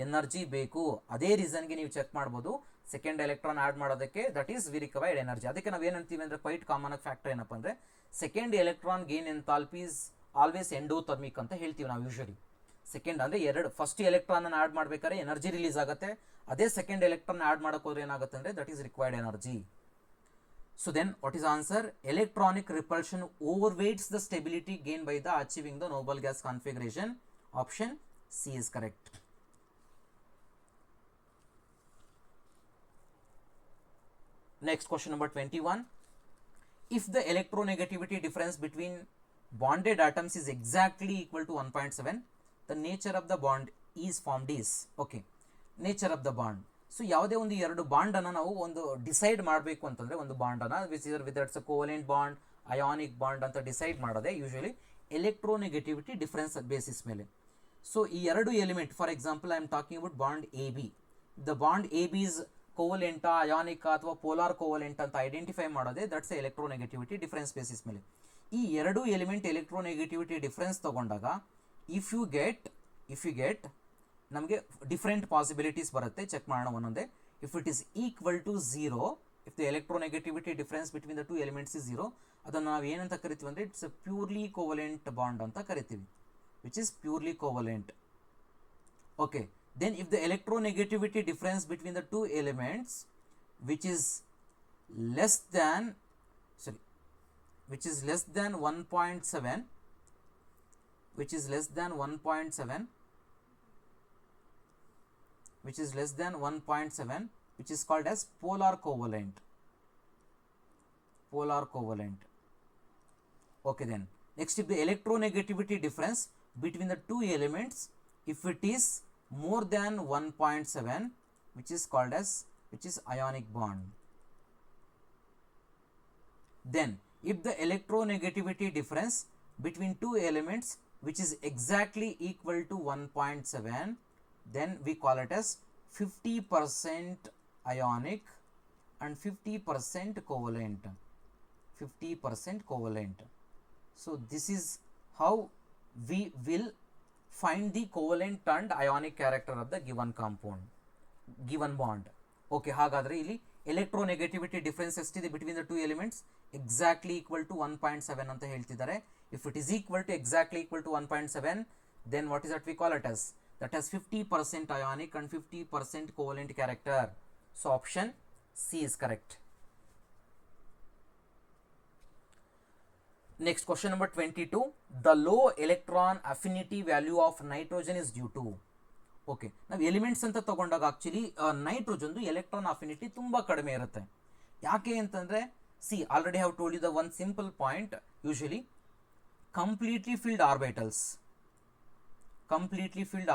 ಎನರ್ಜಿ ಬೇಕು. ಅದೇ ರೀಸನ್ಗೆ ನೀವು ಚೆಕ್ ಮಾಡ್ಬೋದು, ಸೆಕೆಂಡ್ ಎಲೆಕ್ಟ್ರಾನ್ ಆ್ಯಡ್ ಮಾಡೋದಕ್ಕೆ that is we required energy. ಅದಕ್ಕೆ ನಾವು ಏನಂತೀವಿ ಅಂದರೆ ಕ್ವೈಟ್ ಕಾಮನ್ ಆಗಿ ಫ್ಯಾಕ್ಟರ್ ಏನಪ್ಪ ಅಂದರೆ second electron gain enthalpy is always endothermic ಅಂತ ಹೇಳ್ತೀವಿ ನಾವು ಯೂಶಲಿ. ಸೆಕೆಂಡ್ ಅಂದರೆ ಫಸ್ಟ್ ಎಲೆಕ್ಟ್ರಾನ್ ಆ್ಯಡ್ ಮಾಡಬೇಕಾದ್ರೆ ಎನರ್ಜಿ ರಿಲೀಸ್ ಆಗುತ್ತೆ, ಅದೇ ಸೆಕೆಂಡ್ ಎಲೆಕ್ಟ್ರಾನ್ ಆ್ಯಡ್ ಮಾಡೋಕೆ ಹೋದ್ರೆ ಏನಾಗುತ್ತೆ ಅಂದರೆ that is required energy. So then what is answer? Electronic repulsion overweights the stability gained by the achieving the noble gas configuration. Option C is correct. Next question number 21. If the electronegativity difference between bonded atoms is exactly equal to 1.7, the nature of the bond is formed is. Okay, nature of the bond. So ಯಾವುದೇ ಒಂದು ಎರಡು ಬಾಂಡನ್ನು ನಾವು ಒಂದು ಡಿಸೈಡ್ ಮಾಡಬೇಕು ಅಂತಂದರೆ ಒಂದು ಬಾಂಡನ್ನು with it's a covalent bond, ionic bond ಅಂತ ಡಿಸೈಡ್ ಮಾಡೋದೇ ಯೂಶಲಿ ಎಲೆಕ್ಟ್ರೋನೆಗೆಟಿವಿಟಿ ಡಿಫ್ರೆನ್ಸ್ ಬೇಸಿಸ್ ಮೇಲೆ. ಸೊ ಈ ಎರಡು element, for example I am talking about bond A B. The bond A B is ಕೋವಲೆಂಟಾ, ಅಯಾನಿಕ ಅಥವಾ ಪೋಲಾರ್ ಕೋವಲೆಂಟ್ ಅಂತ ಐಡೆಂಟಿಫೈ ಮಾಡೋದೇ ದಟ್ಸ್ ಎಲೆಕ್ಟ್ರೋನೆಗೆಟಿವಿಟಿ ಡಿಫ್ರೆನ್ಸ್ ಬೇಸಿಸ್ ಮೇಲೆ. ಈ ಎರಡು ಎಲಿಮೆಂಟ್ ಎಲೆಕ್ಟ್ರೋನೆಗೆಟಿವಿಟಿ ಡಿಫ್ರೆನ್ಸ್ ತಗೊಂಡಾಗ ಇಫ್ ಯು ಗೆಟ್ ನಮಗೆ ಡಿಫ್ರೆಂಟ್ ಪಾಸಿಬಿಲಿಟೀಸ್ ಬರುತ್ತೆ. ಚೆಕ್ ಮಾಡೋಣ ಒಂದೊಂದೇ. If it is equal to zero, if the electronegativity difference between the two elements is zero, ಅದನ್ನು ನಾವು ಏನಂತ ಕರಿತೀವಿ ಅಂದರೆ it's a purely covalent bond ಅಂತ ಕರಿತೀವಿ, which is purely covalent. Okay, then if the electronegativity difference between the two elements which is less than 1.7, which is less than 1.7, which is called as polar covalent. Okay, then next, if the electronegativity difference between the two elements, if it is more than 1.7, which is ionic bond. Then if the electronegativity difference between two elements which is exactly equal to 1.7, then we call it as 50% ionic and 50% covalent. So this is how we will find the covalent and ionic character of the given compound, given bond. Okay, ಹಾಗಾದರೆ ಇಲ್ಲಿ ಎಲೆಕ್ಟ್ರೋನೆಗೆಟಿವಿಟಿ ಡಿಫ್ರೆನ್ಸ್ ಎಷ್ಟಿದೆ between the two elements? Exactly equal to 1.7 ಅಂತ ಹೇಳ್ತಿದ್ದಾರೆ. If it is equal to exactly equal to 1.7, then what is that we call it as? That has 50% ionic and 50% covalent character. So option C is correct. Next, question number 22. The low electron affinity value of nitrogen is due to. Okay, ನಾವು ಎಲಿಮೆಂಟ್ಸ್ ಅಂತ ತಗೊಂಡಾಗ ಆಕ್ಚುಲಿ ನೈಟ್ರೋಜನ್ದು ಎಲೆಕ್ಟ್ರಾನ್ ಅಫಿನಿಟಿ ತುಂಬ ಕಡಿಮೆ ಇರುತ್ತೆ. ಯಾಕೆ ಅಂತಂದರೆ, see already have told you the one simple point. Usually completely filled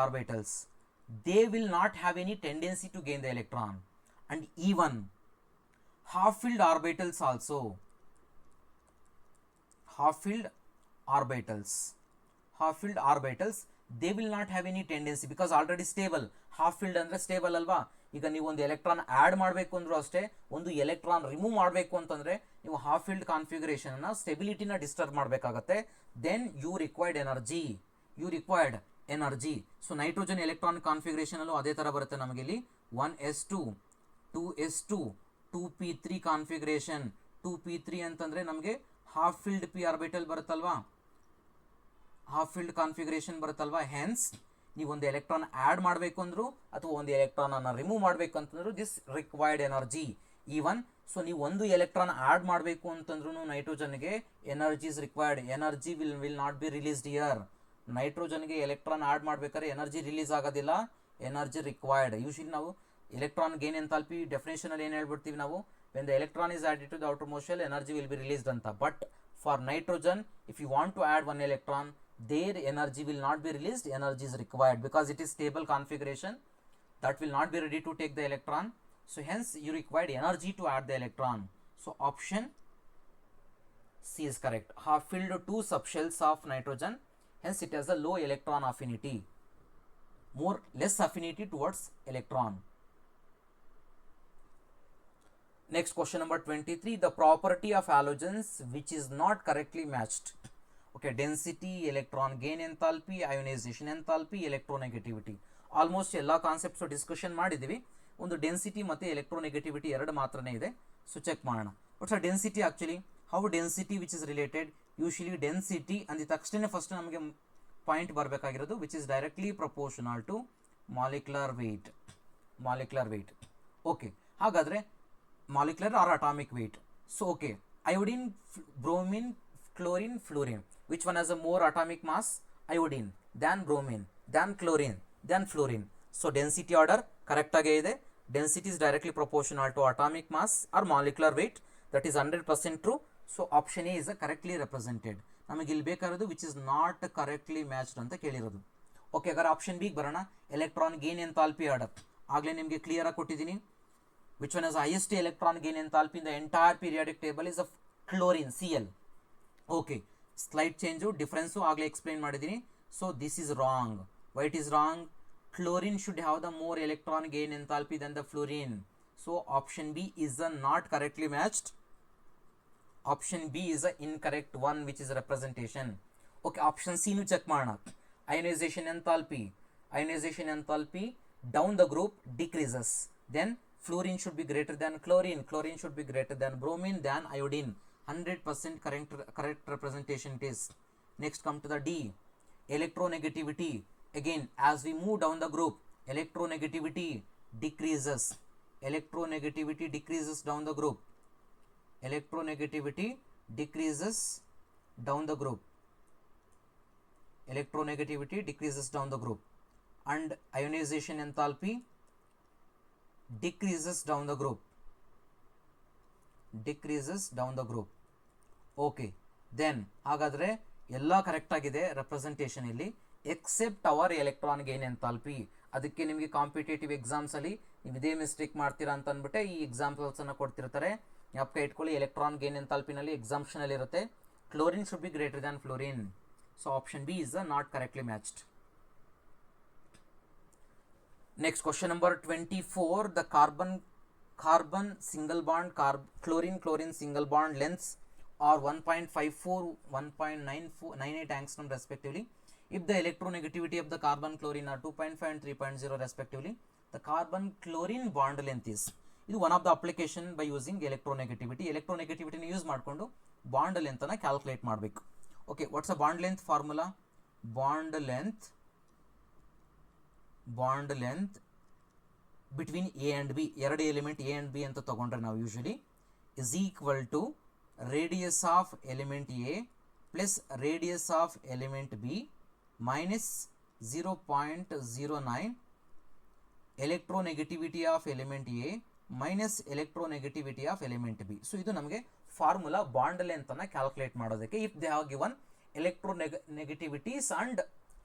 orbitals, they will not have any tendency to gain the electron, and even half filled orbitals also, half filled orbitals they will not have any tendency because already stable. half filled ಅಂದರೆ ಸ್ಟೇಬಲ್ ಅಲ್ವಾ. ಈಗ ನೀವು ಒಂದು ಎಲೆಕ್ಟ್ರಾನ್ ಆ್ಯಡ್ ಮಾಡಬೇಕು ಅಂದರೂ ಅಷ್ಟೇ, ಒಂದು ಎಲೆಕ್ಟ್ರಾನ್ ರಿಮೂವ್ ಮಾಡಬೇಕು ಅಂತಂದರೆ ನೀವು ಹಾಫ್ ಫೀಲ್ಡ್ ಕಾನ್ಫಿಗರೇಷನ್ನ ಸ್ಟೆಬಿಲಿಟಿನ ಡಿಸ್ಟರ್ಬ್ ಮಾಡಬೇಕಾಗತ್ತೆ. Then you required energy. So nitrogen electron ಕಾನ್ಫಿಗರೇಷನಲ್ಲೂ ಅದೇ ಥರ ಬರುತ್ತೆ ನಮಗೆ ಇಲ್ಲಿ 1s2 2s2 2p3 configuration. 2p3 ಅಂತಂದರೆ ನಮಗೆ ಹಾಫ್ ಫೀಲ್ಡ್ ಪಿ ಆರ್ಬಿಟಲ್ ಬರುತ್ತಲ್ವಾ, ಹಾಫ್ ಫೀಲ್ಡ್ ಕಾನ್ಫಿಗರೇಷನ್ ಬರುತ್ತಲ್ವಾ. ಹೆನ್ಸ್ ನೀವು ಒಂದು ಎಲೆಕ್ಟ್ರಾನ್ ಆ್ಯಡ್ ಮಾಡಬೇಕು ಅಂದರೂ ಅಥವಾ ಒಂದು ಎಲೆಕ್ಟ್ರಾನನ್ನು ರಿಮೂವ್ ಮಾಡಬೇಕು ಅಂತಂದ್ರು this required energy even. So ನೀವು ಒಂದು ಎಲೆಕ್ಟ್ರಾನ್ ಆ್ಯಡ್ ಮಾಡಬೇಕು ಅಂತಂದ್ರೂ ನೈಟ್ರೋಜನ್ಗೆ energy is required. Energy will not be released here. ನೈಟ್ರೋಜನ್ಗೆ ಎಲೆಕ್ಟ್ರಾನ್ ಆ್ಯಡ್ ಮಾಡಬೇಕಾದ್ರೆ ಎನರ್ಜಿ ರಿಲೀಸ್ ಆಗೋದಿಲ್ಲ, ಎನರ್ಜಿ ರಿಕ್ವೈರ್ಡ್. ಯೂಶಲಿ ನಾವು ಎಲೆಕ್ಟ್ರಾನ್ ಗೇನ್ ಎಂಥಾಲ್ಪಿ ಡೆಫಿನೇಷನಲ್ಲಿ ಏನು ಹೇಳ್ಬಿಡ್ತೀವಿ ನಾವು, when the electron is added to the outermost shell energy will be released ಅಂತ. But for nitrogen if you want to add one electron, their energy will not be released, energy is required because it is stable configuration that will not be ready to take the electron. So hence you required energy to add the electron. So option C is correct. Half filled two subshells of nitrogen, hence it has a low electron affinity, less affinity towards electron. Next, question number 23. The property of halogens which is not correctly matched. Okay, density, electron gain enthalpy, ionisation enthalpy, electronegativity. Almost ಎಲ್ಲ ಕಾನ್ಸೆಪ್ಟ್ಸು ಡಿಸ್ಕಷನ್ ಮಾಡಿದ್ದೀವಿ. ಒಂದು ಡೆನ್ಸಿಟಿ ಮತ್ತು ಎಲೆಕ್ಟ್ರೋನೆಗೆಟಿವಿಟಿ ಎರಡು ಮಾತ್ರನೇ ಇದೆ. ಸೊ ಚೆಕ್ ಮಾಡೋಣ. What's a density actually? How density which is related? Usually density ಅಂದಿದ ತಕ್ಷಣ ಫಸ್ಟ್ ನಮಗೆ ಪಾಯಿಂಟ್ ಬರಬೇಕಾಗಿರೋದು which is directly proportional to molecular weight. Okay, ಹಾಗಾದರೆ molecular or atomic weight. So okay, iodine, bromine, chlorine, fluorine, which one has a more atomic mass? Iodine, then bromine, then chlorine, then fluorine. So density order correct ಆಗಿ ಇದೆ. density is directly proportional to atomic mass or molecular weight. That is 100% true. So option A is correctly represented. ನಮಗೆ ಇಲ್ಲಿ ಬೇಕಾಗಿರೋದು which is not correctly matched ಅಂತ ಕೇಳಿರೋದು. ಓಕೆ, ಹಾಗಾದ್ರೆ ಆಪ್ಷನ್ ಬಿಗೆ ಬರೋಣ. ಎಲೆಕ್ಟ್ರಾನ್ ಗೇನ್ ಎಂಥಾಲ್ಪಿ ಆರ್ಡರ್ ಆಗಲೇ ನಿಮಗೆ ಕ್ಲಿಯರ್ ಆಗಿ ಕೊಟ್ಟಿದ್ದೀನಿ. Which one has highest electron gain enthalpy in the entire periodic table is of chlorine, Cl. Okay, slide change difference ಆಗಲೇ ಎಕ್ಸ್ಪ್ಲೈನ್ ಮಾಡಿದ್ದೀನಿ. So this is wrong. Why it is wrong? Chlorine should have the more electron gain enthalpy than the fluorine. So option B is the not correctly matched. Option B is the incorrect one, which is representation. Okay, option C nu check ಮಾಡೋಣ. Ionization enthalpy. Ionization enthalpy down the group decreases. Then fluorine should be greater than chlorine. Chlorine should be greater than bromine than iodine. 100% correct representation it is. Next come to the D. Electronegativity. Again, as we move down the group, electronegativity decreases. Electronegativity decreases down the group. Electronegativity decreases down the group. Electronegativity decreases down the group. And ionization enthalpy decreases down the group. Decreases down the group. Okay, then ಹಾಗಾದರೆ ಎಲ್ಲ ಕರೆಕ್ಟ್ ಆಗಿದೆ ರೆಪ್ರೆಸೆಂಟೇಷನ್ ಇಲ್ಲಿ, except our electron gain enthalpy. ಅದಕ್ಕೆ ನಿಮಗೆ ಕಾಂಪಿಟೇಟಿವ್ ಎಕ್ಸಾಮ್ಸಲ್ಲಿ ನೀವು ಇದೇ ಮಿಸ್ಟೇಕ್ ಮಾಡ್ತೀರಾ ಅಂತ ಅಂದ್ಬಿಟ್ಟೆ ಈ ಎಕ್ಸಾಂಪಲ್ಸನ್ನು ಕೊಡ್ತಿರ್ತಾರೆ. ಜ್ಞಾಪಕ ಇಟ್ಕೊಳ್ಳಿ, ಎಲೆಕ್ಟ್ರಾನ್ ಗೇನ್ ಎಂಥಾಲ್ಪಿನಲ್ಲಿ ಎಕ್ಸಾಮ್ಷನಲ್ಲಿ ಇರುತ್ತೆ. Chlorine should be greater than fluorine. So option B is not correctly matched. Next, question number 24. The carbon single bond chlorine single bond lengths are 1.54 1.98 angstrom respectively. If the electronegativity of the carbon chlorine are 2.5 and 3.0 respectively, the carbon chlorine bond length is. ಇದು one of the application by using electronegativity. ಎಲೆಕ್ಟ್ರೋನೆಗೆಟಿವಿಟಿನ ಯೂಸ್ ಮಾಡಿಕೊಂಡು ಬಾಂಡ್ ಲೆಂತನ್ನು ಕ್ಯಾಲ್ಕುಲೇಟ್ ಮಾಡಬೇಕು. Okay, what's a bond length formula? Bond length between A and B, ಎರಡು ಎಲಿಮೆಂಟ್ ಎ ಆ್ಯಂಡ್ ಬಿ ಅಂತ ತೊಗೊಂಡ್ರೆ ನಾವು usually is equal to radius of element A plus radius of element B minus 0.09 electronegativity of element A minus electronegativity of element B. So ಇದು ನಮಗೆ ಫಾರ್ಮುಲಾ ಬಾಂಡ್ ಲೆಂತನ್ನು ಕ್ಯಾಲ್ಕುಲೇಟ್ ಮಾಡೋದಕ್ಕೆ. If they have given electronegativities and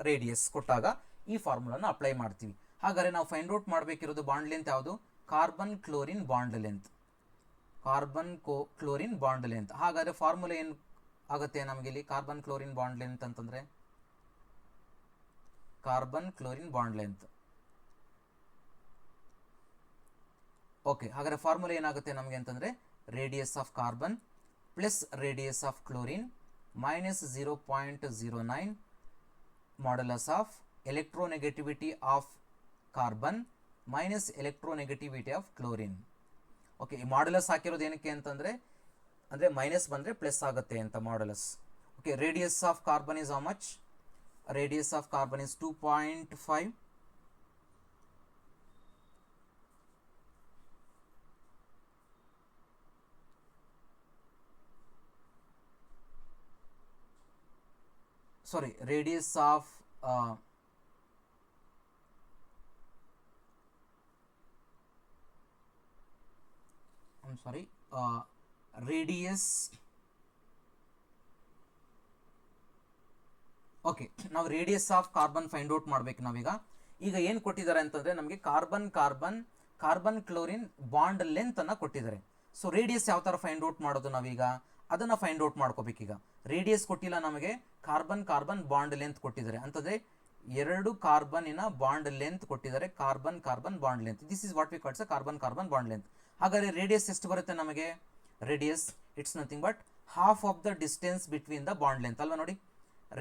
radius ಕೊಟ್ಟಾಗ ಈ ಫಾರ್ಮುಲಾನ ಅಪ್ಲೈ ಮಾಡ್ತೀವಿ. ಹಾಗಾದರೆ ನಾವು ಫೈಂಡ್ ಔಟ್ ಮಾಡಬೇಕಿರೋದು ಬಾಂಡ್ ಲೆಂತ್ ಯಾವುದು? Carbon chlorine bond length. Carbon chlorine bond length. ಹಾಗಾದರೆ ಫಾರ್ಮುಲಾ ಏನು ಆಗುತ್ತೆ ನಮಗೆ ಇಲ್ಲಿ? ಕಾರ್ಬನ್ ಕ್ಲೋರಿನ್ ಬಾಂಡ್ ಲೆಂತ್ ಅಂತಂದರೆ carbon chlorine bond length. Okay, ಹಾಗಾದರೆ ಫಾರ್ಮುಲಾ ಏನಾಗುತ್ತೆ ನಮಗೆ ಅಂತಂದರೆ radius of carbon plus radius of chlorine minus 0.09 modulus of electronegativity of carbon minus electronegativity of chlorine. Okay, ಈ ಮಾಡ್ಯುಲಸ್ ಹಾಕಿರೋದು ಏನಕ್ಕೆ ಅಂತಂದರೆ ಮೈನಸ್ ಬಂದರೆ ಪ್ಲಸ್ ಆಗುತ್ತೆ ಅಂತ modulus. Okay, radius of carbon is how much? Radius of carbon is 2.5. Sorry, radius of I'm sorry, radius. Okay, ನಾವು radius of carbon find out ಮಾಡಬೇಕು ನಾವೀಗ. ಈಗ ಏನು ಕೊಟ್ಟಿದ್ದಾರೆ ಅಂತಂದರೆ ನಮಗೆ ಕಾರ್ಬನ್ ಕ್ಲೋರಿನ್ ಬಾಂಡ್ ಲೆಂತ್ ಅನ್ನು ಕೊಟ್ಟಿದ್ದಾರೆ. ಸೊ ರೇಡಿಯಸ್ ಯಾವ ಥರ ಫೈಂಡ್ ಔಟ್ ಮಾಡೋದು ನಾವೀಗ? ಅದನ್ನು ಫೈಂಡ್ ಔಟ್ ಮಾಡ್ಕೋಬೇಕೀಗ. ರೇಡಿಯಸ್ ಕೊಟ್ಟಿಲ್ಲ ನಮಗೆ, ಕಾರ್ಬನ್ ಬಾಂಡ್ ಲೆಂತ್ ಕೊಟ್ಟಿದ್ದಾರೆ. ಅಂತಂದರೆ ಎರಡು ಕಾರ್ಬನ್ನಿನ ಬಾಂಡ್ ಲೆಂತ್ ಕೊಟ್ಟಿದ್ದಾರೆ, carbon bond length. This is what we calls carbon bond length. ಹಾಗಾದರೆ ರೇಡಿಯಸ್ ಎಷ್ಟು ಬರುತ್ತೆ ನಮಗೆ? Radius it's nothing but half of the distance between the bond length ಅಲ್ವಾ? ನೋಡಿ,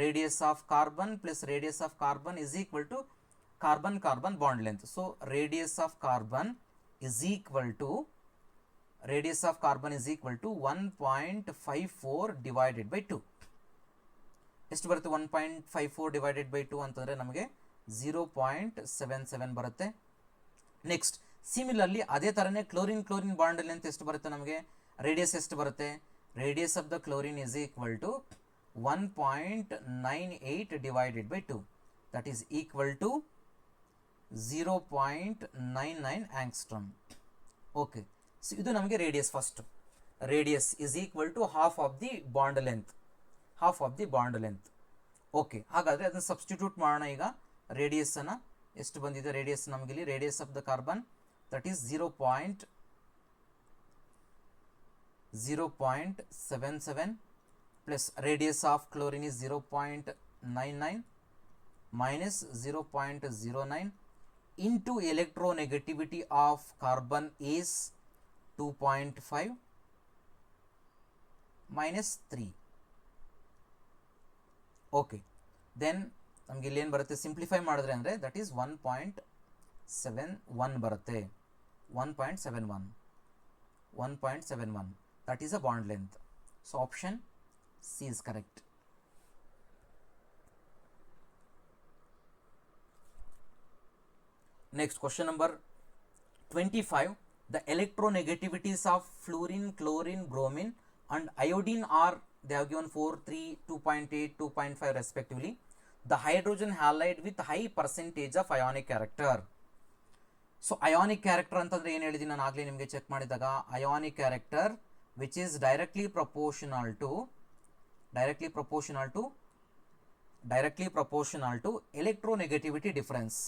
radius of carbon plus radius of carbon is equal to carbon bond length. So radius of carbon is equal to 1.54 divided by 2. ಎಷ್ಟು ಬರುತ್ತೆ? 1.54 ಡಿವೈಡೆಡ್ ಬೈ 2 ಅಂತಂದರೆ ನಮಗೆ 0.77 ಬರುತ್ತೆ. ನೆಕ್ಸ್ಟ್ ಸಿಮಿಲರ್ಲಿ ಅದೇ ಥರನೇ ಕ್ಲೋರಿನ್ ಬಾಂಡ್ ಲೆಂತ್ ಎಷ್ಟು ಬರುತ್ತೆ ನಮಗೆ? ರೇಡಿಯಸ್ ಎಷ್ಟು ಬರುತ್ತೆ? Radius of the chlorine is equal to 1.98 divided by 2. That is equal to 0.99 angstrom. Okay, so ಇದು ನಮಗೆ radius. First radius is equal to half of the bond length, half of the bond length. Okay, ಹಾಗಾದರೆ ಅದನ್ನು ಸಬ್ಸ್ಟಿಟ್ಯೂಟ್ ಮಾಡೋಣ. ಈಗ ರೇಡಿಯಸ್ಸನ್ನು ಎಷ್ಟು ಬಂದಿದೆ? ರೇಡಿಯಸ್ ನಮಗಿಲ್ಲಿ radius of the carbon that is 0.77 plus radius of chlorine is 0.99 minus 0.09 into electronegativity of carbon is 2.5 minus 3. Okay, then ನಮಗೆ ಇಲ್ಲಿ ಏನು ಬರುತ್ತೆ? ಸಿಂಪ್ಲಿಫೈ ಮಾಡಿದ್ರೆ ಅಂದರೆ ದಟ್ ಈಸ್ 1.71 ಬರುತ್ತೆ. 1.71 that is a bond length. So option C is correct. Next, question number 25. The electronegativities of fluorine, chlorine, bromine and iodine are, they have given 4, 3, 2.8, 2.5 respectively. The hydrogen halide with high percentage of ionic character. So ionic character ಅಂತಂದರೆ ಏನು ಹೇಳಿದ್ದೀನಿ ನಾನು ಆಗಲೇ ನಿಮಗೆ ಚೆಕ್ ಮಾಡಿದಾಗ, ionic character which is directly proportional to electronegativity difference.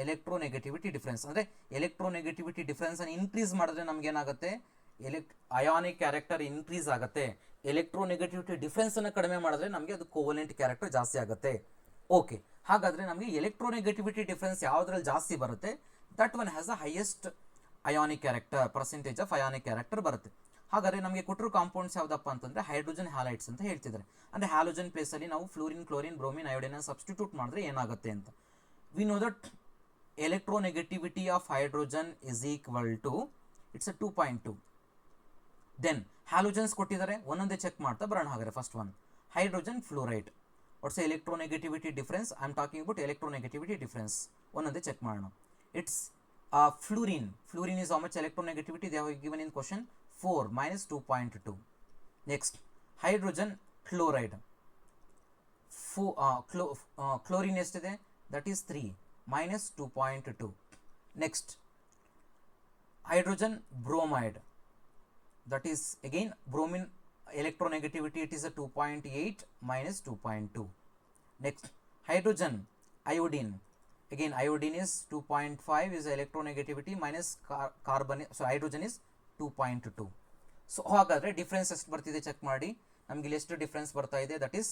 Electronegativity difference ಅಂದರೆ ಎಲೆಕ್ಟ್ರೋನೆಗೆಟಿವಿಟಿ ಡಿಫ್ರೆನ್ಸನ್ನು ಇನ್ಕ್ರೀಸ್ ಮಾಡಿದ್ರೆ ನಮಗೇನಾಗುತ್ತೆ? ಅಯಾನಿಕ್ ಕ್ಯಾರೆಕ್ಟರ್ ಇನ್ಕ್ರೀಸ್ ಆಗುತ್ತೆ. ಎಲೆಕ್ಟ್ರೋನೆಗೆಟಿವಿಟಿ ಡಿಫ್ರೆನ್ಸನ್ನು ಕಡಿಮೆ ಮಾಡಿದ್ರೆ ನಮಗೆ ಅದು ಕೋವಲೆಂಟ್ ಕ್ಯಾರೆಕ್ಟರ್ ಜಾಸ್ತಿ ಆಗುತ್ತೆ. ಓಕೆ, ಹಾಗಾದರೆ ನಮಗೆ ಎಲೆಕ್ಟ್ರೋನೆಗೆಟಿವಿಟಿ ಡಿಫ್ರೆನ್ಸ್ ಯಾವುದ್ರಲ್ಲಿ ಜಾಸ್ತಿ ಬರುತ್ತೆ? That one has the highest ionic character, percentage of ionic character ಬರುತ್ತೆ. ಹಾಗಾದರೆ ನಮಗೆ ಕೊಟ್ಟರು ಕಾಂಪೌಂಡ್ಸ್ ಯಾವುದಪ್ಪ ಅಂತಂದರೆ ಹೈಡ್ರೋಜನ್ ಹ್ಯಾಲೈಡ್ಸ್ ಅಂತ ಹೇಳ್ತಿದ್ದಾರೆ. ಅಂದರೆ ಹ್ಯಾಲೋಜನ್ ಪ್ಲೇಸಲ್ಲಿ ನಾವು fluorine, chlorine, bromine, iodine substitute ಮಾಡಿದ್ರೆ ಏನಾಗುತ್ತೆ ಅಂತ. V know that electronegativity of hydrogen is equal to, it's a 2.2. then halogens ಕೊಟ್ಟಿದ್ದಾರೆ, ಒಂದೊಂದೇ ಚೆಕ್ ಮಾಡ್ತಾ ಬರೋಣ. ಹಾಗಾದರೆ first one hydrogen fluoride, what's electronegativity difference? I am talking about electronegativity difference. ಒಂದೊಂದೇ ಚೆಕ್ ಮಾಡೋಣ. It's fluorine is how much electronegativity they have given in question? 4 minus 2.2. next hydrogen chloride, chlorine ಎಷ್ಟಿದೆ? that is 3 minus 2.2. next hydrogen bromide, that is again bromine electronegativity, it is a 2.8 minus 2.2. next hydrogen iodine, again iodine is 2.5 is electronegativity minus carbon, so hydrogen is 2.2. so ಹಾಗಾದರೆ ಡಿಫ್ರೆನ್ಸ್ ಎಷ್ಟು ಬರ್ತಿದೆ ಚೆಕ್ ಮಾಡಿ. ನಮಗೆ ಇಲ್ಲಿ ಎಷ್ಟು ಡಿಫ್ರೆನ್ಸ್ ಬರ್ತಾ ಇದೆ? That is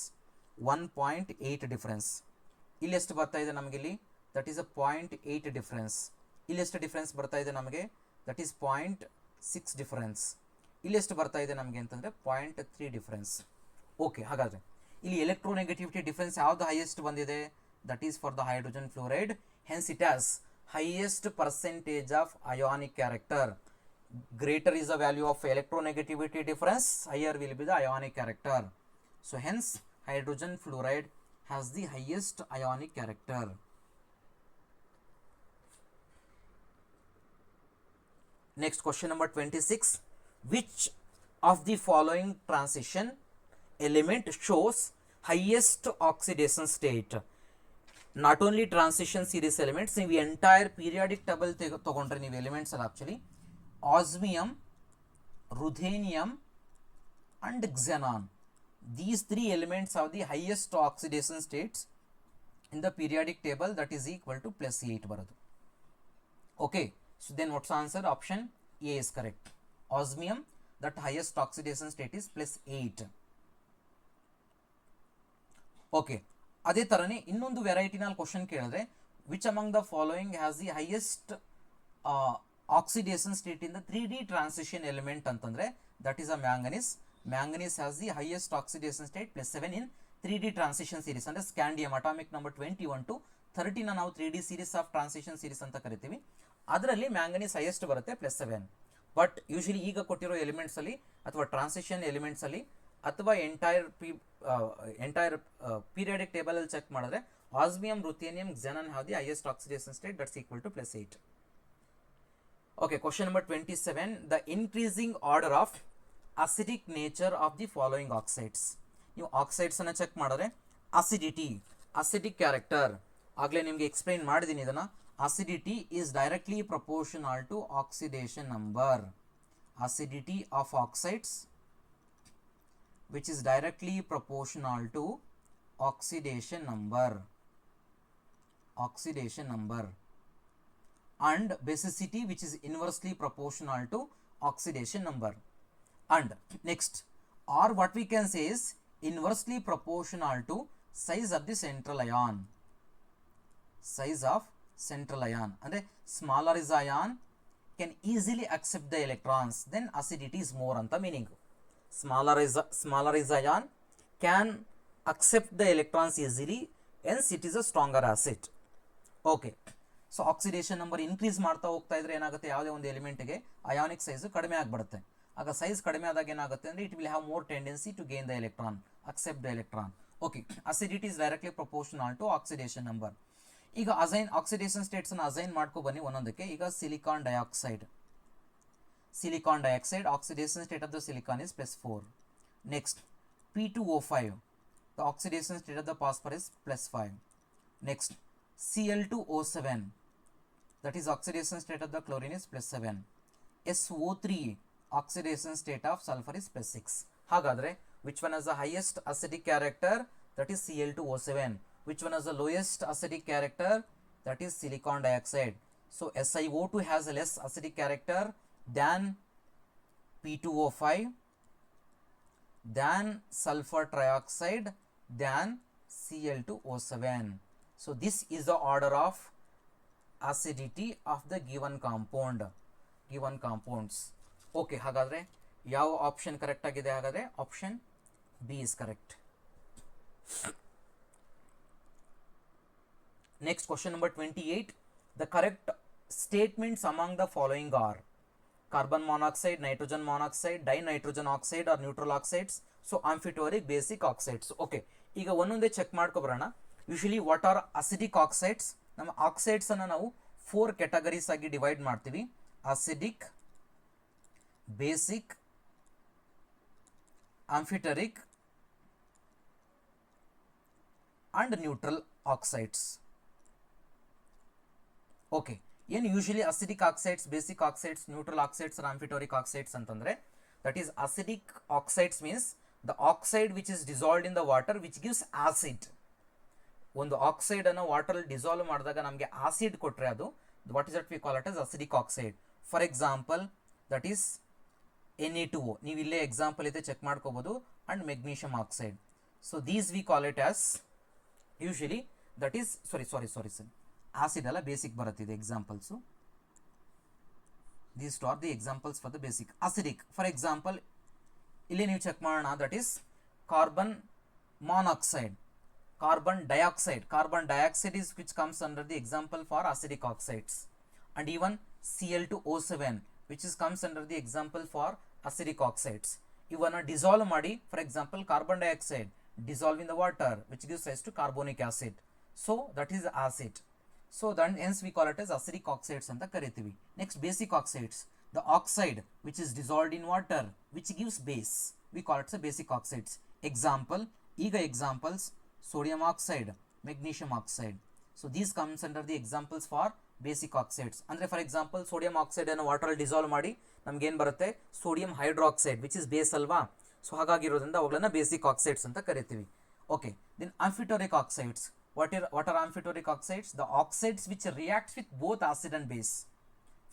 1.8 difference. ಇಲ್ಲಿ ಎಷ್ಟು ಬರ್ತಾ ಇದೆ ನಮಗಿಲ್ಲಿ? That is a 0.8 difference. ಇಲ್ಲಿ ಎಷ್ಟು ಡಿಫ್ರೆನ್ಸ್ ಬರ್ತಾ ಇದೆ ನಮಗೆ? That is 0.6 difference. ಇಲ್ಲಿ ಎಷ್ಟು ಬರ್ತಾ ಇದೆ ನಮಗೆ ಅಂತಂದರೆ 0.3 ಡಿಫ್ರೆನ್ಸ್. ಓಕೆ, ಹಾಗಾದರೆ ಇಲ್ಲಿ ಎಲೆಕ್ಟ್ರೋನೆಗೆಟಿವಿಟಿ ಡಿಫ್ರೆನ್ಸ್ ಯಾವುದು ಹೈಯೆಸ್ಟ್ ಬಂದಿದೆ? That is for the hydrogen fluoride. Hence it has highest percentage of ionic character. Greater is the value of electronegativity difference, higher will be the ionic character. So hence hydrogen fluoride has the highest ionic character. Next, question number 26. Which of the following transition element shows highest oxidation state? Not only transition series elements, ನೀವು ಎಂಟೈರ್ ಪೀರಿಯಾಡಿಕ್ ಟೇಬಲ್ ತಗೊಂಡ್ರೆ ನೀವು ಎಲಿಮೆಂಟ್ಸ್ ಅಲ್ಲ, actually osmium, ruthenium and xenon, these three elements have the highest oxidation states in the periodic table, that is equal to +8 ಬರೋದು. Okay, so then what's the answer? Option A is correct. Osmium, that highest oxidation state is +8. Okay, ಅದೇ ಥರನೇ ಇನ್ನೊಂದು ವೆರೈಟಿನಲ್ಲಿ ಕ್ವಶನ್ ಕೇಳಿದ್ರೆ, which among the following has the highest oxidation state in the 3D transition element ಅಂತಂದ್ರೆ that is a manganese. Manganese has the highest oxidation state +7 in 3D transition series. ಅಂದರೆ scandium atomic number 21 to 30 ನಾವು 3D series of transition series ಅಂತ ಕರಿತೀವಿ. ಅದರಲ್ಲಿ ಮ್ಯಾಂಗನೀಸ್ ಹೈಯೆಸ್ಟ್ ಬರುತ್ತೆ +7. ಬಟ್ ಯೂಶಲಿ ಈಗ ಕೊಟ್ಟಿರೋ ಎಲಿಮೆಂಟ್ಸ್ ಅಲ್ಲಿ ಅಥವಾ ಟ್ರಾನ್ಸಿಷನ್ ಎಲಿಮೆಂಟ್ಸ್ ಅಲ್ಲಿ ಅಥವಾ ಎಂಟೈರ್ ಪೀರಿಯಾಡಿಕ್ ಟೇಬಲ್ ಅಲ್ಲಿ ಚೆಕ್ ಮಾಡಿದ್ರೆ osmium, ರುಥೇನಿಯಂ, xenon have the highest oxidation state, that's equal to +8. Okay, question number 27. The increasing order of acidic nature of the following oxides. ನೀವು ಆಕ್ಸೈಡ್ಸ್ ಅನ್ನು ಚೆಕ್ ಮಾಡಿದ್ರೆ acidity, acidic character, ಆಗಲೇ ನಿಮಗೆ ಎಕ್ಸ್ಪ್ಲೈನ್ ಮಾಡಿದ್ದೀನಿ ಇದನ್ನು. Acidity is directly proportional to oxidation number. Acidity of oxides which is directly proportional to oxidation number and basicity which is inversely proportional to oxidation number. And next, or what we can say is inversely proportional to size of the central ion. Size of central ion andre smaller is ion can easily accept the electrons, then acidity is more anta meaning. Smaller is ion can accept the electrons easily, hence it is a stronger acid. Okay, so oxidation number increase ಮಾಡ್ತಾ ಹೋಗ್ತಾ ಇದ್ರೆ ಏನಾಗುತ್ತೆ, ಯಾವುದೇ ಒಂದು ಎಲಿಮೆಂಟ್ಗೆ ಅಯಾನಿಕ್ ಸೈಜ್ ಕಡಿಮೆ ಆಗಿಬಿಡುತ್ತೆ. ಆಗ ಸೈಜ್ ಕಡಿಮೆ ಆದಾಗ ಏನಾಗುತ್ತೆ ಅಂದರೆ it will have more tendency to gain the electron, accept the electron. Okay, acidity is directly proportional to oxidation number. ಈಗ ಆಕ್ಸಿಡೇಷನ್ ಸ್ಟೇಟ್ಸನ್ನು ಅಸೈನ್ ಮಾಡ್ಕೊ ಬನ್ನಿ ಒಂದೊಂದಕ್ಕೆ. ಈಗ silicon dioxide, oxidation state of the silicon is +4. Next, P2O5, the oxidation state of the phosphorus +5. Next, Cl2O7, that is oxidation state of the chlorine is +7. SO3, oxidation state of sulfur is +6. ಹಾಗಾದರೆ which one has the highest acidic character? That is Cl2O7. Which one has the lowest acidic character? That is silicon dioxide. So SiO2 has a less acidic character than P2O5, than sulfur trioxide, than Cl2O7. So this is the order of acidity of the given compounds. Okay, ಹಾಗಾದರೆ ಯಾವ ಆಪ್ಷನ್ ಕರೆಕ್ಟ್ ಆಗಿದೆ? ಹಾಗಾದರೆ option B is correct. Next, question number 28. The correct statements among the following are carbon monoxide, nitrogen monoxide, dinitrogen oxide or neutral oxides. So amphitoric, basic oxides. Okay, ಈಗ ಒಂದೊಂದೇ ಚೆಕ್ ಮಾಡ್ಕೊಬರೋಣ. Usually what are acidic oxides? ನಮ್ಮ ಆಕ್ಸೈಡ್ಸ್ ಅನ್ನು ನಾವು 4 ಕ್ಯಾಟಗರೀಸ್ ಆಗಿ ಡಿವೈಡ್ ಮಾಡ್ತೀವಿ. Acidic, basic, amphoteric and neutral oxides. Okay, ಏನು usually acidic oxides, basic oxides, neutral oxides, amphoteric oxides ಅಂತಂದರೆ, that is acidic oxides means the oxide which is dissolved in the water which gives acid. ಒಂದು ಆಕ್ಸೈಡ್ ಅನ್ನು ವಾಟರ್ ಡಿಸಾಲ್ವ್ ಮಾಡಿದಾಗ ನಮಗೆ ಆಸಿಡ್ ಕೊಟ್ಟರೆ ಅದು what is that we call it as acidic oxide. For example that is Na2O, ನೀವು ಇಲ್ಲೇ ಎಕ್ಸಾಂಪಲ್ ಇದೆ ಚೆಕ್ ಮಾಡ್ಕೋಬೋದು, and magnesium oxide. So these V call it as usually that is sorry sir acid ಅಲ್ಲ, ಬೇಸಿಕ್ ಬರುತ್ತಿದೆ examples. These two R the examples for the basic. Acidic for example ಇಲ್ಲಿ ನೀವು ಚೆಕ್ ಮಾಡೋಣ, that is carbon monoxide, carbon dioxide is which comes under the example for acidic oxides, and even Cl2O7 which is comes under the example for acidic oxides. Even a dissolve ಮಾಡಿ, for example carbon dioxide dissolve in the water which gives rise to carbonic acid, so that is acid. So then hence we call it as acidic oxides ಅಂತ ಕರಿತೀವಿ. Next, basic oxides, the oxide which is dissolved in water which gives base, we call it as basic oxides. Example, ಈಗ examples sodium oxide, magnesium oxide. So these comes under the examples for basic oxides. ಅಂದರೆ ಫಾರ್ ಎಕ್ಸಾಂಪಲ್ ಸೋಡಿಯಂ ಆಕ್ಸೈಡ್ ಅನ್ನು ವಾಟರ್ ಡಿಸಾಲ್ವ್ ಮಾಡಿ ನಮ್ಗೆ ಏನು ಬರುತ್ತೆ, sodium hydroxide which is base ಅಲ್ವಾ. ಸೊ ಹಾಗಾಗಿರೋದ್ರಿಂದ ಅವುಗಳನ್ನ ಬೇಸಿಕ್ ಆಕ್ಸೈಡ್ಸ್ ಅಂತ ಕರಿತೀವಿ. Okay, then amphoteric oxides. what are amphitoric oxides? The oxides which reacts with both acid and base.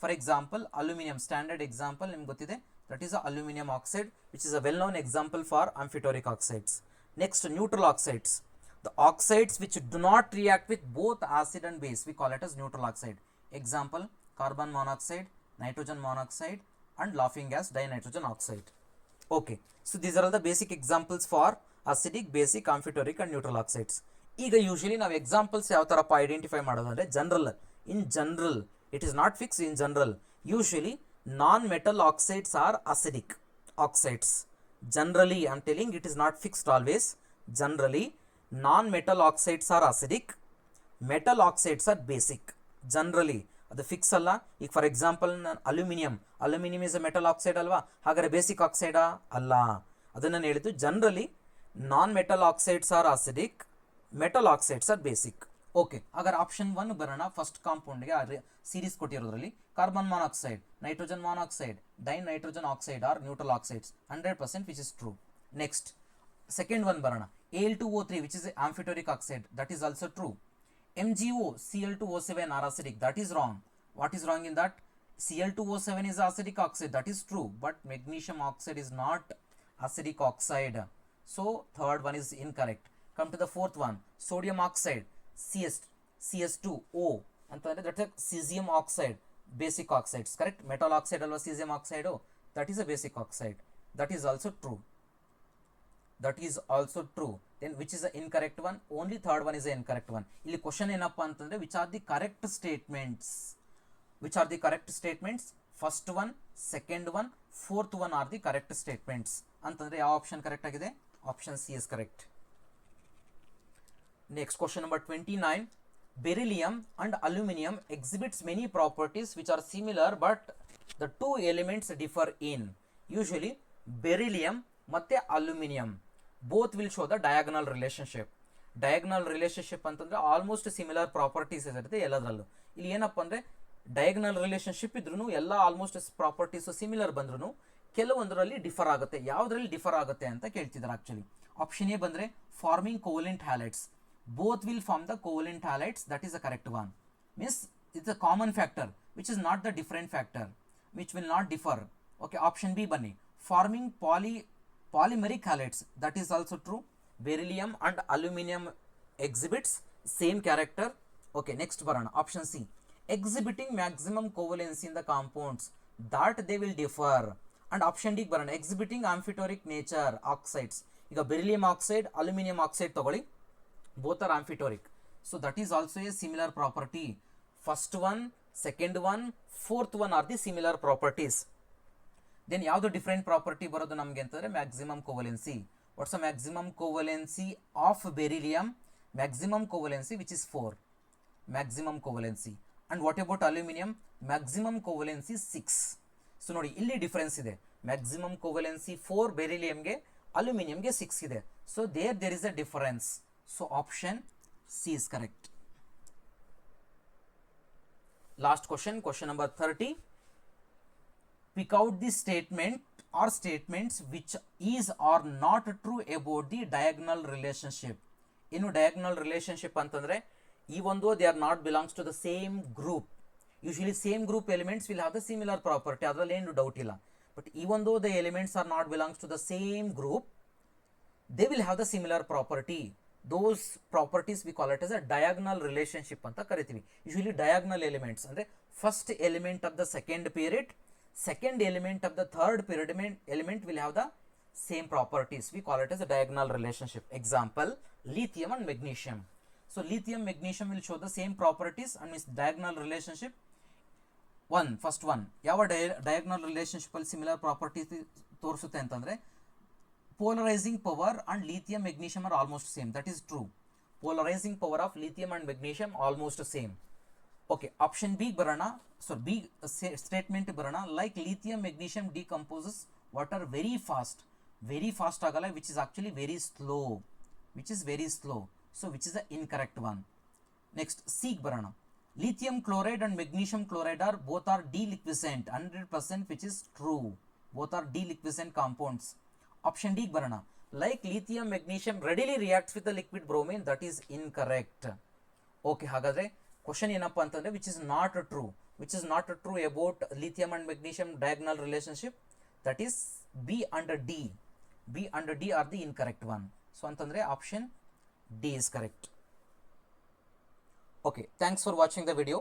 For example, aluminum, standard example ನಿಮ್ಗೆ ಗೊತ್ತಿದೆ, that is a aluminum oxide which is a well known example for amphitoric oxides. Next, neutral oxides, the oxides which do not react with both acid and base, we call it as neutral oxide. Example, carbon monoxide, nitrogen monoxide and laughing gas dinitrogen oxide. Okay, so these are all the basic examples for acidic, basic, amphitoric and neutral oxides. ಈಗ ಯೂಶಲಿ ನಾವು ಎಕ್ಸಾಂಪಲ್ಸ್ ಯಾವ ಥರಪ್ಪ ಐಡೆಂಟಿಫೈ ಮಾಡೋದು ಅಂದರೆ in general it is not fix. In general usually non metal oxides are acidic oxides. Generally I am telling, it is not fixed always. Generally non metal oxides are acidic, metal oxides are basic. Generally ಅದು ಫಿಕ್ಸ್ ಅಲ್ಲ. ಈಗ for example aluminium is a metal oxide ಅಲ್ವಾ, ಹಾಗಾದರೆ ಬೇಸಿಕ್ ಆಕ್ಸೈಡಾ? ಅಲ್ಲ. ಅದನ್ನು ಹೇಳಿದ್ದು generally non metal oxides are acidic, metal oxides are basic. Okay, ಹಾಗಾದ್ರೆ ಆಪ್ಷನ್ 1 ಬರೋಣ. ಫಸ್ಟ್ ಕಾಂಪೌಂಡ್ಗೆ ಸೀರೀಸ್ ಕೊಟ್ಟಿರೋದ್ರಲ್ಲಿ carbon monoxide, nitrogen monoxide, dinitrogen oxide are neutral oxides 100% which is true. Next second one ಬರೋಣ. Al2O3 which is amphoteric oxide, that is also true. MgO Cl2O7 are acidic, that is wrong. What is wrong in that? Cl2O7 is acidic oxide, that is true, but magnesium oxide is not acidic oxide. So third one is incorrect. Come to the fourth one, sodium oxide, CS2O ಅಂತಂದ್ರೆ that is cesium oxide, basic oxides, correct? Metal oxide alwa cesium oxide, that is a basic oxide, that is also true. That is also true. Then which is the incorrect one? Only third one is the incorrect one. ಇಲ್ಲಿ ಕ್ವಶನ್ ಏನಪ್ಪಾ ಅಂತಂದ್ರೆ which are the correct statements? Which are the correct statements? First one, second one, fourth one are the correct statements. ಅಂತಂದ್ರೆ ಯಾವ ಆಪ್ಷನ್ ಕರೆಕ್ಟ್ ಆಗಿದೆ? Option C is correct. Next question number 29. Beryllium and aluminum exhibits many properties which are similar but the two elements differ in. Usually beryllium ಮತ್ತೆ aluminum both will show the diagonal relationship. Diagonal relationship ಅಂತಂದ್ರೆ ಆಲ್ಮೋಸ್ಟ್ ಸಿಮಿಲರ್ ಪ್ರಾಪರ್ಟೀಸ್ ಇರುತ್ತೆ ಎಲ್ಲದರಲ್ಲೂ. ಇಲ್ಲಿ ಏನಪ್ಪ ಅಂದ್ರೆ ಡಯಾಗನಲ್ ರಿಲೇಶನ್ಶಿಪ್ ಇದ್ರೂ ಎಲ್ಲ ಆಲ್ಮೋಸ್ಟ್ ಪ್ರಾಪರ್ಟೀಸ್ ಸಿಮಿಲರ್ ಬಂದ್ರೂ ಕೆಲವೊಂದರಲ್ಲಿ ಡಿಫರ್ ಆಗುತ್ತೆ. ಯಾವುದರಲ್ಲಿ ಡಿಫರ್ ಆಗುತ್ತೆ ಅಂತ ಕೇಳ್ತಿದ್ದಾರೆ ಆಕ್ಚುಲಿ. ಆಪ್ಷನ್ ಎ ಬಂದ್ರೆ farming covalent halides, both will form the covalent halides, that is the correct one. Means it's a common factor which is not the different factor, which will not differ. Okay, option B bunny, forming polymeric halides, that is also true. Beryllium and aluminum exhibits same character. Okay, next varana, option C, exhibiting maximum covalency in the compounds, that they will differ. And option D varana, exhibiting amphitoric nature oxides. ಈಗ beryllium oxide, aluminum oxide ತಗೊಳ್ಳಿ, both are amphitoric, so that is also a similar property. First one, second one, fourth one are the similar properties. Then ಯಾವುದು ಡಿಫರೆಂಟ್ ಪ್ರಾಪರ್ಟಿ ಬರೋದು ನಮಗೆ ಅಂತಂದ್ರೆ maximum ಕೋವಲೆನ್ಸಿ. What's a maximum ಕೋವಲೆನ್ಸಿ of beryllium? Maximum ಕೋವಲೆನ್ಸಿ which is 4, maximum ಕೋವಲೆನ್ಸಿ. And what about aluminium? Maximum ಕೋವಲೆನ್ಸಿ 6. So ನೋಡಿ ಇಲ್ಲಿ ಡಿಫರೆನ್ಸ್ ಇದೆ. ಮ್ಯಾಕ್ಸಿಮಮ್ ಕೋವಲೆನ್ಸಿ 4 ಬೆರಿಲಿಯಂಗೆ, ಅಲ್ಯೂಮಿನಿಯಂಗೆ 6 ಇದೆ. So there is a difference. So option C is correct. Last question, question number 30. Pick out the statement or statements which is or not true about the diagonal relationship. In diagonal relationship antandre, even though they are not belongs to the same group, usually same group elements will have the similar property, adralli ಏನು doubt illa. But even though the elements are not belongs to the same group, they will have the similar property. Those properties we call it as a diagonal relationship anta kariತೀವಿ. Usually diagonal elements ಅಂದ್ರೆ first element of the second period, second element of the third period element will have the same properties. We call it as a diagonal relationship. Example, lithium and magnesium. So lithium, magnesium will show the same properties and means diagonal relationship. First one, ಯಾವ diagonal relationship ಅಲ್ಲಿ similar properties ತೋರಿಸುತ್ತೆ ಅಂತಂದ್ರೆ polarizing power and lithium magnesium are almost same, that is true. Polarizing power of lithium and magnesium almost same. Okay, option B barana, so B statement barana, like lithium magnesium decomposes water very fast agala, which is actually very slow, so which is the incorrect one. Next C barana, lithium chloride and magnesium chloride are both are deliquescent 100%, which is true, both are deliquescent compounds. Option D barana, like lithium magnesium readily reacts with the liquid bromine, that is incorrect. Okay, hagadre question ಏನಪ್ಪಾ ಅಂತಂದ್ರೆ which is not true about lithium and magnesium diagonal relationship, that is B and D are the incorrect one. So ಅಂತಂದ್ರೆ option D is correct. Okay, thanks for watching the video.